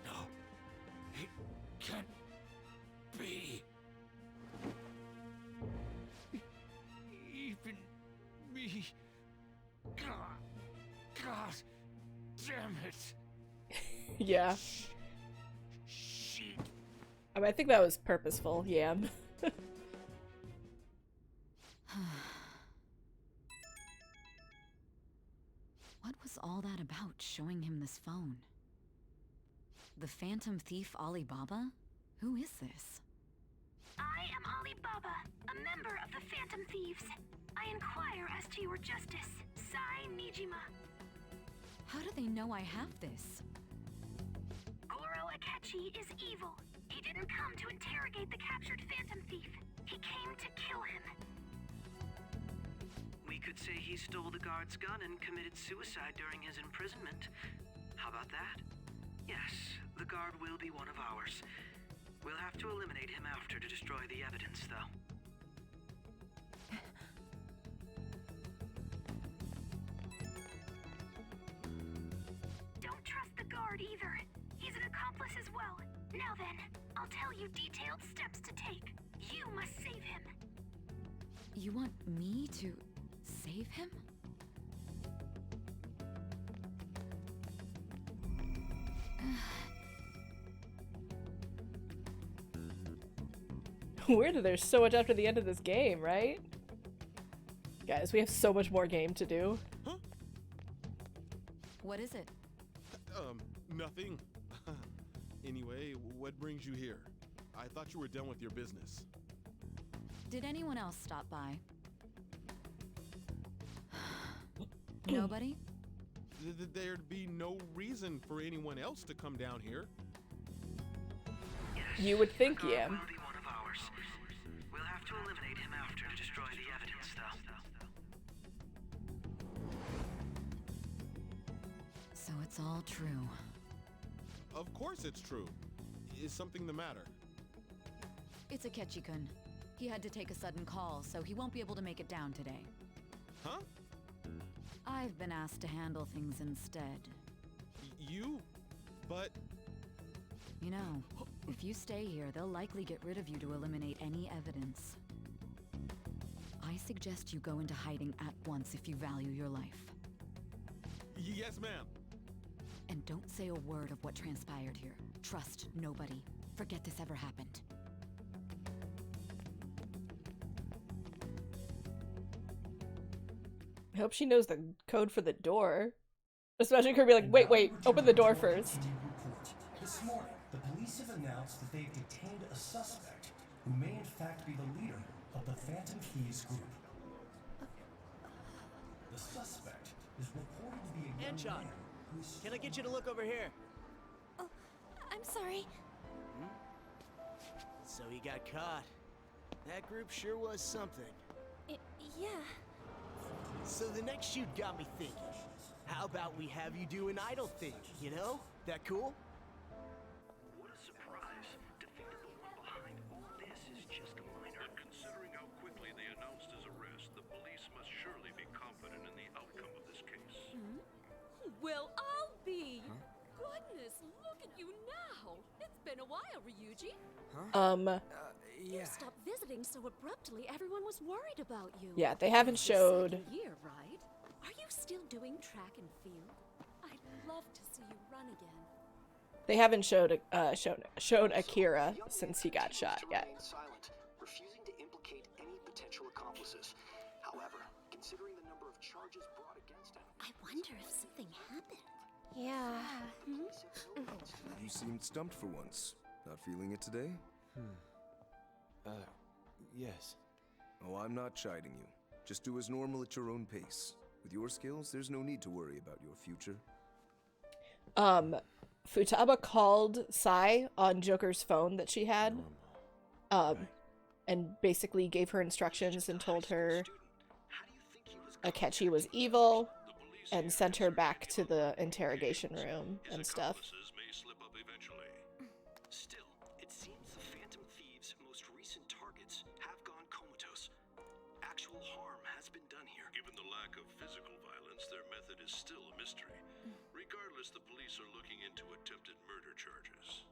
No, it can't be. Even me. God damn it. Yeah. I mean, I think that was purposeful, Yam. Phantom Thief Alibaba? Who is this? I am Alibaba, a member of the Phantom Thieves. I inquire as to your justice, Sai Nijima. How do they know I have this? Goro Akechi is evil. He didn't come to interrogate the captured Phantom Thief. He came to kill him. We could say he stole the guard's gun and committed suicide during his imprisonment. How about that? Yes, the guard will be one of ours. We'll have to eliminate him after to destroy the evidence, though. Don't trust the guard either. He's an accomplice as well. Now then, I'll tell you detailed steps to take. You must save him. You want me to save him? Weird that there's so much after the end of this game, right? Guys, we have so much more game to do. What is it? Nothing. Anyway, what brings you here? I thought you were done with your business. Did anyone else stop by? Nobody? There'd be no reason for anyone else to come down here. You would think, yeah. Will be one of ours. We'll have to eliminate him after to destroy the evidence, though. So it's all true. Of course it's true. Is something the matter? It's Akechi-kun. He had to take a sudden call, so he won't be able to make it down today. Huh? I've been asked to handle things instead. You? But... You know, if you stay here, they'll likely get rid of you to eliminate any evidence. I suggest you go into hiding at once if you value your life. Yes, ma'am. And don't say a word of what transpired here. Trust nobody. Forget this ever happened. I hope she knows the code for the door. Especially Kirby like, wait, open the door first. This morning, the police have announced that they've detained a suspect who may in fact be the leader of the Phantom Thieves group. The suspect is reported to be a young Anchon, man who's... can I get you to look over here? Oh, I'm sorry. So he got caught. That group sure was something. Yeah. So the next shoot got me thinking. How about we have you do an idol thing, you know? That cool? What a surprise. Defeated the one behind all this is just a minor. And considering how quickly they announced his arrest, the police must surely be confident in the outcome of this case. Well, I'll be. Goodness, look at you now. It's been a while, Ryuji. Yeah. You stopped visiting so abruptly, everyone was worried about you. Yeah, they haven't showed. Second year, right? Are you still doing track and field? I'd love to see you run again. They haven't shown Akira since he got shot yet. Silent, refusing to implicate any potential accomplices. However, considering the number of charges brought against him, I wonder if something happened. Yeah. You seemed stumped for once. Not feeling it today? Yes. Oh, I'm not chiding you. Just do as normal at your own pace. With your skills, there's no need to worry about your future. Futaba called Sai on Joker's phone that she had, and basically gave her instructions and told her Akechi was evil, and sent her back to the interrogation room and stuff. Still, it seems the Phantom Thieves' most recent targets have gone comatose. Actual harm has been done here. Given the lack of physical violence, their method is still a mystery. Regardless, the police are looking into attempted murder charges.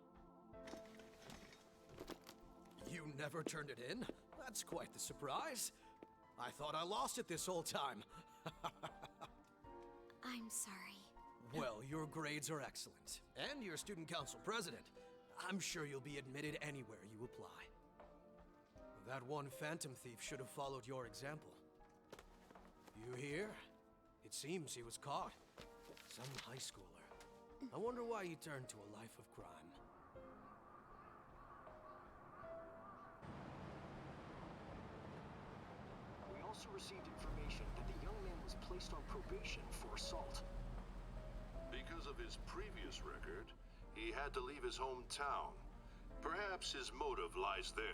You never turned it in? That's quite the surprise. I thought I lost it this whole time. I'm sorry. Well, your grades are excellent. And you're student council president. I'm sure you'll be admitted anywhere you apply. That one Phantom Thief should have followed your example. You hear? It seems he was caught. Some high schooler. I wonder why you turned to a life of crime. We also received information that the young man was placed on probation for assault. Because of his previous record, he had to leave his hometown. Perhaps his motive lies there.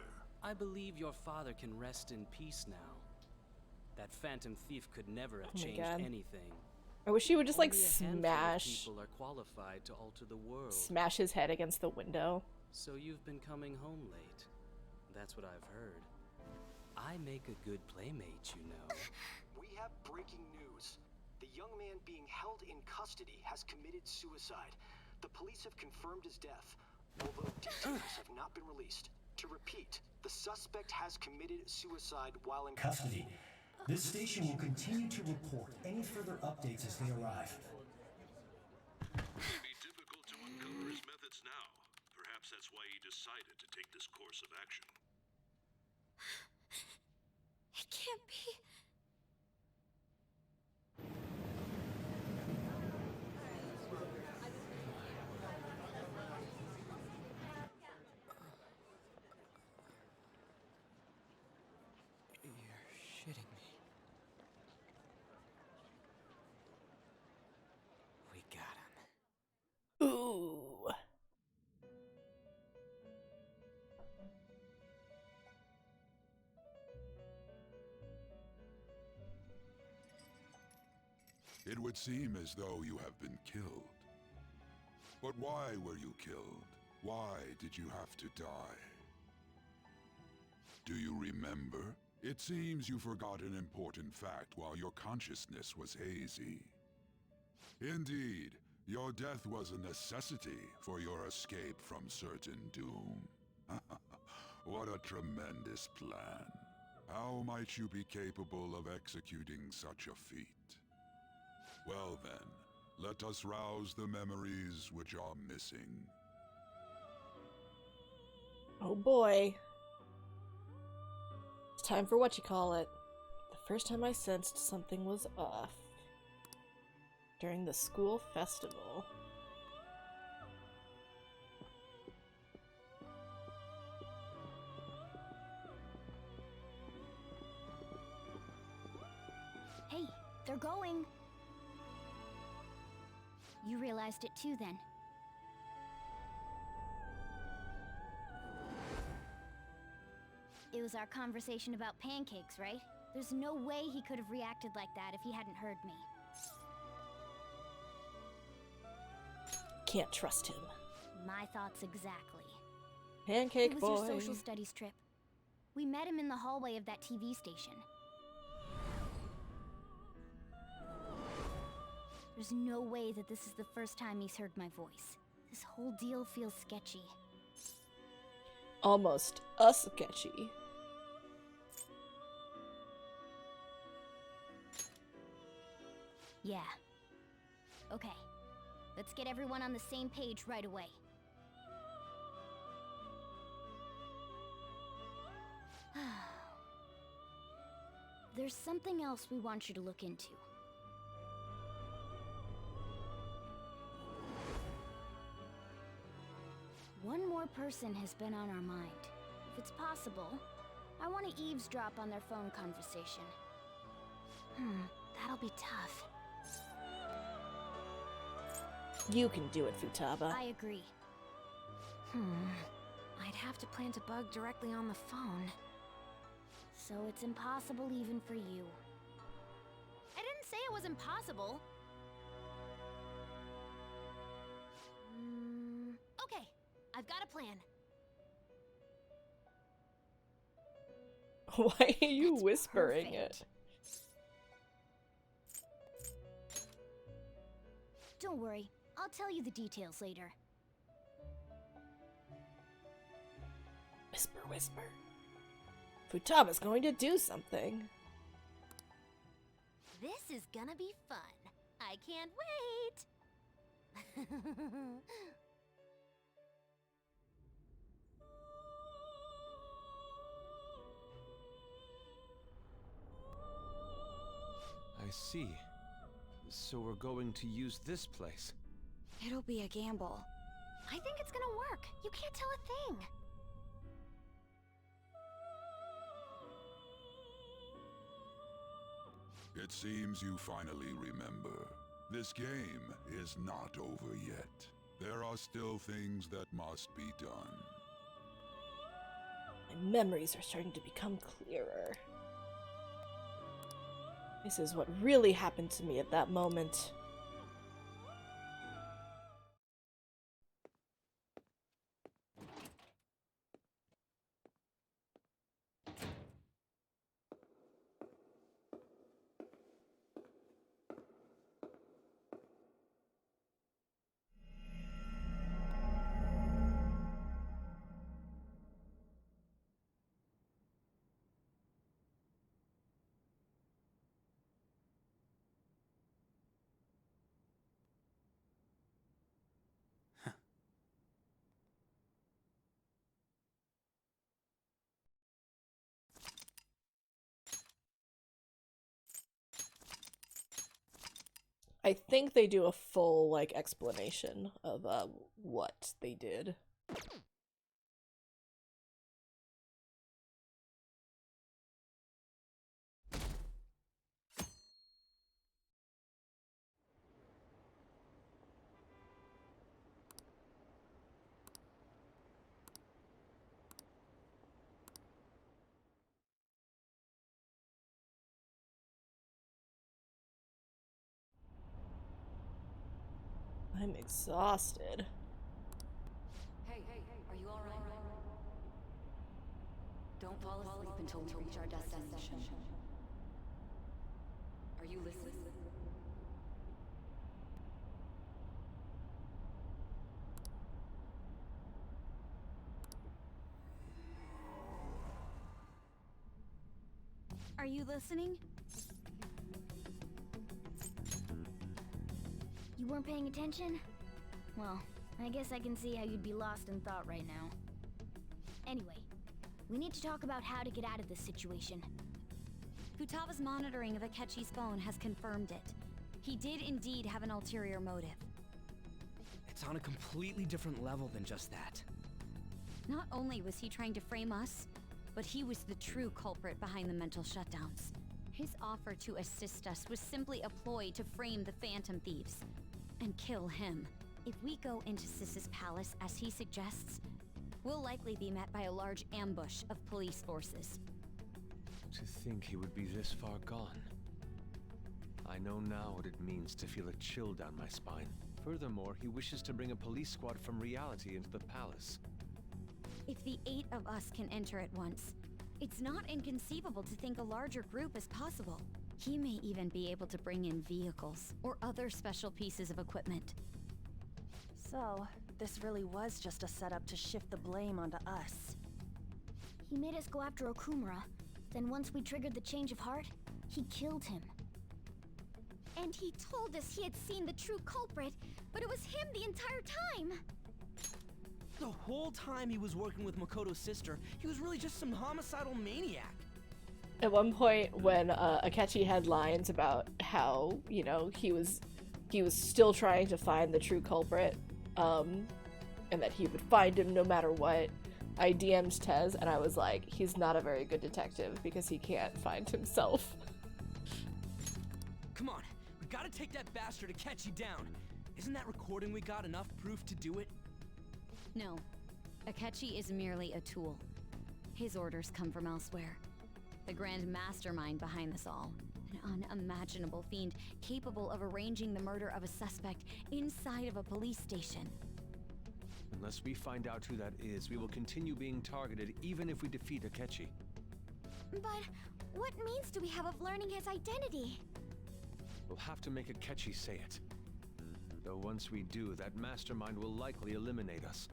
I believe your father can rest in peace now. That phantom thief could never have Oh my changed God. anything. I wish he would just like Only a handful of smash people are qualified to alter the world. smash his head against the window. So you've been coming home late. That's what I've heard. I make a good playmate, you know. We have breaking news. The young man being held in custody has committed suicide. The police have confirmed his death, although details have not been released. To repeat, the suspect has committed suicide while in Custody. This station will continue to report any further updates as they arrive. It would be difficult to uncover his methods now. Perhaps that's why he decided to take this course of action. It can't be. You're shitting me. We got him. Ooh. It would seem as though you have been killed. But why were you killed? Why did you have to die? Do you remember? It seems you forgot an important fact while your consciousness was hazy. Indeed, your death was a necessity for your escape from certain doom. What a tremendous plan. How might you be capable of executing such a feat? Well then, let us rouse the memories which are missing. Oh boy. It's time for whatchamacallit. The first time I sensed something was off. During the school festival. Hey, they're going. You realized it too then. It was our conversation about pancakes, right? There's no way he could have reacted like that if he hadn't heard me. Can't trust him. My thoughts exactly. Pancake It was boy. your social studies trip. We met him in the hallway of that TV station. There's no way that this is the first time he's heard my voice. This whole deal feels sketchy. Almost a sketchy. Yeah. Okay. Let's get everyone on the same page right away. There's something else we want you to look into. One more person has been on our mind. If it's possible, I want to eavesdrop on their phone conversation. That'll be tough. You can do it, Futaba. I agree. I'd have to plant a bug directly on the phone. So it's impossible even for you. I didn't say it was impossible. Okay, I've got a plan. Why are you whispering it? Don't worry, I'll tell you the details later. Whisper, whisper. Futaba's going to do something. This is gonna be fun. I can't wait! I see. So we're going to use this place. It'll be a gamble. I think it's gonna work. You can't tell a thing. It seems you finally remember. This game is not over yet. There are still things that must be done. My memories are starting to become clearer. This is what really happened to me at that moment. I think they do a full, like, explanation of, what they did. I'm exhausted. Hey, are you alright? Don't fall asleep until we reach our destination. Are you listening? Are you listening? You weren't paying attention? Well, I guess I can see how you'd be lost in thought right now. Anyway, we need to talk about how to get out of this situation. Futaga's monitoring of Akechi's phone has confirmed it. He did indeed have an ulterior motive. It's on a completely different level than just that. Not only was he trying to frame us, but he was the true culprit behind the mental shutdowns. His offer to assist us was simply a ploy to frame the Phantom Thieves and kill him. If we go into Sis's palace as he suggests, we'll likely be met by a large ambush of police forces. To think he would be this far gone. I know now what it means to feel a chill down my spine. Furthermore, he wishes to bring a police squad from reality into the palace. If the 8 of us can enter at once, it's not inconceivable to think a larger group is possible. He may even be able to bring in vehicles or other special pieces of equipment. So, this really was just a setup to shift the blame onto us. He made us go after Okumura. Then once we triggered the change of heart, he killed him. And he told us he had seen the true culprit, but it was him the entire time! The whole time he was working with Makoto's sister, he was really just some homicidal maniac. At one point when Akechi had lines about how, you know, he was still trying to find the true culprit, and that he would find him no matter what, I DM'd Tez and I was like, he's not a very good detective because he can't find himself. Come on, we gotta take that bastard Akechi down. Isn't that recording we got enough proof to do it? No. Akechi is merely a tool. His orders come from elsewhere. The grand mastermind behind this all. An unimaginable fiend capable of arranging the murder of a suspect inside of a police station. Unless we find out who that is, we will continue being targeted even if we defeat Akechi. But what means do we have of learning his identity? We'll have to make Akechi say it. Though once we do, that mastermind will likely eliminate us.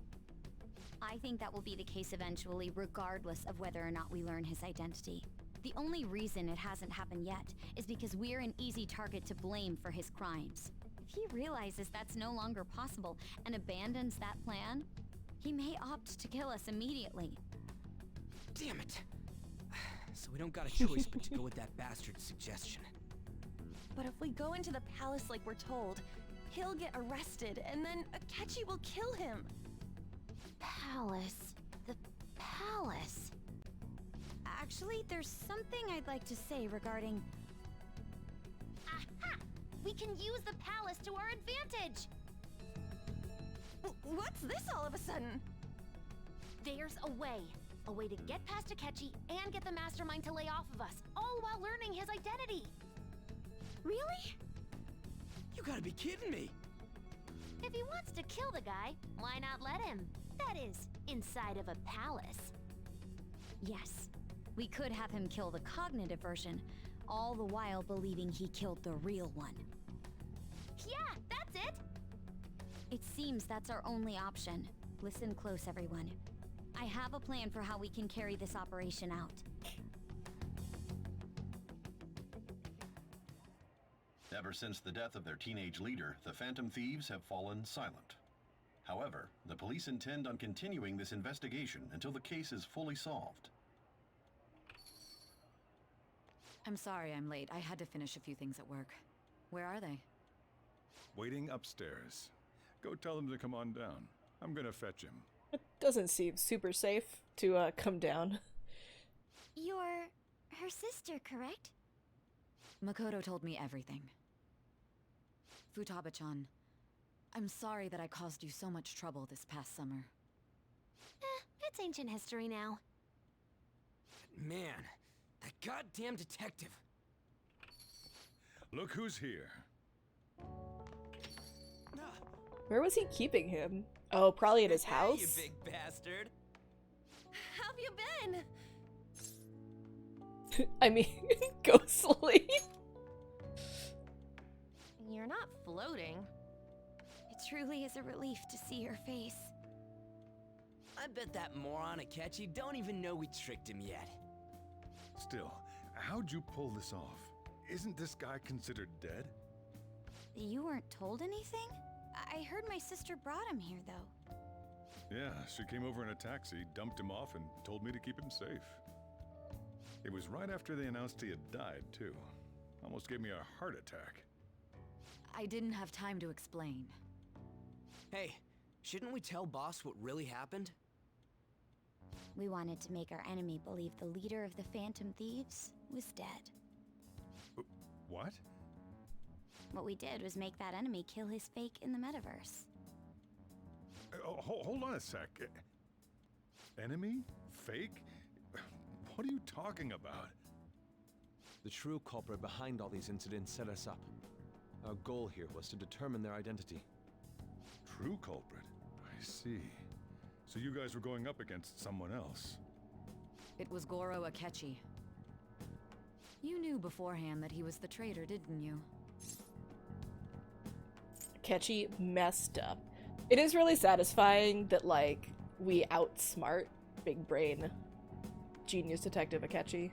I think that will be the case eventually, regardless of whether or not we learn his identity. The only reason it hasn't happened yet is because we're an easy target to blame for his crimes. If he realizes that's no longer possible and abandons that plan, he may opt to kill us immediately. Damn it! So we don't got a choice but to go with that bastard's suggestion. But if we go into the palace like we're told, He'll get arrested, and then Akechi will kill him. Palace. The palace. Actually, there's something I'd like to say regarding... Aha! We can use the palace to our advantage! What's this all of a sudden? There's a way. A way to get past Akechi and get the mastermind to lay off of us, all while learning his identity. Really? You gotta be kidding me! If he wants to kill the guy, why not let him? That is, inside of a palace. Yes. We could have him kill the cognitive version, all the while believing he killed the real one. Yeah, that's it! It seems that's our only option. Listen close, everyone. I have a plan for how we can carry this operation out. Ever since the death of their teenage leader, the Phantom Thieves have fallen silent. However, the police intend on continuing this investigation until the case is fully solved. I'm sorry I'm late. I had to finish a few things at work. Where are they? Waiting upstairs. Go tell them to come on down. I'm gonna fetch him. It doesn't seem super safe to come down. You're her sister, correct? Makoto told me everything. Futaba-chan, I'm sorry that I caused you so much trouble this past summer. It's ancient history now. Man, that goddamn detective. Look who's here. Where was he keeping him? Oh, probably at his house? You big bastard. How have you been? I mean, ghostly. You're not floating. It truly is a relief to see your face. I bet that moron Akechi don't even know we tricked him yet. Still, how'd you pull this off? Isn't this guy considered dead? You weren't told anything? I heard my sister brought him here, though. Yeah, she came over in a taxi, dumped him off, and told me to keep him safe. It was right after they announced he had died, too. Almost gave me a heart attack. I didn't have time to explain. Hey, shouldn't we tell boss what really happened? We wanted to make our enemy believe the leader of the Phantom Thieves was dead. What? What we did was make that enemy kill his fake in the metaverse. Hold on a sec. Enemy? Fake? What are you talking about? The true culprit behind all these incidents set us up. Our goal here was to determine their identity. True culprit? I see. So you guys were going up against someone else? It was Goro Akechi. You knew beforehand that he was the traitor, didn't you? Akechi messed up. It is really satisfying that, like, we outsmart big brain genius detective Akechi.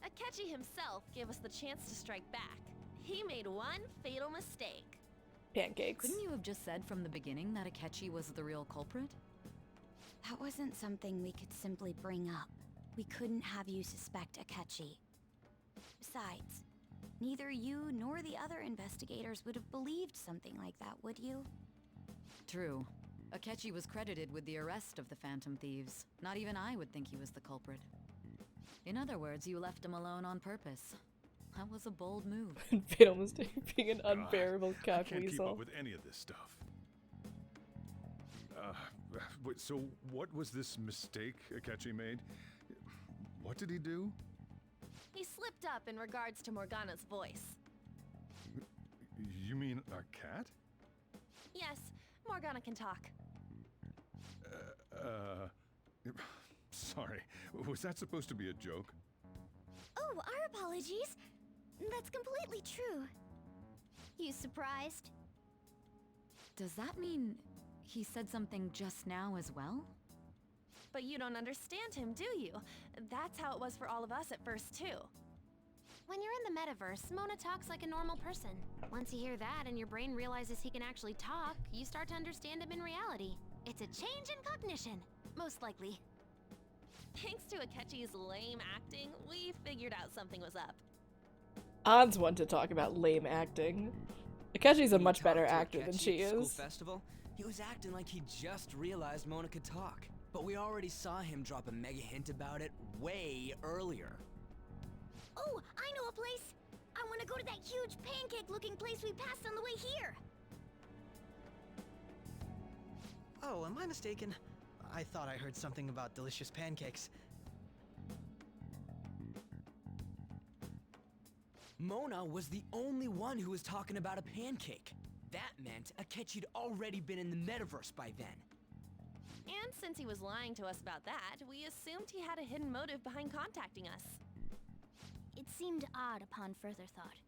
Akechi himself gave us the chance to strike back. He made one fatal mistake. Pancakes. Couldn't you have just said from the beginning that Akechi was the real culprit? That wasn't something we could simply bring up. We couldn't have you suspect Akechi. Besides, neither you nor the other investigators would have believed something like that, would you? True. Akechi was credited with the arrest of the Phantom Thieves. Not even I would think he was the culprit. In other words, you left him alone on purpose. That was a bold move. Fatal mistake being an unbearable I cock can't keep weasel. up with any of this stuff. Wait, so what was this mistake Akechi made? What did he do? He slipped up in regards to Morgana's voice. You mean a cat? Yes, Morgana can talk. Sorry. Was that supposed to be a joke? Oh, our apologies. That's completely true. You surprised? Does that mean he said something just now as well? But you don't understand him, do you? That's how it was for all of us at first, too. When you're in the metaverse, Mona talks like a normal person. Once you hear that and your brain realizes he can actually talk, you start to understand him in reality. It's a change in cognition, most likely. Thanks to Akechi's lame acting, we figured out something was up. On's one to talk about lame acting. Akechi's a When we much better talked to actor than Akechi she at School is. Festival, he was acting like he just realized Mona could talk. But we already saw him drop a mega hint about it way earlier. Oh, I know a place! I want to go to that huge pancake-looking place we passed on the way here! Oh, am I mistaken? I thought I heard something about delicious pancakes. Mona was the only one who was talking about a pancake. That meant Akechi'd already been in the metaverse by then. And since he was lying to us about that, we assumed he had a hidden motive behind contacting us. It seemed odd upon further thought.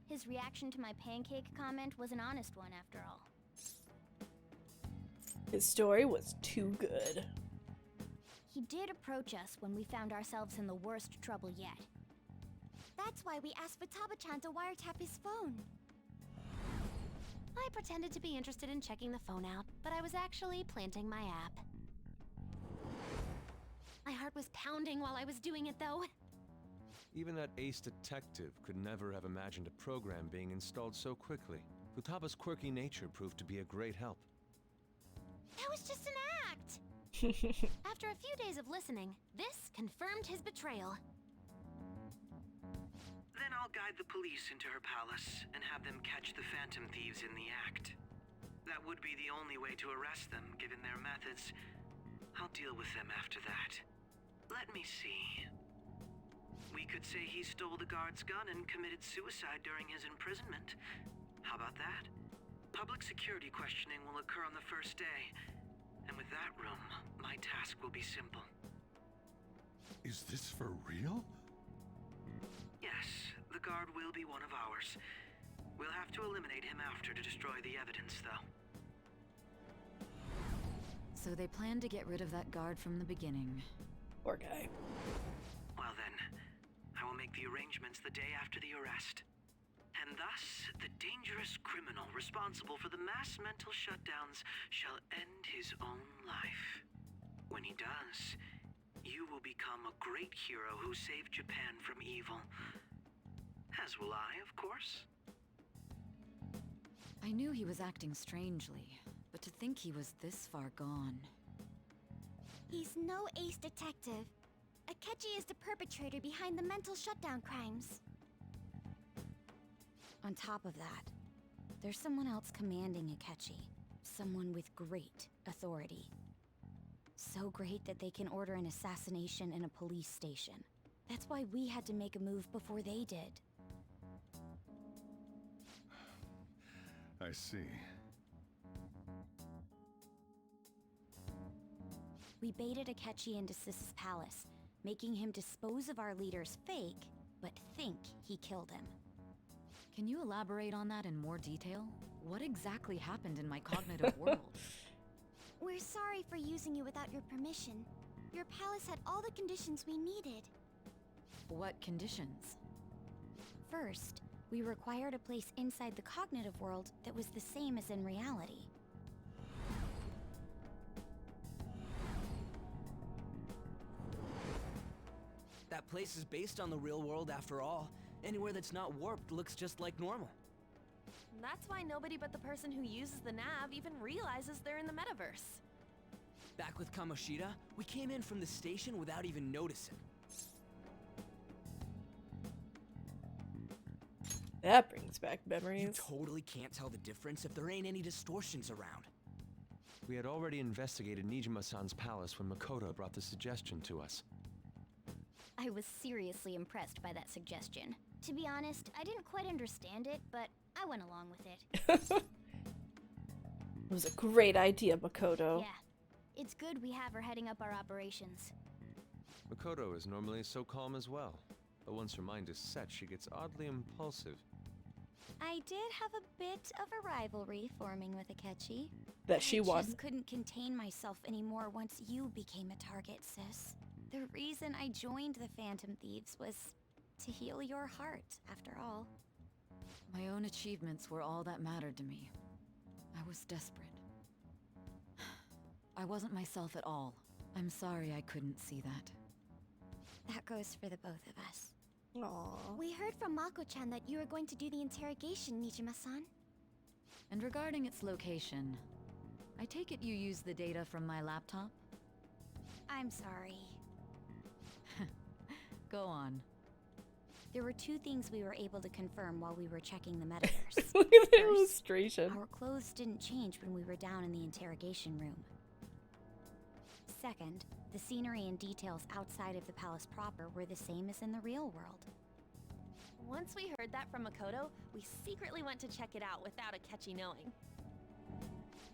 His reaction to my pancake comment was an honest one, after all. His story was too good. He did approach us when we found ourselves in the worst trouble yet. That's why we asked Futaba-chan to wiretap his phone. I pretended to be interested in checking the phone out, but I was actually planting my app. My heart was pounding while I was doing it, though. Even that ace detective could never have imagined a program being installed so quickly. Futaba's quirky nature proved to be a great help. That was just an act! After a few days of listening, this confirmed his betrayal. Then I'll guide the police into her palace and have them catch the Phantom Thieves in the act. That would be the only way to arrest them, given their methods. I'll deal with them after that. Let me see. We could say he stole the guard's gun and committed suicide during his imprisonment. How about that? Public security questioning will occur on the first day. And with that room, my task will be simple. Is this for real? Yes, the guard will be one of ours. We'll have to eliminate him after to destroy the evidence, though. So they planned to get rid of that guard from the beginning. Poor guy. Well then, I will make the arrangements the day after the arrest. And thus, the dangerous criminal responsible for the mass mental shutdowns shall end his own life. When he does, you will become a great hero who saved Japan from evil. As will I, of course. I knew he was acting strangely, but to think he was this far gone. He's no ace detective. Akechi is the perpetrator behind the mental shutdown crimes. On top of that, there's someone else commanding Akechi. Someone with great authority. So great that they can order an assassination in a police station. That's why we had to make a move before they did. I see. We baited Akechi into Sis's palace, making him dispose of our leader's fake, but think he killed him. Can you elaborate on that in more detail? What exactly happened in my cognitive world? We're sorry for using you without your permission. Your palace had all the conditions we needed. What conditions? First, we required a place inside the cognitive world that was the same as in reality. That place is based on the real world after all. Anywhere that's not warped looks just like normal. That's why nobody but the person who uses the nav even realizes they're in the metaverse. Back with Kamoshida, we came in from the station without even noticing. That brings back You memories. totally can't tell the difference if there ain't any distortions around. We had already investigated Nijima-san's palace when Makoto brought the suggestion to us. I was seriously impressed by that suggestion. To be honest, I didn't quite understand it, but I went along with it. It was a great idea, Makoto. Yeah. It's good we have her heading up our operations. Makoto is normally so calm as well, but once her mind is set, she gets oddly impulsive. I did have a bit of a rivalry forming with Akechi. That she won. I just couldn't contain myself anymore once you became a target, sis. The reason I joined the Phantom Thieves was to heal your heart, after all. My own achievements were all that mattered to me. I was desperate. I wasn't myself at all. I'm sorry I couldn't see that. That goes for the both of us. Aww. We heard from Mako-chan that you were going to do the interrogation, Nijima-san. And regarding its location, I take it you use the data from my laptop? I'm sorry. Go on. There were two things we were able to confirm while we were checking the metaverse. Look at the First, illustration. our clothes didn't change when we were down in the interrogation room. Second, the scenery and details outside of the palace proper were the same as in the real world. Once we heard that from Makoto, we secretly went to check it out without Akechi knowing.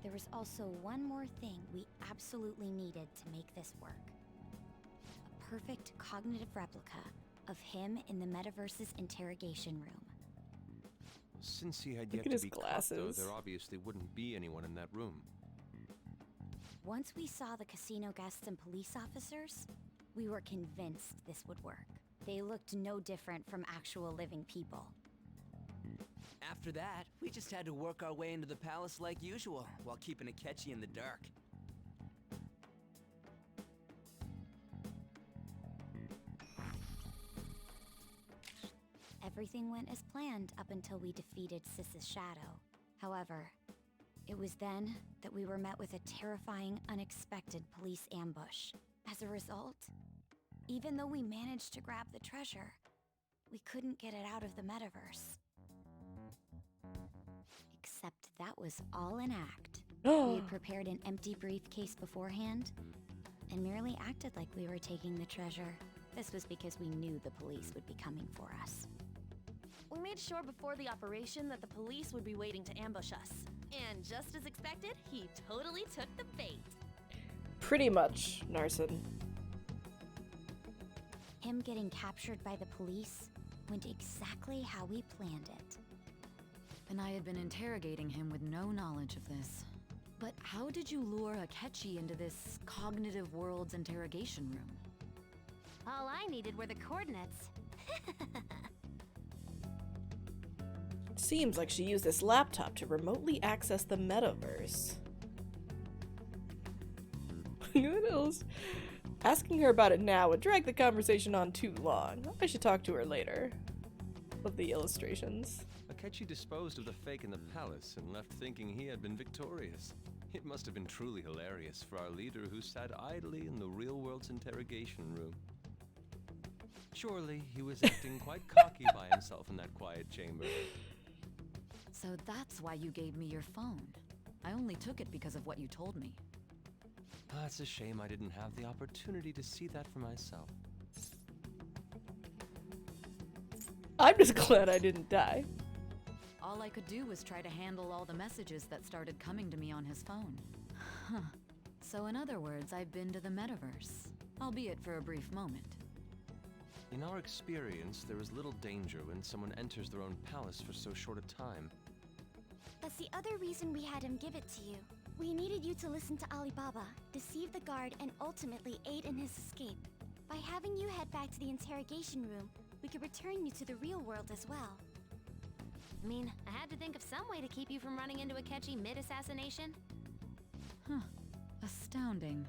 There was also one more thing we absolutely needed to make this work. A perfect cognitive replica of him in the metaverse's interrogation room. Since he had Look yet at to his be caught, though, glasses. there obviously wouldn't be anyone in that room. Once we saw the casino guests and police officers, we were convinced this would work. They looked no different from actual living people. After that, we just had to work our way into the palace like usual, while keeping Akechi in the dark. Everything went as planned up until we defeated Sis's shadow. However, it was then that we were met with a terrifying, unexpected police ambush. As a result, even though we managed to grab the treasure, we couldn't get it out of the metaverse. Except that was all an act. We had prepared an empty briefcase beforehand and merely acted like we were taking the treasure. This was because we knew the police would be coming for us. We made sure before the operation that the police would be waiting to ambush us. And just as expected, he totally took the bait. Pretty much, Narson. Him getting captured by the police went exactly how we planned it. And I had been interrogating him with no knowledge of this. But how did you lure Akechi into this cognitive world's interrogation room? All I needed were the coordinates. Seems like she used this laptop to remotely access the metaverse. What else? Asking her about it now would drag the conversation on too long. I should talk to her later. Love the illustrations. Akechi disposed of the fake in the palace and left thinking he had been victorious. It must have been truly hilarious for our leader who sat idly in the real world's interrogation room. Surely he was acting quite cocky by himself in that quiet chamber. So that's why you gave me your phone. I only took it because of what you told me. It's a shame I didn't have the opportunity to see that for myself. I'm just glad I didn't die. All I could do was try to handle all the messages that started coming to me on his phone. Huh. So in other words, I've been to the metaverse, albeit for a brief moment. In our experience, there is little danger when someone enters their own palace for so short a time. That's the other reason we had him give it to you. We needed you to listen to Alibaba, deceive the guard, and ultimately aid in his escape. By having you head back to the interrogation room, we could return you to the real world as well. I mean, I had to think of some way to keep you from running into Akechi mid-assassination. Huh. Astounding.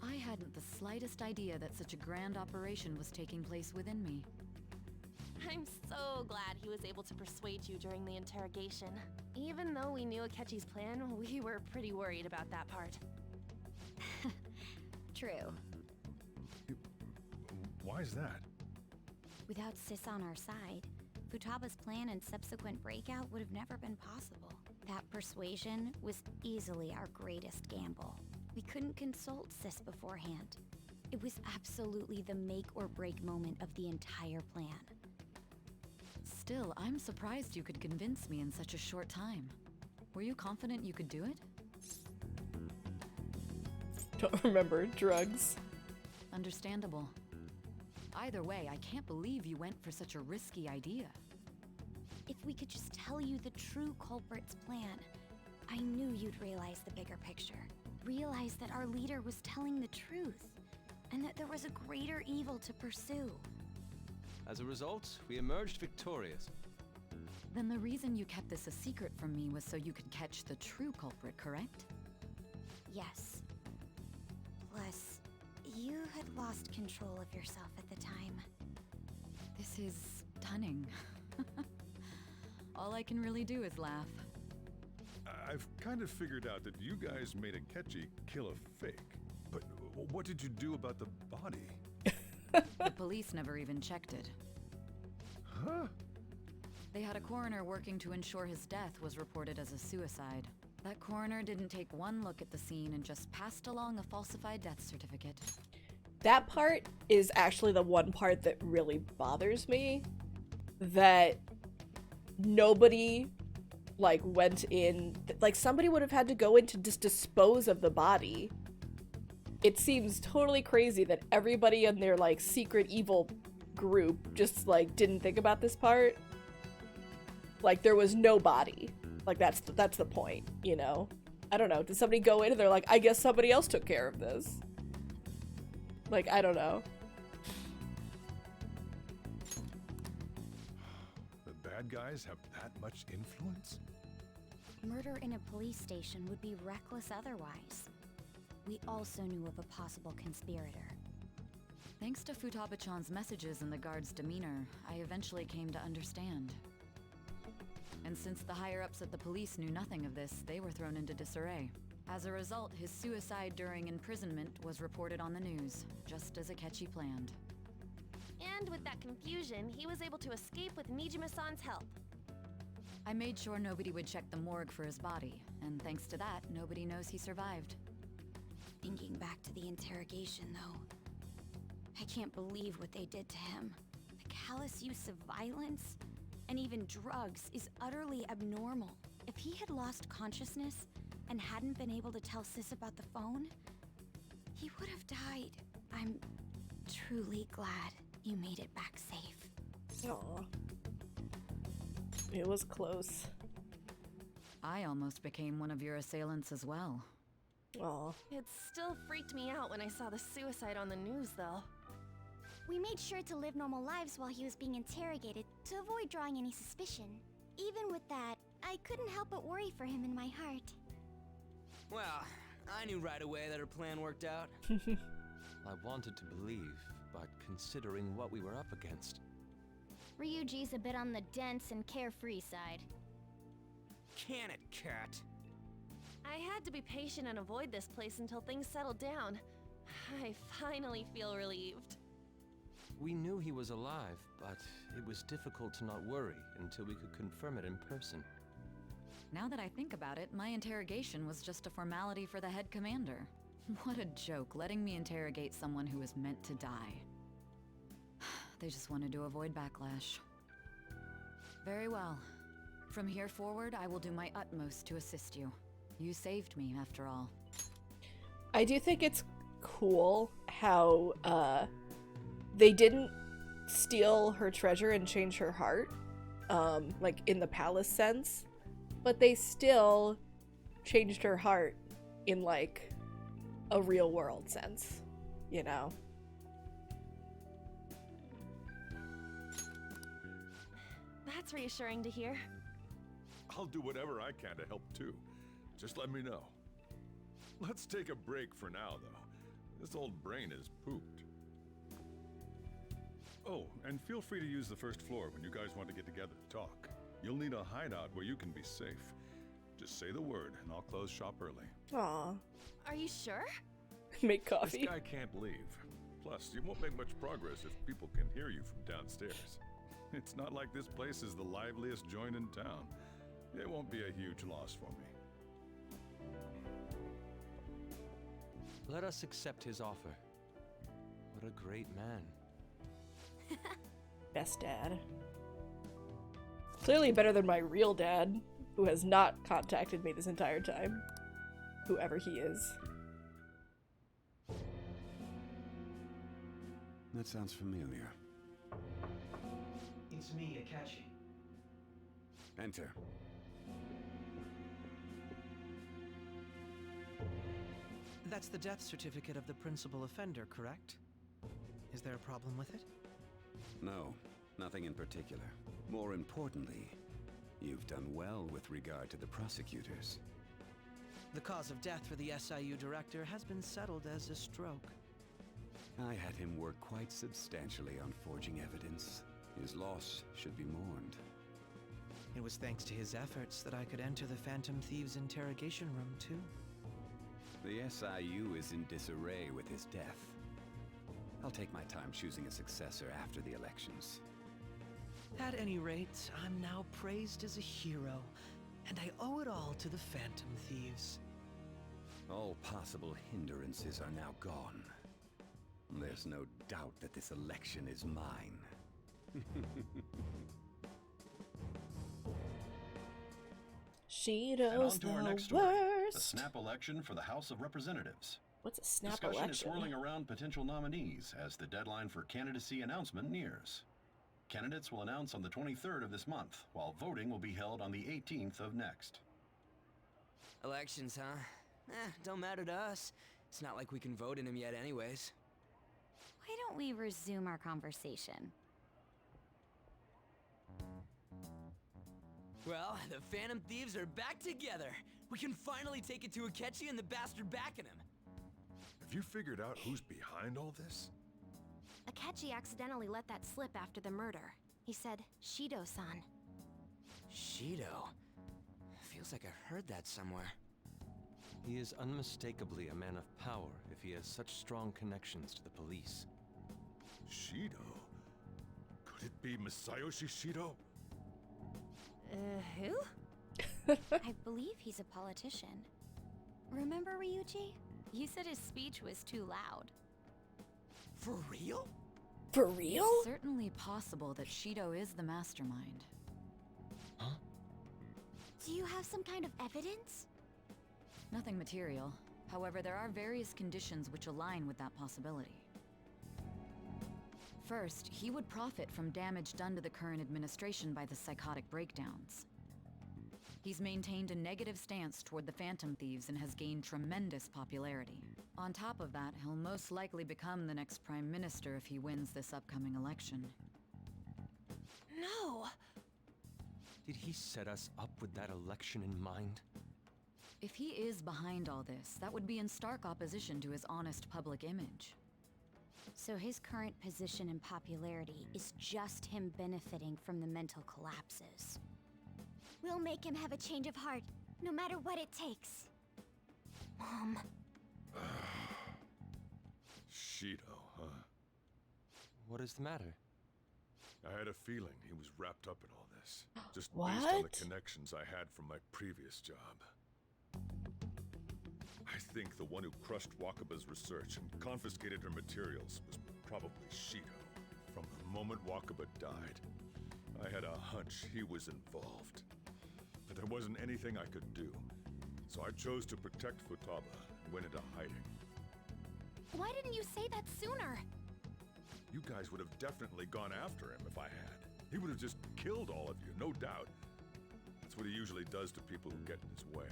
I hadn't the slightest idea that such a grand operation was taking place within me. I'm so glad he was able to persuade you during the interrogation. Even though we knew Akechi's plan, we were pretty worried about that part. True. Why is that? Without Sis on our side, Futaba's plan and subsequent breakout would have never been possible. That persuasion was easily our greatest gamble. We couldn't consult Sis beforehand. It was absolutely the make or break moment of the entire plan. Still, I'm surprised you could convince me in such a short time. Were you confident you could do it? Don't remember. Drugs. Understandable. Either way, I can't believe you went for such a risky idea. If we could just tell you the true culprit's plan, I knew you'd realize the bigger picture. Realize that our leader was telling the truth, and that there was a greater evil to pursue. As a result, we emerged victorious. Then the reason you kept this a secret from me was so you could catch the true culprit, correct? Yes. Plus, you had lost control of yourself at the time. This is stunning. All I can really do is laugh. I've kind of figured out that you guys made Akechi kill a fake. But what did you do about the body? The police never even checked it. Huh? They had a coroner working to ensure his death was reported as a suicide. That coroner didn't take one look at the scene and just passed along a falsified death certificate. That part is actually the one part that really bothers me. That nobody, like, went in... Like, somebody would have had to go in to just dispose of the body. It seems totally crazy that everybody in their, like, secret evil group just, like, didn't think about this part. Like, there was no body. Like, that's the point, you know? I don't know. Did somebody go in and they're like, I guess somebody else took care of this? Like, I don't know. The bad guys have that much influence? Murder in a police station would be reckless otherwise. We also knew of a possible conspirator. Thanks to Futaba-chan's messages and the guard's demeanor, I eventually came to understand. And since the higher-ups at the police knew nothing of this, they were thrown into disarray. As a result, his suicide during imprisonment was reported on the news, just as Akechi planned. And with that confusion, he was able to escape with Nijima-san's help. I made sure nobody would check the morgue for his body, and thanks to that, nobody knows he survived. Thinking back to the interrogation, though, I can't believe what they did to him. The callous use of violence and even drugs is utterly abnormal. If he had lost consciousness and hadn't been able to tell Sis about the phone, he would have died. I'm truly glad you made it back safe. Aw. It was close. I almost became one of your assailants as well. Aw. It still freaked me out when I saw the suicide on the news, though. We made sure to live normal lives while he was being interrogated to avoid drawing any suspicion. Even with that, I couldn't help but worry for him in my heart. Well, I knew right away that her plan worked out. I wanted to believe, but considering what we were up against... Ryuji's a bit on the dense and carefree side. Can it, Cat? I had to be patient and avoid this place until things settled down. I finally feel relieved. We knew he was alive, but it was difficult to not worry until we could confirm it in person. Now that I think about it, my interrogation was just a formality for the head commander. What a joke, letting me interrogate someone who was meant to die. They just wanted to avoid backlash. Very well. From here forward, I will do my utmost to assist you. You saved me, after all. I do think it's cool how, they didn't steal her treasure and change her heart, like in the palace sense, but they still changed her heart in like a real world sense, you know? That's reassuring to hear. I'll do whatever I can to help too. Just let me know. Let's take a break for now, though. This old brain is pooped. Oh, and feel free to use the first floor when you guys want to get together to talk. You'll need a hideout where you can be safe. Just say the word, and I'll close shop early. Aw. Are you sure? Make coffee. This guy can't leave. Plus, you won't make much progress if people can hear you from downstairs. It's not like this place is the liveliest joint in town. It won't be a huge loss for me. Let us accept his offer. What a great man. Best dad. Clearly better than my real dad, who has not contacted me this entire time. Whoever he is. That sounds familiar. It's me, Akechi. Enter. That's the death certificate of the principal offender, correct? Is there a problem with it? No, nothing in particular. More importantly, you've done well with regard to the prosecutors. The cause of death for the SIU director has been settled as a stroke. I had him work quite substantially on forging evidence. His loss should be mourned. It was thanks to his efforts that I could enter the Phantom Thieves' interrogation room, too. The SIU is in disarray with his death. I'll take my time choosing a successor after the elections. At any rate, I'm now praised as a hero, and I owe it all to the Phantom Thieves. All possible hindrances are now gone. There's no doubt that this election is mine. Shido's And on to our the next story, worst. the snap election for the House of Representatives. What's a snap Discussion election? is swirling around potential nominees as the deadline for candidacy announcement nears. Candidates will announce on the 23rd of this month, while voting will be held on the 18th of next. Elections, huh? Don't matter to us. It's not like we can vote in them yet anyways. Why don't we resume our conversation? Well, the Phantom Thieves are back together. We can finally take it to Akechi and the bastard backing him. Have you figured out who's behind all this? Akechi accidentally let that slip after the murder. He said, Shido-san. Shido? Feels like I've heard that somewhere. He is unmistakably a man of power if he has such strong connections to the police. Shido? Could it be Masayoshi Shido? Who? I believe he's a politician. Remember Ryuji? You said his speech was too loud. For real? For real? It's certainly possible that Shido is the mastermind. Do you have some kind of evidence? Nothing material. However, there are various conditions which align with that possibility. First, he would profit from damage done to the current administration by the psychotic breakdowns. He's maintained a negative stance toward the Phantom Thieves and has gained tremendous popularity. On top of that, he'll most likely become the next Prime Minister if he wins this upcoming election. No! Did he set us up with that election in mind? If he is behind all this, that would be in stark opposition to his honest public image. So his current position and popularity is just him benefiting from the mental collapses. We'll make him have a change of heart, no matter what it takes. Mom. Shido, huh? What is the matter? I had a feeling he was wrapped up in all this. Just What? based on the connections I had from my previous job. I think the one who crushed Wakaba's research and confiscated her materials was probably Shido. From the moment Wakaba died, I had a hunch he was involved. But there wasn't anything I could do. So I chose to protect Futaba and went into hiding. Why didn't you say that sooner? You guys would have definitely gone after him if I had. He would have just killed all of you, no doubt. That's what he usually does to people who get in his way.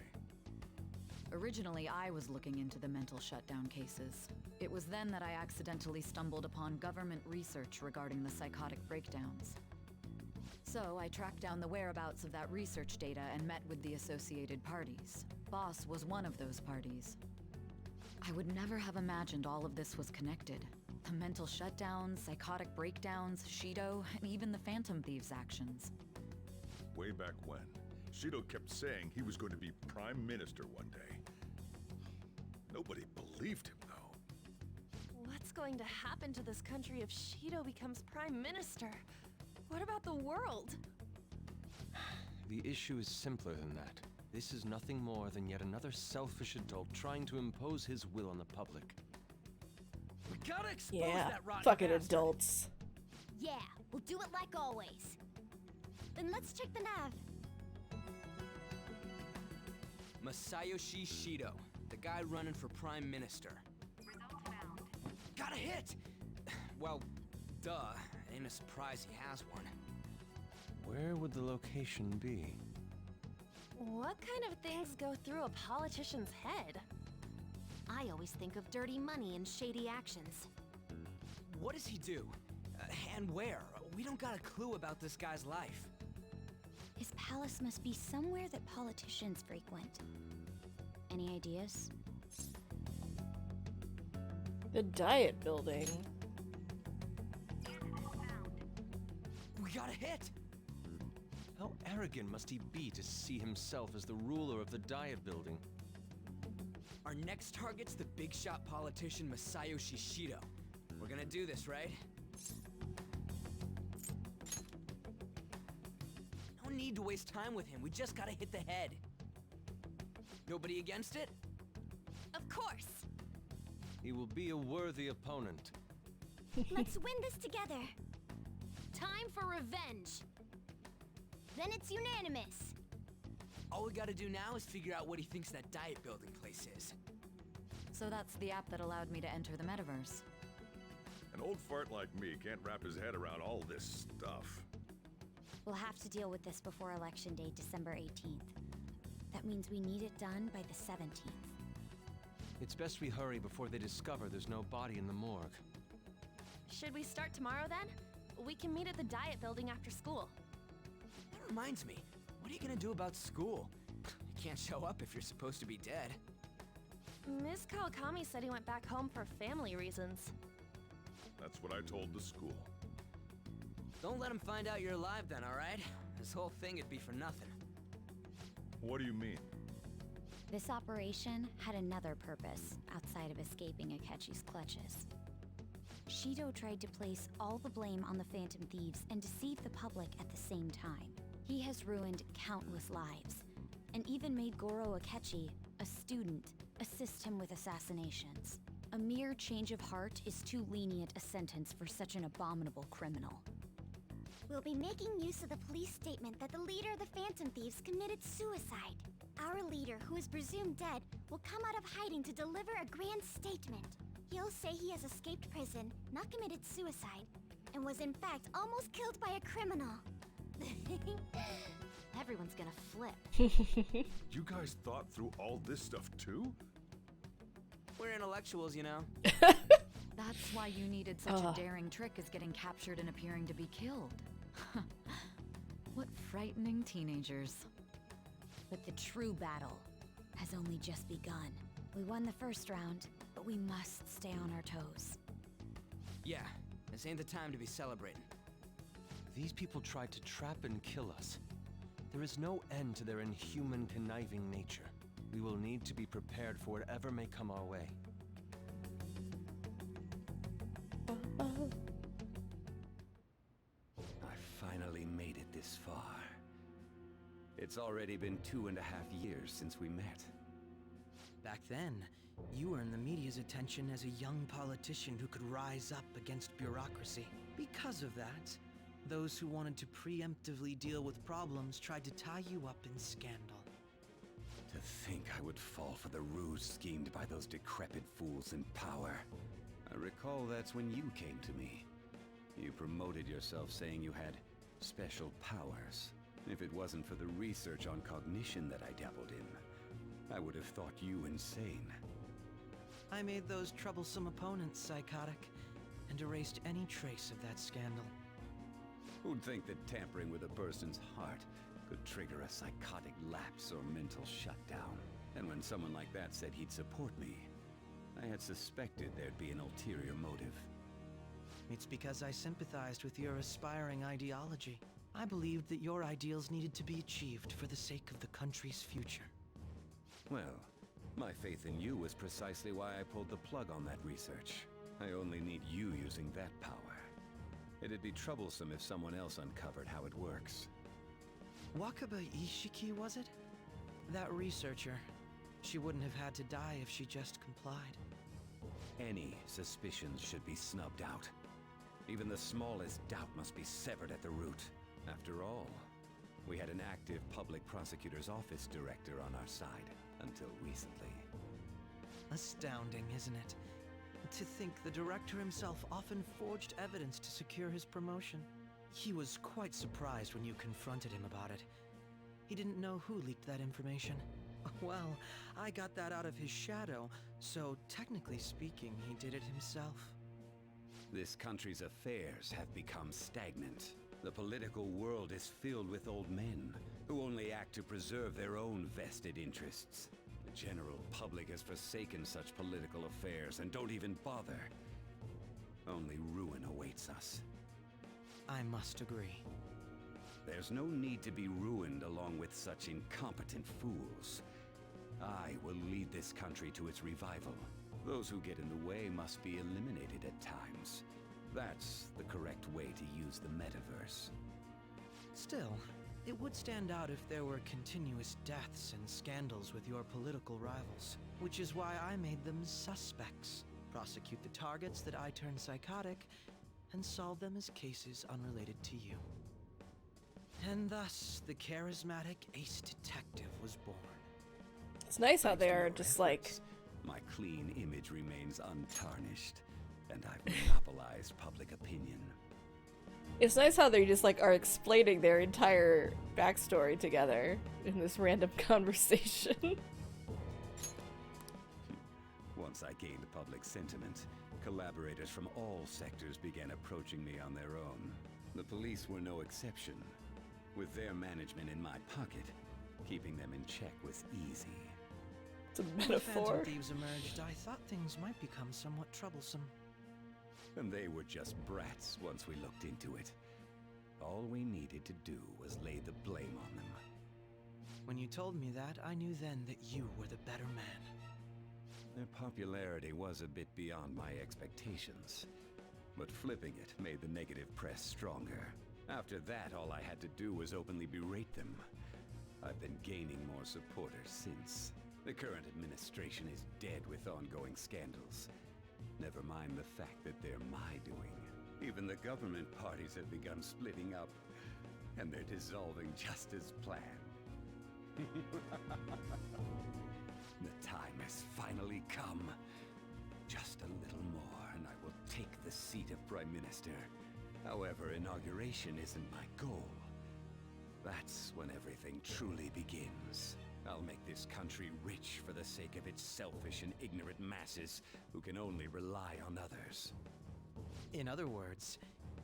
Originally, I was looking into the mental shutdown cases. It was then that I accidentally stumbled upon government research regarding the psychotic breakdowns. So I tracked down the whereabouts of that research data and met with the associated parties. Boss was one of those parties. I would never have imagined all of this was connected. The mental shutdowns, psychotic breakdowns, Shido, and even the Phantom Thieves' actions. Way back when, Shido kept saying he was going to be Prime Minister one day. Nobody believed him, though. What's going to happen to this country if Shido becomes Prime Minister? What about the world? The issue is simpler than that. This is nothing more than yet another selfish adult trying to impose his will on the public. We gotta expose Yeah, that rotten fucking bastard. adults. Yeah, we'll do it like always. Then let's check the nav. Masayoshi Shido, the guy running for Prime Minister. Got a hit! Well, duh. Ain't a surprise he has one. Where would the location be? What kind of things go through a politician's head? I always think of dirty money and shady actions. What does he do? And where? We don't got a clue about this guy's life. His palace must be somewhere that politicians frequent. Any ideas? The Diet Building. We got a hit! How arrogant must he be to see himself as the ruler of the Diet Building? Our next target's the big shot politician Masayoshi Shido. We're gonna do this, right? No need to waste time with him. We just gotta hit the head. Nobody against it? Of course! He will be a worthy opponent. Let's win this together. Time for revenge! Then it's unanimous. All we gotta do now is figure out what he thinks that Diet Building place is. So that's the app that allowed me to enter the metaverse. An old fart like me can't wrap his head around all this stuff. We'll have to deal with this before Election Day, December 18th. That means we need it done by the 17th. It's best we hurry before they discover there's no body in the morgue. Should we start tomorrow then? We can meet at the Diet Building after school. That reminds me, what are you gonna do about school? You can't show up if you're supposed to be dead. Ms. Kawakami said he went back home for family reasons. That's what I told the school. Don't let him find out you're alive then, alright? This whole thing would be for nothing. What do you mean? This operation had another purpose outside of escaping Akechi's clutches. Shido tried to place all the blame on the Phantom Thieves and deceive the public at the same time. He has ruined countless lives, and even made Goro Akechi, a student, assist him with assassinations. A mere change of heart is too lenient a sentence for such an abominable criminal. We'll be making use of the police statement that the leader of the Phantom Thieves committed suicide. Our leader, who is presumed dead, will come out of hiding to deliver a grand statement. He'll say he has escaped prison, not committed suicide, and was in fact almost killed by a criminal. Everyone's gonna flip. You guys thought through all this stuff too? We're intellectuals, you know. That's why you needed such a daring trick as getting captured and appearing to be killed. What frightening teenagers. But the true battle has only just begun. We won the first round, but we must stay on our toes. Yeah, this ain't the time to be celebrating. These people tried to trap and kill us. There is no end to their inhuman, conniving nature. We will need to be prepared for whatever may come our way. I finally made it this far. It's already been 2.5 years since we met. Back then, you earned the media's attention as a young politician who could rise up against bureaucracy. Because of that, those who wanted to preemptively deal with problems tried to tie you up in scandal. To think I would fall for the ruse schemed by those decrepit fools in power. I recall that's when you came to me. You promoted yourself saying you had special powers. If it wasn't for the research on cognition that I dabbled in, I would have thought you insane. I made those troublesome opponents psychotic, and erased any trace of that scandal. Who'd think that tampering with a person's heart could trigger a psychotic lapse or mental shutdown? And when someone like that said he'd support me, I had suspected there'd be an ulterior motive. It's because I sympathized with your aspiring ideology. I believed that your ideals needed to be achieved for the sake of the country's future. Well, my faith in you was precisely why I pulled the plug on that research. I only need you using that power. It'd be troublesome if someone else uncovered how it works. Wakaba Ishiki, was it? That researcher. She wouldn't have had to die if she just complied. Any suspicions should be snubbed out. Even the smallest doubt must be severed at the root. After all, we had an active public prosecutor's office director on our side until recently. Astounding, isn't it? To think the director himself often forged evidence to secure his promotion. He was quite surprised when you confronted him about it. He didn't know who leaked that information. Well, I got that out of his shadow, so technically speaking, he did it himself. This country's affairs have become stagnant. The political world is filled with old men who only act to preserve their own vested interests. The general public has forsaken such political affairs and don't even bother. Only ruin awaits us. I must agree. There's no need to be ruined along with such incompetent fools. I will lead this country to its revival. Those who get in the way must be eliminated at times. That's the correct way to use the metaverse. Still, it would stand out if there were continuous deaths and scandals with your political rivals, which is why I made them suspects. Prosecute the targets that I turn psychotic, and solve them as cases unrelated to you. And thus, the charismatic ace detective was born. It's nice how they are just like... My clean image remains untarnished, and I've monopolized public opinion. It's nice how they just like are explaining their entire backstory together in this random conversation. Once I gained public sentiment, collaborators from all sectors began approaching me on their own. The police were no exception. With their management in my pocket, keeping them in check was easy. It's a When the metaphor. Phantom Thieves emerged, I thought things might become somewhat troublesome. And they were just brats once we looked into it. All we needed to do was lay the blame on them. When you told me that, I knew then that you were the better man. Their popularity was a bit beyond my expectations, but flipping it made the negative press stronger. After that, all I had to do was openly berate them. I've been gaining more supporters since. The current administration is dead with ongoing scandals. Never mind the fact that they're my doing. Even the government parties have begun splitting up, and they're dissolving just as planned. The time has finally come. Just a little more, and I will take the seat of Prime Minister. However, inauguration isn't my goal. That's when everything truly begins. I'll make this country rich for the sake of its selfish and ignorant masses who can only rely on others. In other words,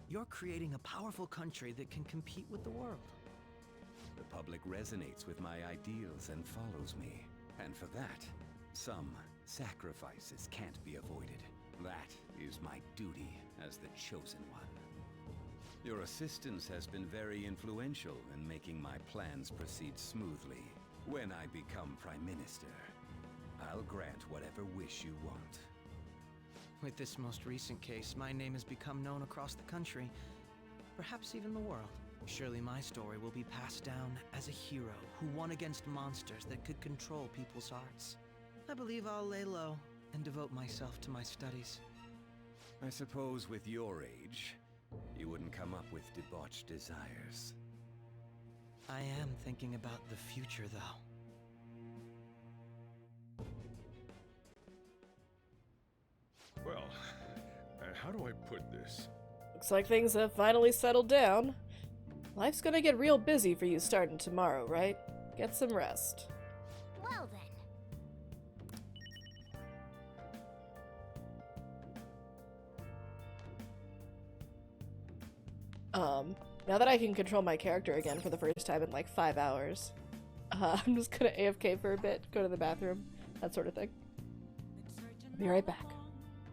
you're creating a powerful country that can compete with the world. The public resonates with my ideals and follows me. And for that, some sacrifices can't be avoided. That is my duty as the Chosen One. Your assistance has been very influential in making my plans proceed smoothly. When I become Prime Minister, I'll grant whatever wish you want. With this most recent case, my name has become known across the country, perhaps even the world. Surely my story will be passed down as a hero who won against monsters that could control people's hearts. I believe I'll lay low and devote myself to my studies. I suppose with your age, you wouldn't come up with debauched desires. I am thinking about the future, though. Well, how do I put this? Looks like things have finally settled down. Life's gonna get real busy for you starting tomorrow, right? Get some rest. Well then. Now that I can control my character again for the first time in like 5 hours, I'm just gonna AFK for a bit, go to the bathroom, that sort of thing. I'll be right back.